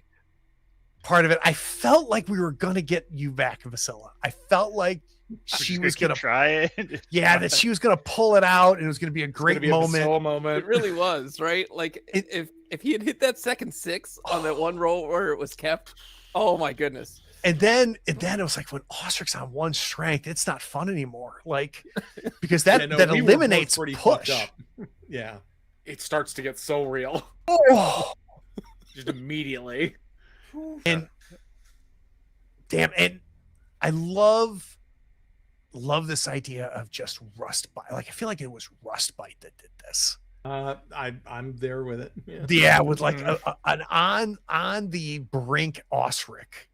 part of it. I felt like we were gonna get you back, Vasilla. I felt like she was gonna try it. Yeah, that she was gonna pull it out, and it was gonna be a great moment. It really was, right? Like if he had hit that second 6 on that one roll where it was kept, oh my goodness. And then it was like, when Osric's on 1 strength, it's not fun anymore. Like, because that eliminates push. Yeah, it starts to get so real. Oh, just immediately. And damn, and I love this idea of just Rustbite. Like, I feel like it was Rustbite that did this. I'm there with it. Yeah, with like an on the brink Osric,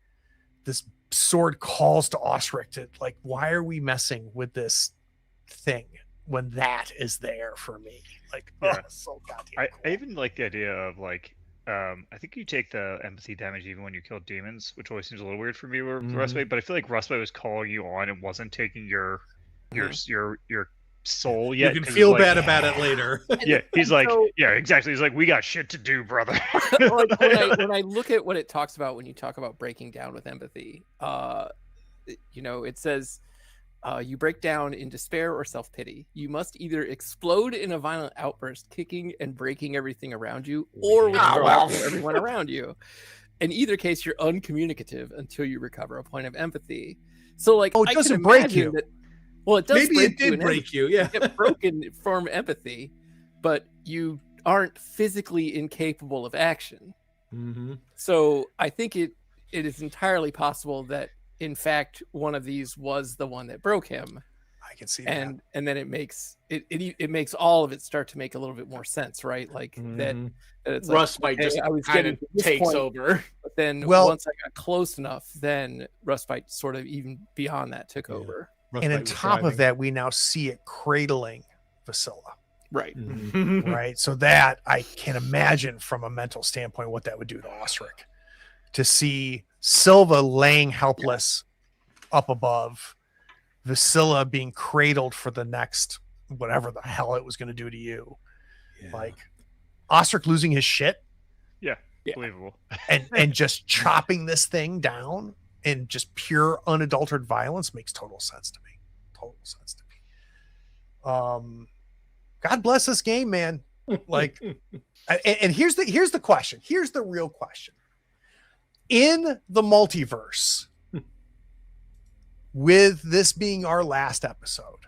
this sword calls to Osric to like, why are we messing with this thing when that is there for me? Like, Yeah. so goddamn I cool. even like the idea of like, I think you take the empathy damage even when you kill demons, which always seems a little weird for me with Rustbait. But I feel like Rustbait was calling you on and wasn't taking your soul You yet. can 'cause feel it's like, bad about it later. Yeah, he's like, So- yeah, exactly. He's like, we got shit to do, brother. Like when I look at what it talks about when you talk about breaking down with empathy, it says you break down in despair or self-pity. You must either explode in a violent outburst, kicking and breaking everything around you, or withdraw from everyone around you. In either case, you're uncommunicative until you recover a point of empathy. So, like, Oh, it I doesn't can break imagine you. that. Well, it does. Maybe break it did in break empathy. you. Yeah. You get broken from empathy, but you aren't physically incapable of action. Mm-hmm. So I think it is entirely possible that in fact one of these was the one that broke him, I can see and then it makes it makes all of it start to make a little bit more sense, right? Like that it's like, Rustbite okay, just I was kind getting of to this takes point, over. but then Well- once I got close enough, then Rustbite sort of even beyond that took over. that. And on top of that, we now see it cradling Vasilla. Right. Right. So that I can imagine from a mental standpoint what that would do to Osric. To see Silva laying helpless up above, Vasilla being cradled for the next whatever the hell it was going to do to you. Like Osric losing his shit Yeah, believable. and just chopping this thing down in just pure unadulterated violence makes total sense to me. Total sense to me. God bless this game, man. Like, and here's the question. Here's the real question. In the multiverse, with this being our last episode,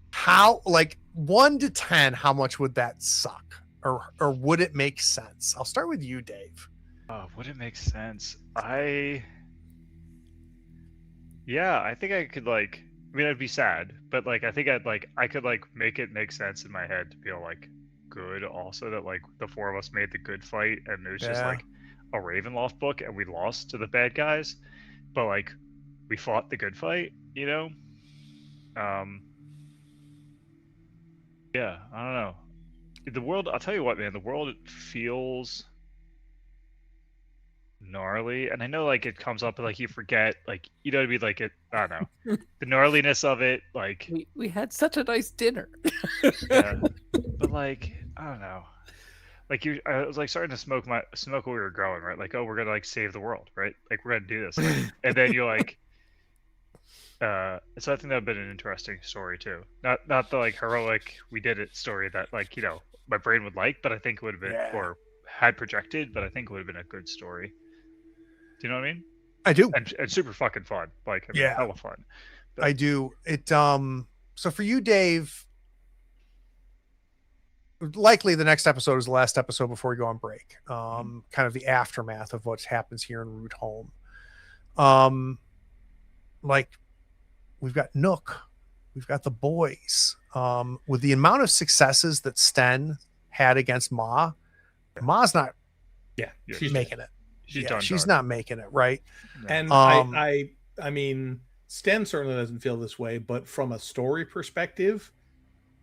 how, like, 1 to 10, how much would that suck? Or would it make sense? I'll start with you, Dave. Would it make sense? I think I could, like, I mean, I'd be sad, but like I think I could like make it make sense in my head to feel like good also, that like the four of us made the good fight and it was just like a Ravenloft book and we lost to the bad guys, but like we fought the good fight, you know? Yeah, I don't know. The world, I'll tell you what, man, the world feels gnarly, and I know like it comes up and like you forget, like, you know what I mean, like it, I don't know, the gnarliness of it, like We had such a nice dinner. yeah. But like, I don't know, like I was like starting to smoke what we were growing, right? Like, oh, we're gonna like save the world, right? Like we're gonna do this, and then you're like, so I think that'd been an interesting story too. Not the like heroic we did it story that like, you know, my brain would like, but I think it would have been or had projected, but I think it would have been a good story. Do you know what I mean? I do. And super fucking fun. Like, I mean, hella fun. But I do. It so for you, Dave, likely the next episode is the last episode before we go on break. Kind of the aftermath of what happens here in Root Home. Like, we've got Nook, we've got the boys. With the amount of successes that Sten had against Ma's not she's making it. She's done. not making it, right? And I mean, Sten certainly doesn't feel this way, but from a story perspective,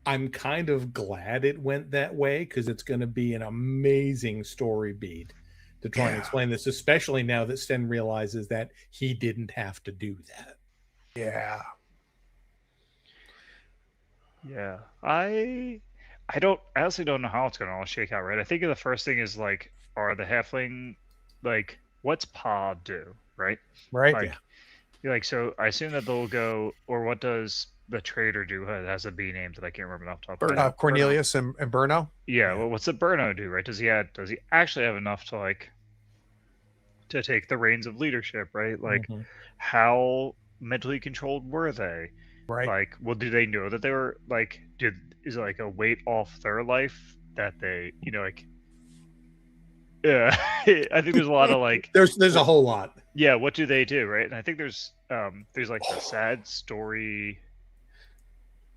I'm kind of glad it went that way, because it's going to be an amazing story beat to try and explain this, especially now that Sten realizes that he didn't have to do that. Yeah. Yeah. I honestly don't know how it's gonna all shake out, right? I think the first thing is like, are the halfling, like, what's Pa do, right? Right. Like, so I assume that they'll go, or what does the trader do? It has a B name that I can't remember off the top of my head. Cornelius and Burno. Yeah, well, what's the Burno do, right? Does he actually have enough to like to take the reins of leadership, right? Like, how mentally controlled were they? Right. Like, well, do they know that they were like, is it like a weight off their life that they, you know, like, yeah, I think there's a lot of like, there's a whole lot. Yeah, what do they do, right? And I think there's like the sad story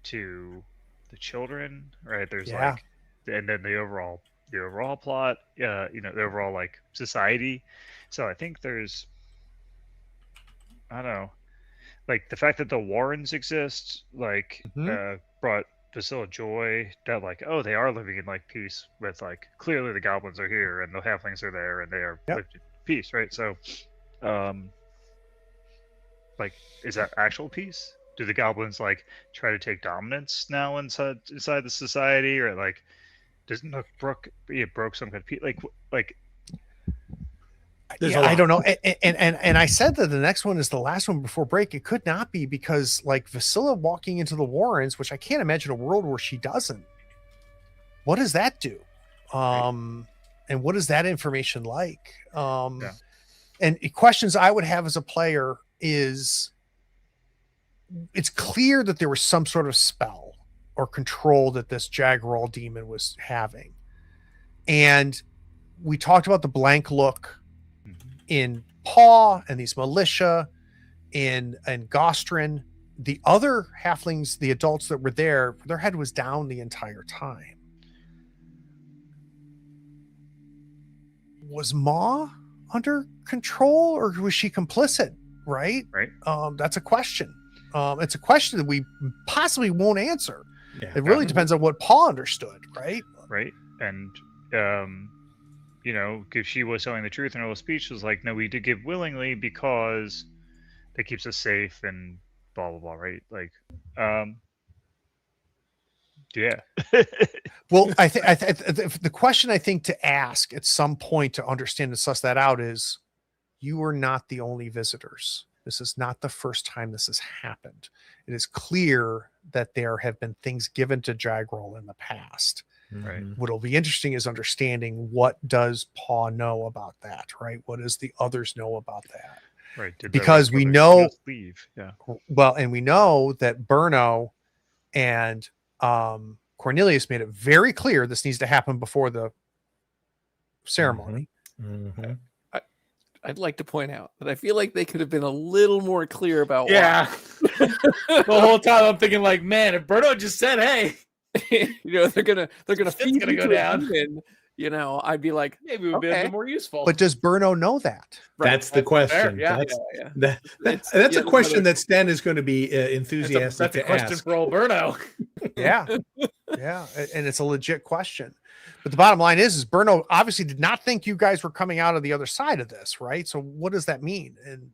to the children, right? There's like, and then the overall plot, you know, the overall like society. So I think there's I don't know, like the fact that the Warrens exist, like brought Vasilla joy that like, oh, they are living in like peace with like, clearly the goblins are here and the halflings are there and they are living in peace, right? So, like, is that actual peace? Do the goblins like try to take dominance now inside the society, or like does Nook broke some kind of peace? Like I don't know. And I said that the next one is the last one before break. It could not be, because like Vasilla walking into the Warrens, which I can't imagine a world where she doesn't. What does that do? And what is that information like? And questions I would have as a player is, it's clear that there was some sort of spell or control that this Jaggeral demon was having. And we talked about the blank look in Paw and these militia and Gostrin. The other halflings, the adults that were there, their head was down the entire time. Was Ma under control, or was she complicit? Right. That's a question. It's a question that we possibly won't answer. It really depends on what Paw understood. Right. And you know, if she was telling the truth in her little speech, was like, no, we did give willingly because that keeps us safe and blah blah blah, right? Like, yeah. Well, I think the question I think to ask at some point to understand and suss that out is, you are not the only visitors. This is not the first time this has happened. It is clear that there have been things given to Jaggeral in the past. Right. What'll be interesting is understanding, what does Paw know about that, right? What does the others know about that? Right. Because we know, leave. Yeah. Well, and we know that Berno and Cornelius made it very clear this needs to happen before the ceremony. I'd like to point out that I feel like they could have been a little more clear about why. The whole time I'm thinking like, man, if Berto just said, hey, you know, they're gonna feed gonna you go to down. A demon, you know, I'd be like, maybe it would be a bit more useful. But does Berno know that? That's the question. Yeah. That's a question that Stan is going to be enthusiastic that's a question ask. for old Berno. Yeah, and it's a legit question. But the bottom line is Berno obviously did not think you guys were coming out of the other side of this, right? So what does that mean? And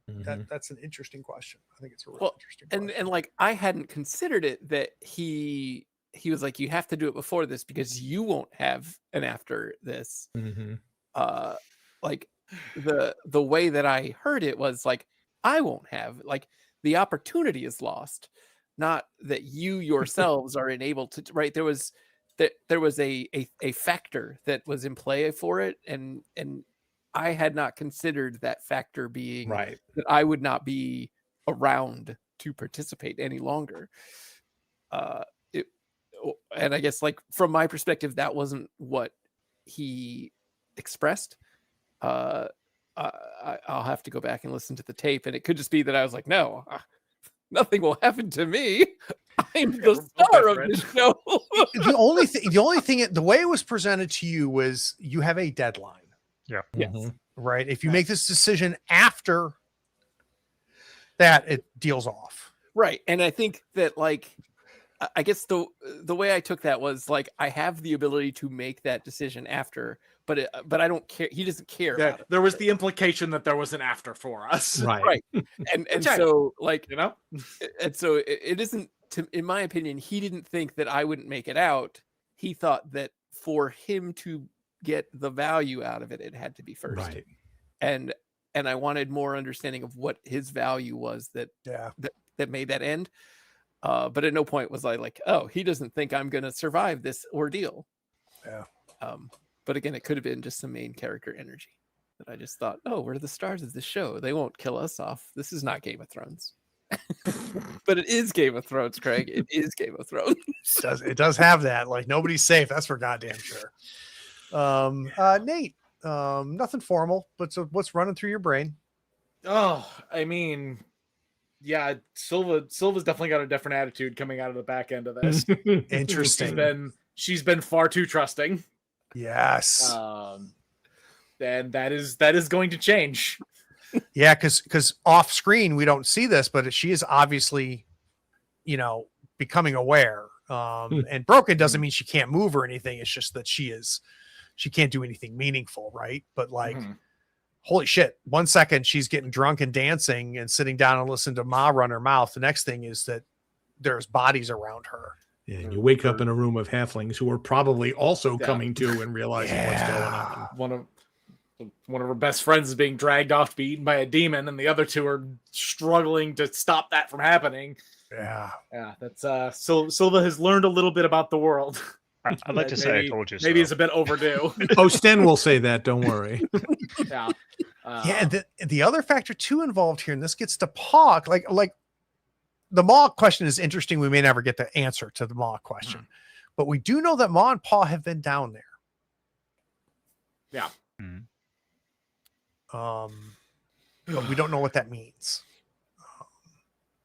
that's an interesting question. I think it's a really interesting question. And like, I hadn't considered it that he was like, you have to do it before this because you won't have an after this. Like the way that I heard it was like, I won't have, like, the opportunity is lost, not that you yourselves are enabled to, right? There was a factor that was in play for it, and I had not considered that factor being right, that I would not be around to participate any longer. And I guess, like, from my perspective, that wasn't what he expressed. I'll have to go back and listen to the tape, and it could just be that I was like, no, nothing will happen to me. I'm the star of the show. The only thing, the way it was presented to you was, you have a deadline. Yeah. Yes. Right. If you make this decision after that, it deals off. Right. And I think that, like, I guess the way I took that was like, I have the ability to make that decision after, but I don't care. He doesn't care. Yeah, about it. there was the implication that there was an after for us. Right. And so, like, you know, and so it isn't, in my opinion, he didn't think that I wouldn't make it out. He thought that for him to get the value out of it, it had to be first. Right. And I wanted more understanding of what his value was that made that end. But at no point was I like, oh, he doesn't think I'm going to survive this ordeal. Yeah. But again, it could have been just some main character energy that I just thought, oh, we're the stars of this show. They won't kill us off. This is not Game of Thrones. But it is Game of Thrones, Craig. It is Game of Thrones. It does have that. Like, nobody's safe. That's for goddamn sure. Nate, nothing formal, but so what's running through your brain? Oh, I mean, yeah, Silva's definitely got a different attitude coming out of the back end of this. Interesting. She's been far too trusting. Yes. And that is going to change. Yeah, because off screen we don't see this, but she is obviously, becoming aware. And broken doesn't mean she can't move or anything. It's just that she can't do anything meaningful, right? But like, holy shit! 1 second she's getting drunk and dancing and sitting down and listening to Ma run her mouth. The next thing is that there's bodies around her. Yeah, and you wake up in a room of halflings who are probably also coming to and realizing what's going on. One of her best friends is being dragged off to be eaten by a demon, and the other two are struggling to stop that from happening. Yeah. That's Silva has learned a little bit about the world. I'd like to say I told you so. Maybe it's a bit overdue. Oh, Sten will say that. Don't worry. Yeah. And the other factor too involved here, and this gets to Paw, like the Maw question is interesting. We may never get the answer to the Maw question, but we do know that Ma and Paw have been down there. Yeah. But we don't know what that means.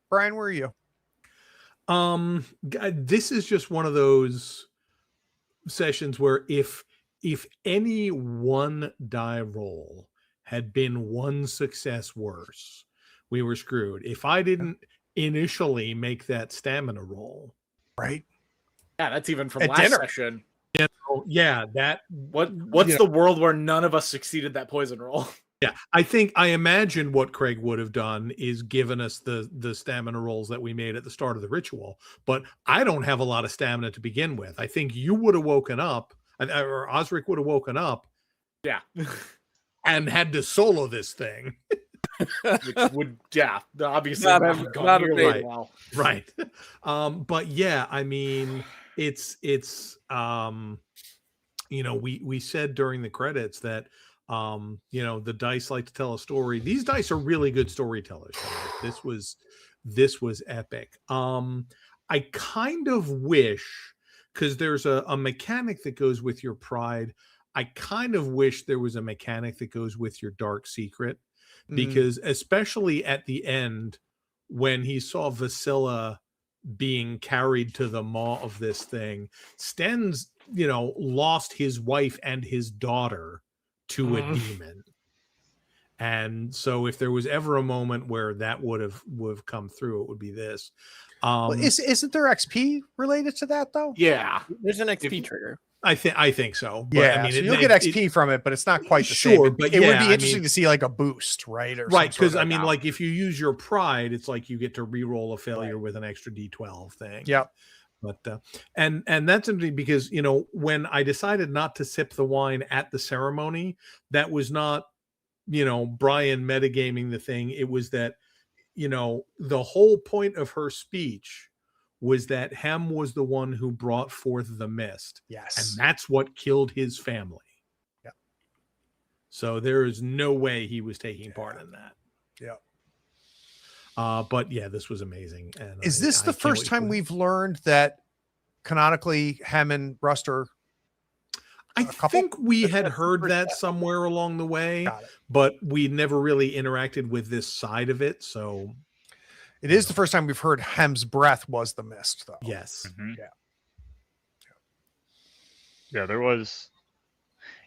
Brian, where are you? This is just one of those sessions where if any one die roll had been one success worse, we were screwed. If I didn't initially make that stamina roll, right? Yeah, that's even from At last dinner. session. Yeah, that what's the world where none of us succeeded that poison roll? Yeah, I imagine what Craig would have done is given us the stamina rolls that we made at the start of the ritual, but I don't have a lot of stamina to begin with. I think you would have woken up, or Osric would have woken up, and had to solo this thing. Which would, obviously not gone right. Well. Right. But yeah, I mean, it's we said during the credits that the dice like to tell a story. These dice are really good storytellers. This was epic. I kind of wish, because there's a mechanic that goes with your pride. I kind of wish there was a mechanic that goes with your dark secret, because especially at the end when he saw Vasilla being carried to the maw of this thing, Sten's lost his wife and his daughter to a demon. And so if there was ever a moment where that would have come through, it would be this. Isn't there XP related to that though? Yeah, there's an XP trigger. I think so. But, Yeah, I mean, so you'll get XP from it, but it's not quite the same. But it would be interesting to see like a boost, right? Or right, because I mean, like if you use your pride, it's like you get to re-roll a failure with an extra D12 thing. Yep. But and that's interesting because when I decided not to sip the wine at the ceremony, that was not Brian metagaming the thing. It was that the whole point of her speech was that Hem was the one who brought forth the mist. Yes, and that's what killed his family. Yeah. So there is no way he was taking part in that. Yeah. But yeah, this was amazing. And is this the first time we've learned that canonically Hem and Rust are I think we had heard that somewhere along the way, but we never really interacted with this side of it. So it is the first time we've heard Hem's breath was the mist, though. Yes. Yeah, there was.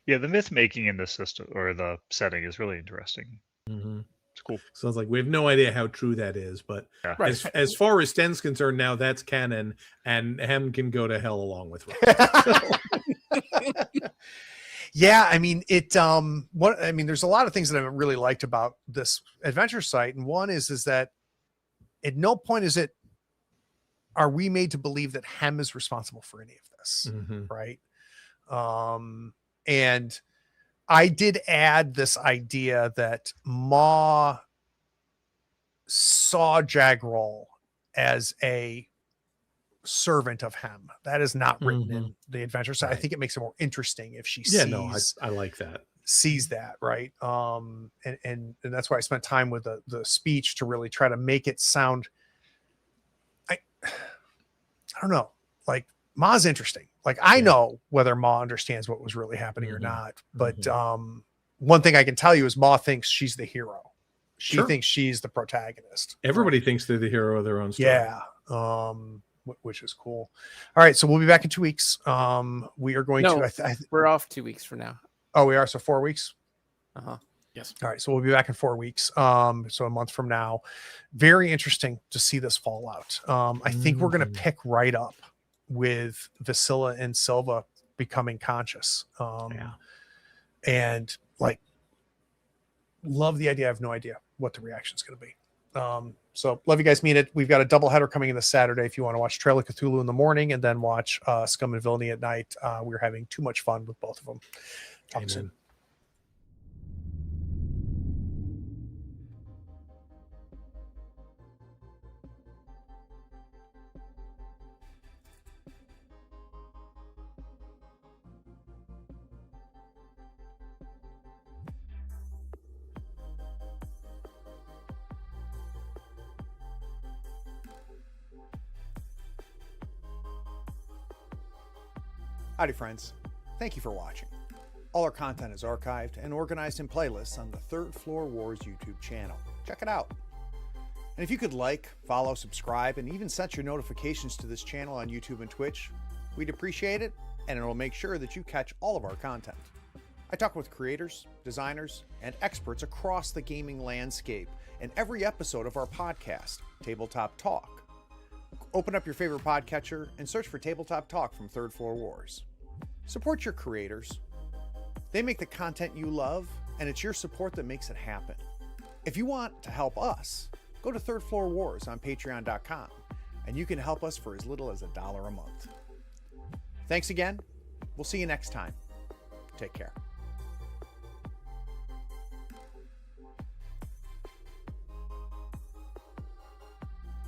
Yeah, the myth making in this system or the setting is really interesting. It's cool. So it's like we have no idea how true that is, but as far as Sten's concerned, now that's canon, and Hem can go to hell along with Rust. Yeah, I mean there's a lot of things that I really liked about this adventure site, and one is that at no point are we made to believe that Hem is responsible for any of this, right? And I did add this idea that Ma saw Jagrol as a servant of Hem. That is not written in the adventure side. I think it makes it more interesting if she sees. I like that. Sees that, right? And that's why I spent time with the speech to really try to make it sound. I don't know, like Ma's interesting. Like I know whether Ma understands what was really happening or not, but one thing I can tell you is Ma thinks she's the hero. She thinks she's the protagonist. Everybody thinks they're the hero of their own story. Yeah. Which is cool. All right, so we'll be back in 2 weeks. We are going to. We're off 2 weeks from now. Oh, we are. So 4 weeks. Yes. All right, so we'll be back in 4 weeks. So a month from now. Very interesting to see this fallout. I think we're going to pick right up with Vasilla and Silva becoming conscious. And like, love the idea. I have no idea what the reaction is going to be. So love you guys. Mean it. We've got a doubleheader coming in this Saturday. If you want to watch Trail of Cthulhu in the morning and then watch Scum and Villainy at night, we're having too much fun with both of them. Talk soon. Howdy, friends. Thank you for watching. All our content is archived and organized in playlists on the Third Floor Wars YouTube channel. Check it out. And if you could like, follow, subscribe, and even set your notifications to this channel on YouTube and Twitch, we'd appreciate it, and it'll make sure that you catch all of our content. I talk with creators, designers, and experts across the gaming landscape in every episode of our podcast, Tabletop Talk. Open up your favorite podcatcher and search for Tabletop Talk from Third Floor Wars. Support your creators. They make the content you love, and it's your support that makes it happen. If you want to help us, go to Third Floor Wars on patreon.com, and you can help us for as little as $1 a month. Thanks again. We'll see you next time. Take care.